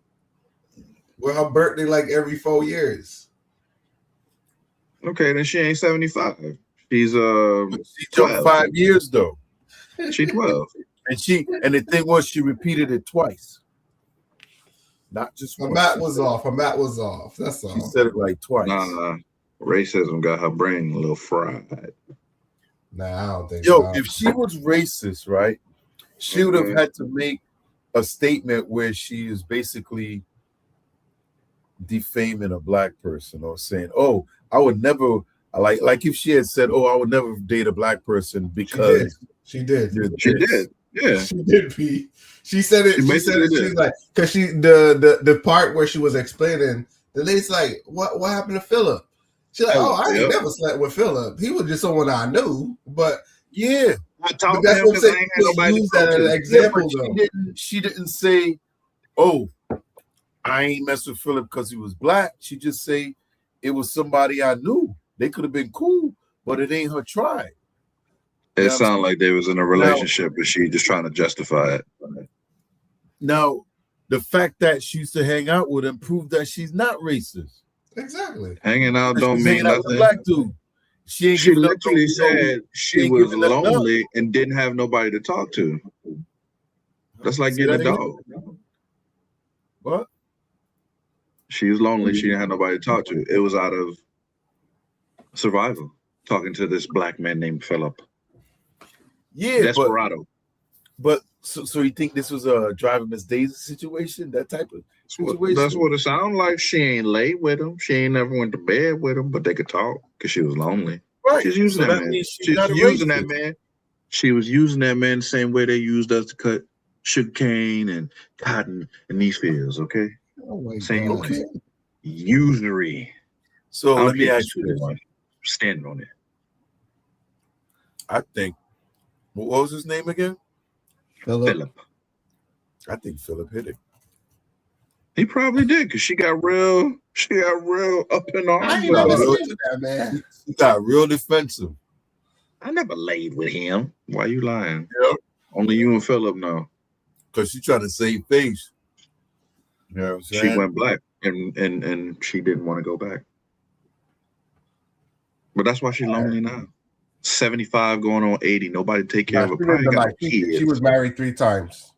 Well, her birthday like every 4 years. Okay, then she ain't 75. She's she jumped 5 years though. She's 12. And the thing was she repeated it twice. Not just her once. mat was off. Her mat was off. That's all. She said it like twice. Nah. Racism got her brain a little fried. Nah, I don't think so. So. If she was racist, right, she would have had to make a statement where she is basically defaming a black person or saying, "Oh, I would never." Like if she had said, "Oh, I would never date a black person because she did." Yeah, she did. P. She said it. She said it. She's like, because she the part where she was explaining, the lady's like, "What happened to Philip?" She's like, "Oh, I ain't never slept with Philip. He was just someone I knew." But yeah, but that's what I'm saying. Use that as an example, though. She didn't say, "Oh, I ain't mess with Philip because he was black." She just say it was somebody I knew. They could have been cool, but it ain't her tribe. It sounded like they was in a relationship, but she just trying to justify it. Now, the fact that she used to hang out with him proved that she's not racist. Exactly. Hanging out don't mean nothing. Black dude. She literally said she was lonely and didn't have nobody to talk to. That's like getting a dog. What? She was lonely. She didn't have nobody to talk to. It was out of survival, talking to this black man named Philip. Yeah, Desperado. But so you think this was a driving Miss Daisy situation? That type of situation? That's what it sounded like. She ain't laid with him. She ain't never went to bed with him, but they could talk because she was lonely. Right. She's using that man. She's using that man. She was using that man the same way they used us to cut sugar cane and cotton in these fields, okay? Same way. Usury. So let me ask you this. Standing on it. I think, what was his name again? Philip. I think Philip hit it. He probably did because she got real up in arms. I ain't never seen that, man. He got real defensive. I never laid with him. Why you lying? Yeah. Only you and Philip know. Because she trying to save face. You know what I'm saying? She went black and she didn't want to go back. But that's why she's lonely now. 75 going on 80. Nobody take care of her. Probably got no kids. She was married 3 times.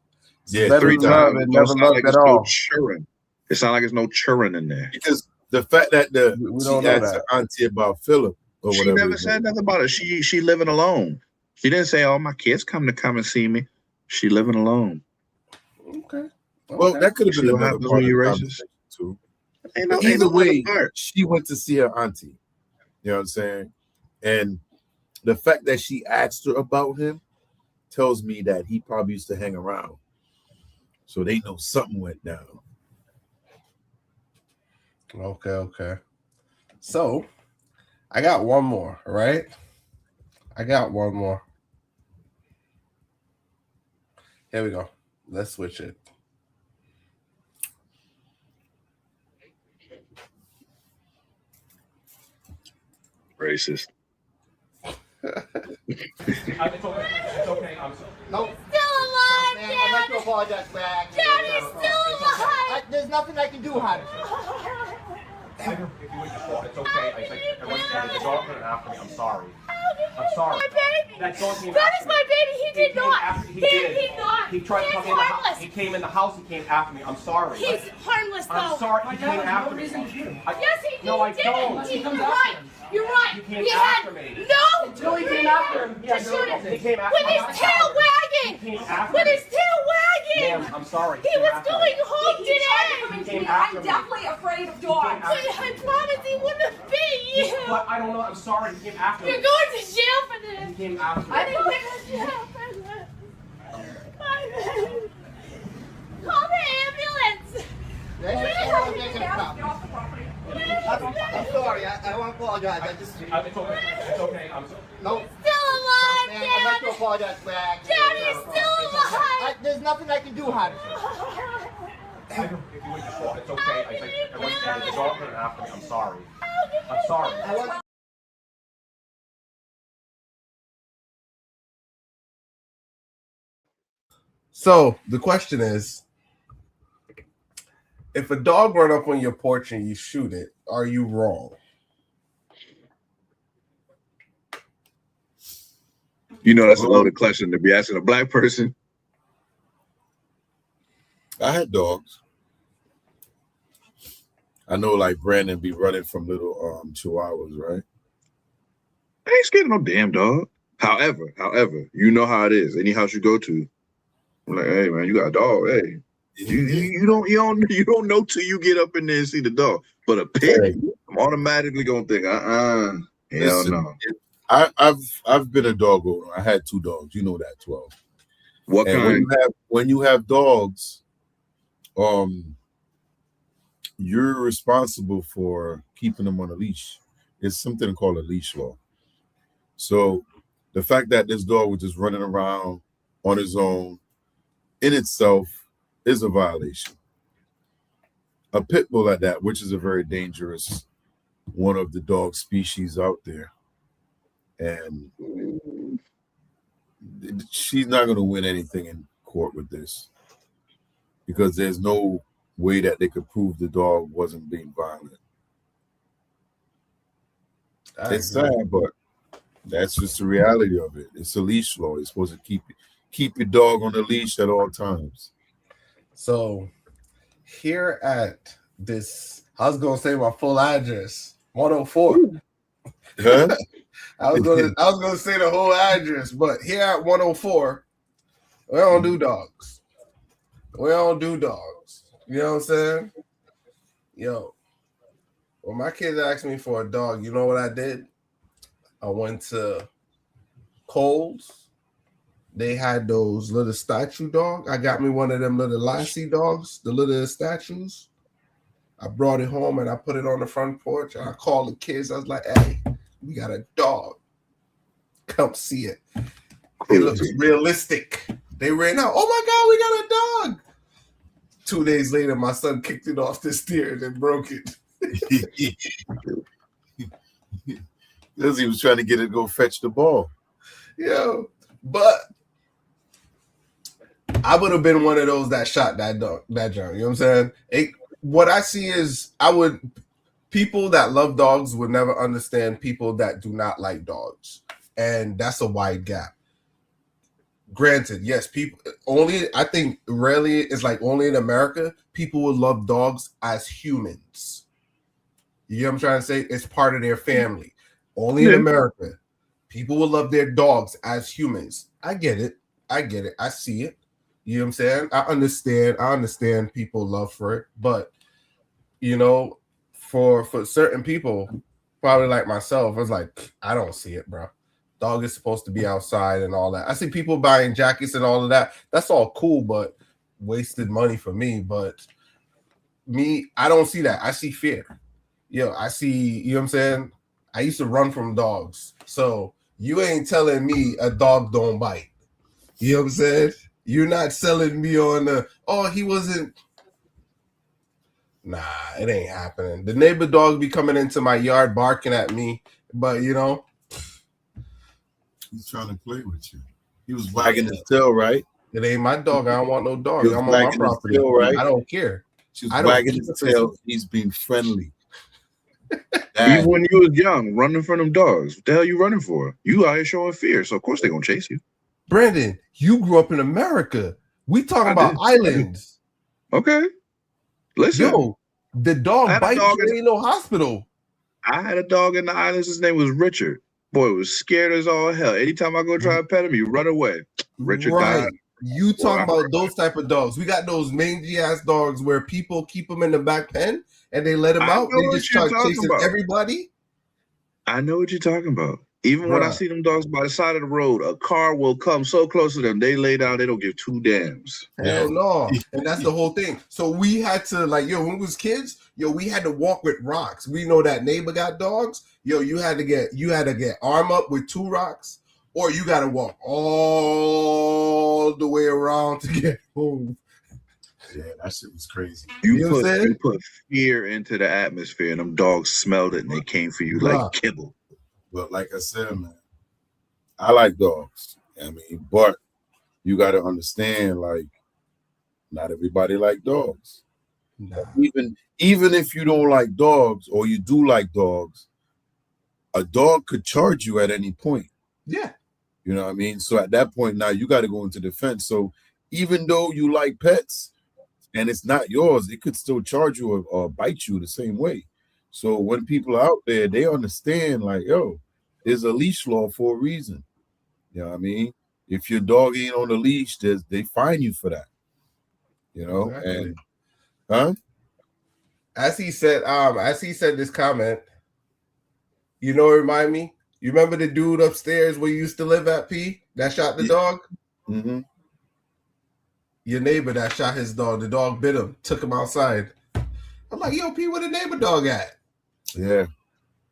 Yeah, 3 times. It never loved at all. It sounds like there's no churning in there. Because the fact that she asked her auntie about Philip or whatever. She never said nothing about it. She living alone. She didn't say, "Oh, my kids come and see me." She living alone. Okay. Well, that could have been another part of the conversation too. Either way, she went to see her auntie. You know what I'm saying? And the fact that she asked her about him tells me that he probably used to hang around. So they know something went down. Okay. So I got one more, right? Here we go. Let's switch it. Racist. It's okay. I'm sorry. Nope. Still alive, Man, Dad! I'd like to apologize for that. Daddy's still alive! There's nothing I can do, honey. If you went to court, it's okay. I want you to the dog came after me. I'm sorry. I'm sorry. My baby! That dog came That after is my baby! He did not! He did. He not! He tried to come in the house. He came in the house. He came after me. I'm sorry. He's harmless, though. I'm sorry. He came after me. Yes, he did. No, I He don't. didn't. You're right. You're right. He came after me. No! Until he came after him. To shoot him. He came after With me. his tail wagging! He came after With me. his tail wagging! Ma'am, I'm sorry. He was going home today! He came after me. definitely afraid of dogs. I promise he wouldn't have bit you! But I don't know. I'm sorry. He came after me. You're going to jail for this! He came after me. I think we're going to jail for this! Call the ambulance! I'm sorry. I want to apologize. It's okay. I'm sorry. No. Still alive, man. I'd like to apologize for that. Daddy's still alive. There's nothing I can do, honey. If you went to court, it's okay. I want you to the dog running after me. I'm sorry. I'm sorry. So the question is, if a dog run up on your porch and you shoot it, are you wrong? You know, that's a loaded question to be asking a black person. I had dogs. I know, like Brandon be running from little chihuahuas, right? I ain't scared of no damn dog. However, you know how it is. Any house you go to, I'm like, hey man, you got a dog. Hey, you don't know till you get up in there and see the dog. But a pig, I'm automatically gonna think, hell no. I've been a dog owner. I had 2 dogs. You know that, 12. What and kind? When you have dogs, you're responsible for keeping them on a leash. It's something called a leash law. So the fact that this dog was just running around on his own in itself is a violation. A pit bull at that, which is a very dangerous one of the dog species out there. And she's not going to win anything in court with this because there's no way that they could prove the dog wasn't being violent. It's sad, but that's just the reality of it. It's a leash law. You're supposed to keep your dog on the leash at all times. So here at this, I was gonna say my full address, 104. Huh? I was gonna say the whole address, but here at 104, we don't do dogs. We don't do dogs. You know what I'm saying? Yo, when my kids asked me for a dog, you know what I did? I went to Kohl's. They had those little statue dogs. I got me one of them little Lassie dogs, the little statues. I brought it home and I put it on the front porch. And I called the kids. I was like, hey, we got a dog. Come see it. It looks realistic. They ran out. Oh my God, we got a dog. 2 days later, my son kicked it off the stairs and broke it. Because he was trying to get it to go fetch the ball. Yo, but I would have been one of those that shot that dog, that junk. You know what I'm saying? What I see is people that love dogs would never understand people that do not like dogs. And that's a wide gap. Granted, yes, people only, I think rarely, it's like only in America, people will love dogs as humans. You know what I'm trying to say? It's part of their family. Only in America, people will love their dogs as humans. I get it. I see it. You know what I'm saying? I understand people love for it. But, you know, for certain people, probably like myself, I was like, I don't see it, bro. Dog is supposed to be outside and all that. I see people buying jackets and all of that. That's all cool, but wasted money for me. But me, I don't see that. I see fear. I see, you know what I'm saying? I used to run from dogs. So you ain't telling me a dog don't bite. You know what I'm saying? You're not selling me on he wasn't. Nah, it ain't happening. The neighbor dog be coming into my yard barking at me, but you know. He's trying to play with you. He was wagging his tail, right? It ain't my dog. I don't want no dog. I'm on my property. Tail, right? I don't care. She's wagging his tail. He's being friendly. Even when you was young, running from them dogs. What the hell you running for? You out here showing fear, so of course they're gonna chase you. Brandon, you grew up in America. We talking about islands. Okay. Listen. Yo, the dog bites you, ain't no hospital. I had a dog in the islands. His name was Richard. Boy, was scared as all hell. Anytime I go try to pet him, he run away. Richard died. You talking about those type of dogs. We got those mangy ass dogs where people keep them in the back pen and they let them out. They just start chasing everybody. I know what you're talking about. Even when I see them dogs by the side of the road, a car will come so close to them, they lay down, they don't give 2 damns. Hell no. And that's the whole thing. So we had to, like, when we was kids, we had to walk with rocks. We know that neighbor got dogs. You had to get arm up with 2 rocks, or you got to walk all the way around to get home. Yeah, that shit was crazy. You know what I'm saying? You put fear into the atmosphere, and them dogs smelled it, and they came for you like kibble. But like I said, man, I like dogs. I mean, but you got to understand, like, not everybody like dogs. Nah. Even if you don't like dogs or you do like dogs, a dog could charge you at any point. Yeah. You know what I mean? So at that point now you got to go into defense. So even though you like pets and it's not yours, it could still charge you or bite you the same way. So when people are out there, they understand like, yo, there's a leash law for a reason. You know what I mean? If your dog ain't on the leash, they fine you for that. You know, Exactly. And as he said this comment, you know, remind me. You remember the dude upstairs where you used to live at, P, that shot the dog? Mm-hmm. Your neighbor that shot his dog. The dog bit him, took him outside. I'm like, yo, P, where the neighbor dog at? Yeah.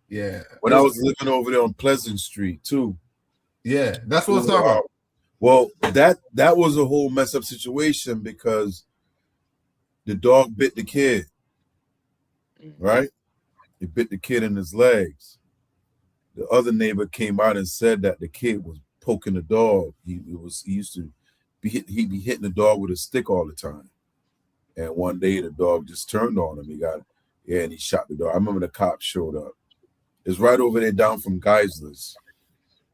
Yeah. When I was living over there on Pleasant Street too. Yeah, that's what I was talking about. Well, that was a whole mess up situation because the dog bit the kid. Right? He bit the kid in his legs. The other neighbor came out and said that the kid was poking the dog. He used to he'd be hitting the dog with a stick all the time. And one day the dog just turned on him. And he shot the dog. I remember the cops showed up. It's right over there down from Geisler's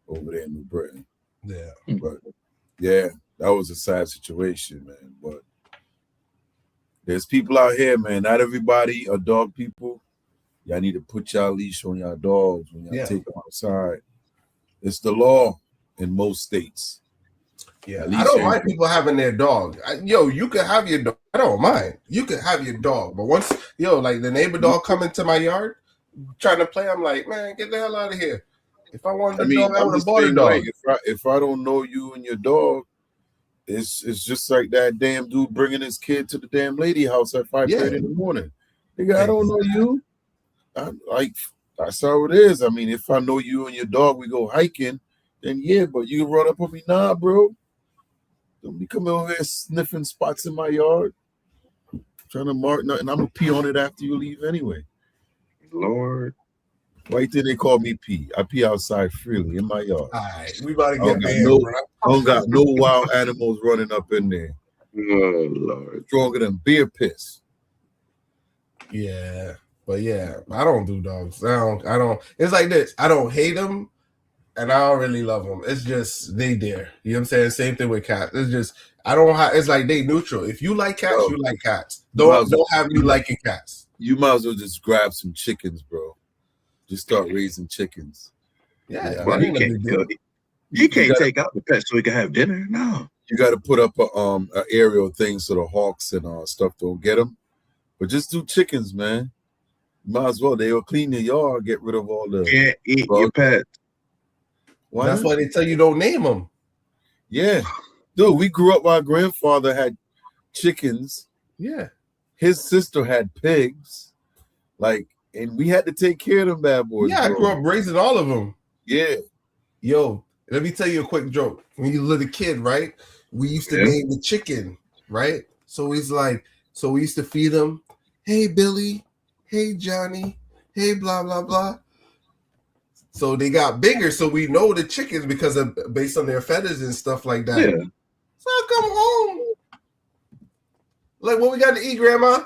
over there in New Britain. Yeah. But yeah, that was a sad situation, man. But there's people out here, man. Not everybody are dog people. Y'all need to put y'all leash on y'all dogs when y'all take them outside. It's the law in most states. Yeah, I don't mind people having their dog. You can have your dog. I don't mind. You can have your dog. But once, like the neighbor dog come into my yard trying to play, I'm like, man, get the hell out of here. If I wanted a dog, I would have bought a dog. If I don't know you and your dog, it's just like that damn dude bringing his kid to the damn lady house at 5:30 in the morning. Nigga, I don't know you. That's how it is. I mean, if I know you and your dog, we go hiking, then yeah, but you can run up on me. Nah, bro. Don't be coming over here sniffing spots in my yard. Trying to mark nothing. I'm going to pee on it after you leave anyway. Lord. Why you think they call me pee? I pee outside freely in my yard. All right, we about to get banned, bro. I don't got no wild animals running up in there. Oh, Lord. Stronger than beer piss. Yeah. But yeah, I don't do dogs. I don't. It's like this. I don't hate them, and I don't really love them. It's just they there. You know what I'm saying? Same thing with cats. It's just it's like they neutral. If you like cats, you like cats. Don't have me liking cats. You might as well just grab some chickens, bro. Just start raising chickens. Yeah. Well, you can't take out the pet so he can have dinner. No. You got to put up a aerial thing so the hawks and stuff don't get them. But just do chickens, man. Might as well. They'll clean your yard, get rid of all the. Can't eat your pet. Why That's not? why they tell you don't name them. Yeah, dude. We grew up. Our grandfather had chickens. Yeah. His sister had pigs. And we had to take care of them bad boys. Yeah, bro. I grew up raising all of them. Yeah. Yo, let me tell you a quick joke. When you were a little kid, right? We used to name the chicken, right? So we used to feed him, hey, Billy. Hey, Johnny. Hey, blah, blah, blah. So they got bigger. So we know the chickens based on their feathers and stuff like that. Yeah. So I come home. Like, what we got to eat, Grandma?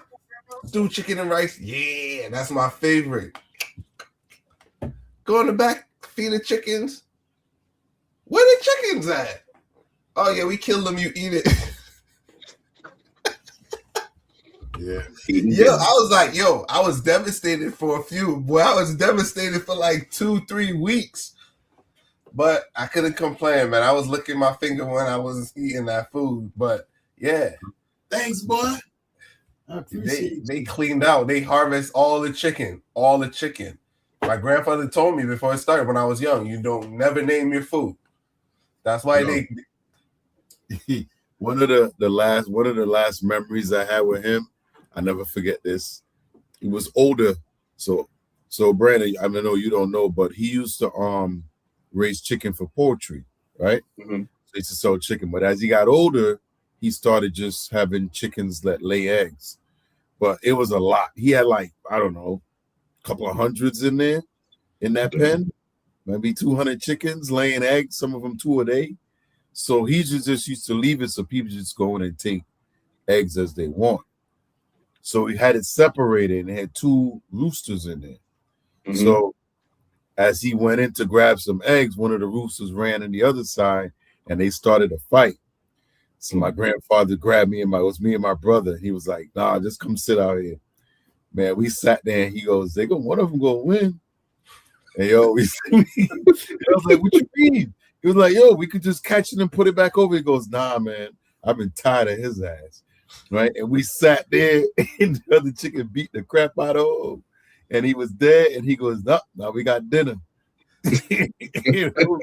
Stew chicken and rice. Yeah, that's my favorite. Go in the back, feed the chickens. Where the chickens at? Oh, yeah, we killed them. You eat it. Yeah. Yeah, I was like, I was devastated for a few. Boy, I was devastated for like 2-3 weeks. But I couldn't complain, man. I was licking my finger when I was eating that food. But yeah. Thanks, boy. I appreciate they cleaned out. They harvest all the chicken. My grandfather told me before it started when I was young, you don't never name your food. That's why One of the last memories I had with him, I never forget this. He was older, so Brandon, I know you don't know, but he used to raise chicken for poultry. right? So he used to sell chicken. But as he got older, he started just having chickens that lay eggs. But it was a lot. He had like, I don't know, a couple of hundreds in there in that pen. Maybe 200 chickens laying eggs, some of them 2 a day. So he just used to leave it so people just go in and take eggs as they want. So he had it separated and had 2 roosters in there. So as he went in to grab some eggs, one of the roosters ran on the other side and they started a fight. So my grandfather grabbed me and it was me and my brother. He was like, nah, just come sit out here. Man, we sat there and he goes, one of them gonna win. And yo, I was like, what you mean? He was like, yo, we could just catch it and put it back over. He goes, nah, man, I've been tired of his ass. Right? And we sat there and the other chicken beat the crap out of him. And he was dead. And he goes, no, now we got dinner. You know?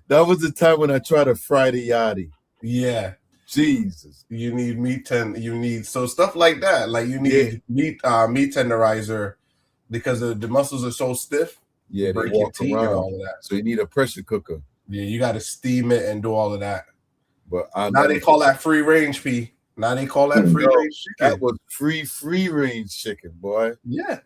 That was the time when I tried to fry the yachty. Yeah. Jesus. You need meat so stuff like that. Like you need meat tenderizer because the muscles are so stiff. Yeah, break they your walk teeth around. and all of that. So you need a pressure cooker. Yeah, you got to steam it and do all of that. But now they call that free range, P. Now they call that free range chicken. That was free range chicken, boy. Yeah.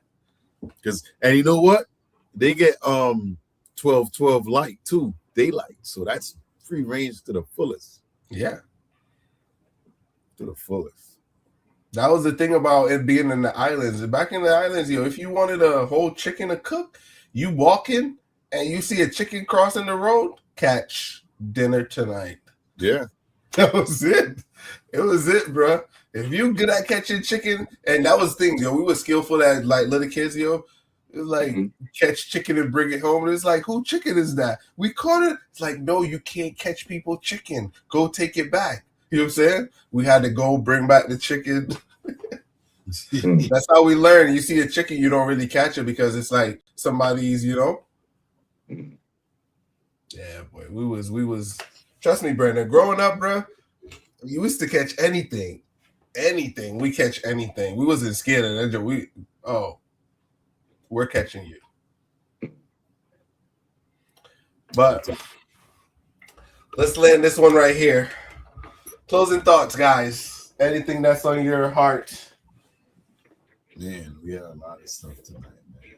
And you know what? They get 12 light too, daylight. So that's free range to the fullest. Yeah. To the fullest. That was the thing about it being in the islands. Back in the islands, if you wanted a whole chicken to cook, you walk in and you see a chicken crossing the road, catch dinner tonight. Yeah. That was it. It was it, bro. If you good at catching chicken, and that was the thing, we were skillful at like little kids, It was like catch chicken and bring it home. And it's like, who chicken is that? We caught it. It's like, no, you can't catch people chicken. Go take it back. You know what I'm saying? We had to go bring back the chicken. That's how we learn. You see a chicken, you don't really catch it because it's like somebody's, Yeah, boy. We was trust me, Brandon. Growing up, bro, you used to catch anything. Anything. We catch anything. We wasn't scared of that. We're catching you. But let's land this one right here. Closing thoughts, guys. Anything that's on your heart? Man, we had a lot of stuff tonight, man.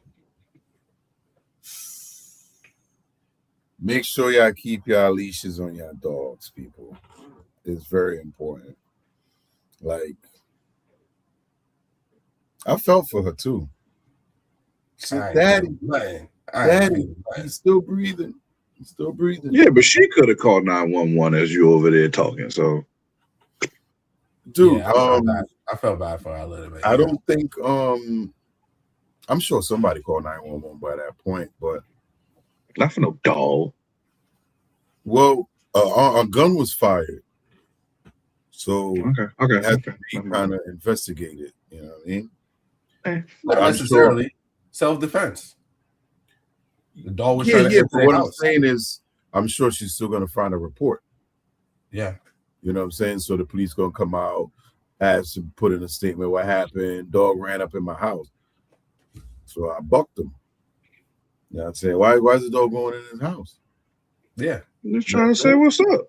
Make sure y'all keep y'all leashes on your dogs, people. It's very important. Like, I felt for her too. She said, Daddy, he's still breathing. He's still breathing. Yeah, but she could have called 911 as you over there talking. So, dude, yeah, I felt bad for her a little bit. I don't think I'm sure somebody called 911 by that point, but not for no dog. Well, a gun was fired, so okay, had to be kind of investigated. You know what I mean? Not necessarily self-defense. The dog was trying to enter but what house. I'm saying is, I'm sure she's still going to find a report. Yeah, you know what I'm saying. So the police going to come out, have to put in a statement what happened. Dog ran up in my house, so I bucked him. You know what I'm saying? Why is the dog going in his house? Yeah, just trying to say what's up.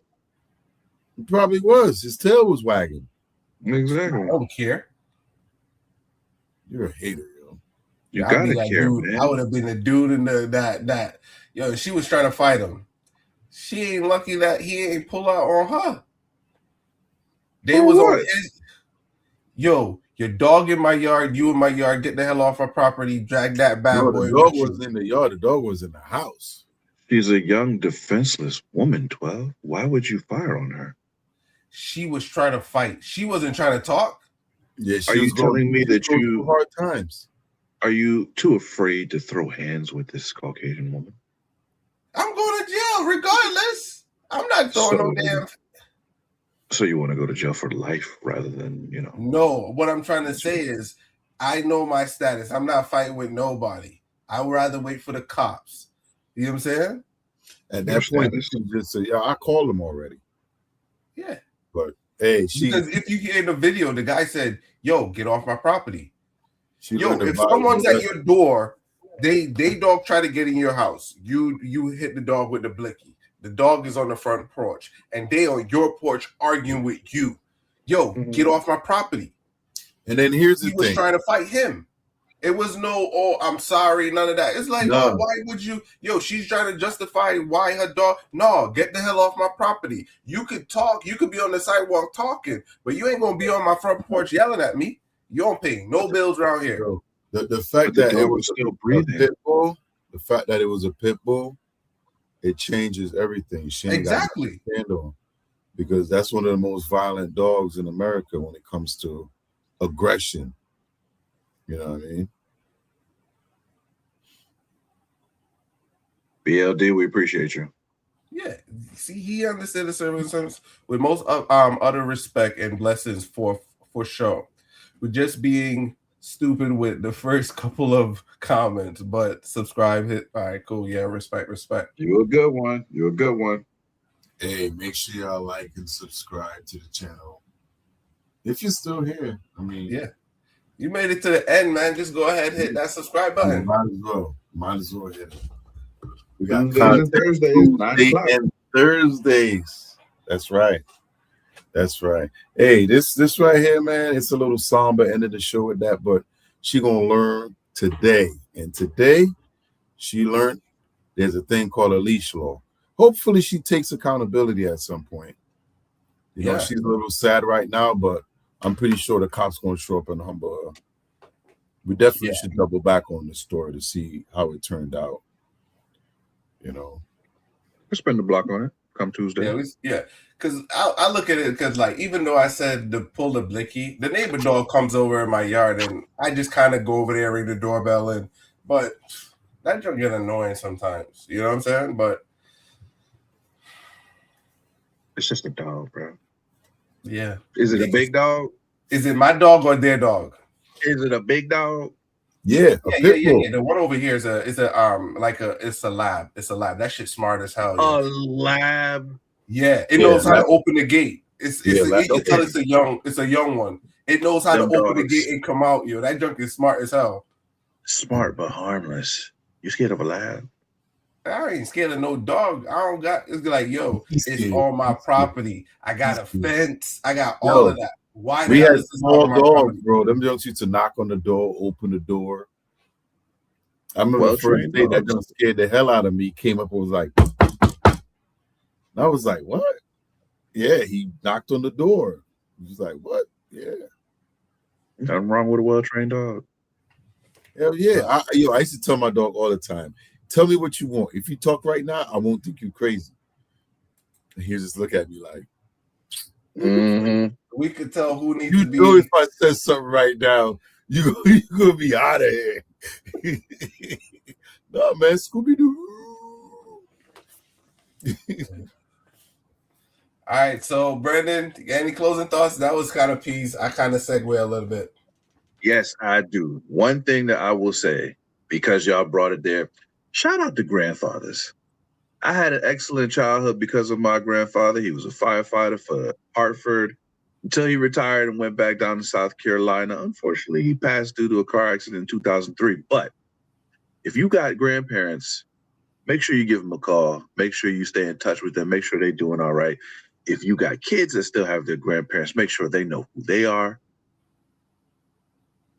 He probably was. His tail was wagging. Exactly. I don't care. You're a hater, yo. You gotta care, dude, man. I would have been the dude in that. Yo, she was trying to fight him. She ain't lucky that he ain't pull out on her. They was on his. Yo, your dog in my yard, you in my yard. Get the hell off our property. Drag that bad boy. The dog wasn't in the yard. The dog was in the house. She's a young, defenseless woman, 12. Why would you fire on her? She was trying to fight. She wasn't trying to talk. Yeah, are you telling me that you hard times? Are you too afraid to throw hands with this Caucasian woman? I'm going to jail regardless. I'm not throwing no damn. So you want to go to jail for life rather than, No, what I'm trying to say is I know my status. I'm not fighting with nobody. I would rather wait for the cops. You know what I'm saying? At that point, you can just say, I called him already. Yeah. But, hey, because if you get in the video, the guy said, yo, get off my property. Yo, if about someone's at your door, they dog try to get in your house. You hit the dog with the blicky. The dog is on the front porch, and they on your porch arguing with you. Yo, get off my property. And then here's the thing. He was trying to fight him. It was no, oh, I'm sorry, none of that. It's like, oh, why would you? Yo, she's trying to justify why her dog. No, get the hell off my property. You could talk. You could be on the sidewalk talking, but you ain't going to be on my front porch yelling at me. You don't pay no bills around here. Bro, the fact that it was still breathing. Pit bull, the fact that it was a pit bull, it changes everything. She ain't exactly. got to stand on, because that's one of the most violent dogs in America when it comes to aggression. You know what I mean? BLD, we appreciate you. Yeah, see, he understood the service with most utter respect and blessings for sure. We're just being stupid with the first couple of comments, but subscribe, hit. All right, cool. Yeah, respect. You're a good one. You're a good one. Hey, make sure y'all like and subscribe to the channel if you're still here. I mean, yeah. You made it to the end, man. Just go ahead, hit that subscribe button. Might as well hit it. We got Thursdays, 9 o'clock. And Thursdays. That's right. Hey, this right here, man, it's a little somber end of the show with that, but she gonna learn today. And today, she learned there's a thing called a leash law. Hopefully, she takes accountability at some point. You know, she's a little sad right now, but I'm pretty sure the cops gonna show up and humble her. We definitely should double back on the story to see how it turned out. You know, let's spin the block on it come Tuesday. Yeah, because I look at it because, like, even though I said to pull the blicky, the neighbor dog comes over in my yard and I just kind of go over there, ring the doorbell, but that junk get annoying sometimes. You know what I'm saying? But it's just a dog, bro. Yeah. Is it a big dog? Is it my dog or their dog? Is it a big dog? Yeah. The one over here is a lab. It's a lab. That shit's smart as hell. A lab. Yeah, it knows how to open the gate. It's a young one. It knows how to open the gate and come out. Yo, that junk is smart as hell. Smart but harmless. You scared of a lab? I ain't scared of no dog. I don't got. It's like, yo, it's on my property. I got a fence. I got all of that. Why? We had small dogs, bro. Them dogs used to knock on the door, open the door. I remember the first day that just scared the hell out of me. Came up and was like, and I was like, what? Yeah, he knocked on the door. He was like, what? Yeah. Nothing wrong with a well-trained dog. Hell yeah. I used to tell my dog all the time, tell me what you want. If you talk right now, I won't think you crazy. And he'll just look at me like, we could tell who needs to be. You know, if I said something right now, you're going to be out of here. No, man, Scooby-Doo. All right, so Brandon, any closing thoughts? That was kind of peace. I kind of segue a little bit. Yes, I do. One thing that I will say, because y'all brought it there, shout out to grandfathers. I had an excellent childhood because of my grandfather. He was a firefighter for Hartford until he retired and went back down to South Carolina. Unfortunately, he passed due to a car accident in 2003. But if you got grandparents, make sure you give them a call. Make sure you stay in touch with them. Make sure they're doing all right. If you got kids that still have their grandparents, make sure they know who they are.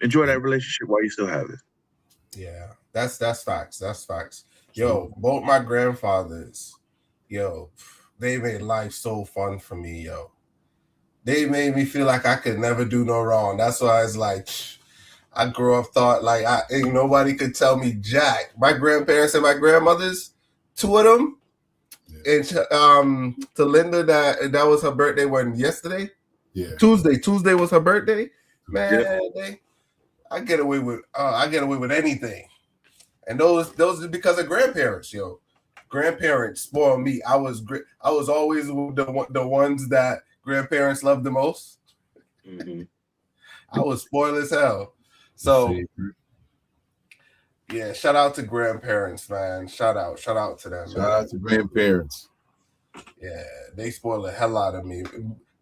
Enjoy that relationship while you still have it. Yeah, that's facts. That's facts. Yo, both my grandfathers, yo, they made life so fun for me, yo. They made me feel like I could never do no wrong. That's why it's like, I grew up thought like ain't nobody could tell me jack. My grandparents and my grandmothers, two of them, and to Linda, that was her birthday yesterday? Yeah. Tuesday was her birthday. Man, I get away with anything. And those are because of grandparents, yo. Grandparents spoiled me. I was always the ones that grandparents loved the most. Mm-hmm. I was spoiled as hell. So yeah, shout out to grandparents, man. Shout out to them. Shout out to grandparents. Yeah, they spoil the hell out of me.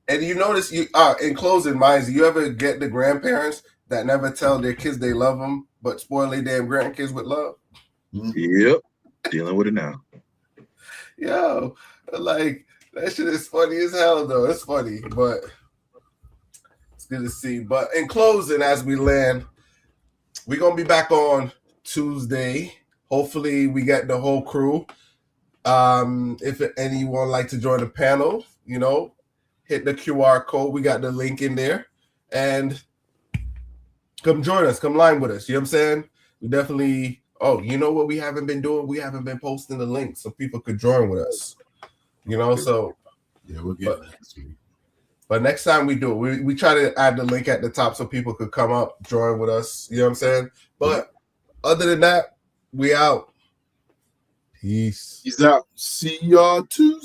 And you notice, in closing, minds, you ever get the grandparents that never tell their kids they love them, but spoil their damn grandkids with love? Yep, dealing with it now. Yo, like that shit is funny as hell though. It's funny, but it's good to see. But in closing, as we land, we're gonna be back on Tuesday. Hopefully we get the whole crew. If anyone like to join the panel, hit the QR code. We got the link in there. And come join us. Come line with us. You know what I'm saying? We definitely... Oh, you know what we haven't been doing? We haven't been posting the link so people could join with us. So... Yeah, we'll get next week. But next time we do it, we try to add the link at the top so people could come up, join with us. You know what I'm saying? But other than that, we out. Peace. He's out. See y'all Tuesday.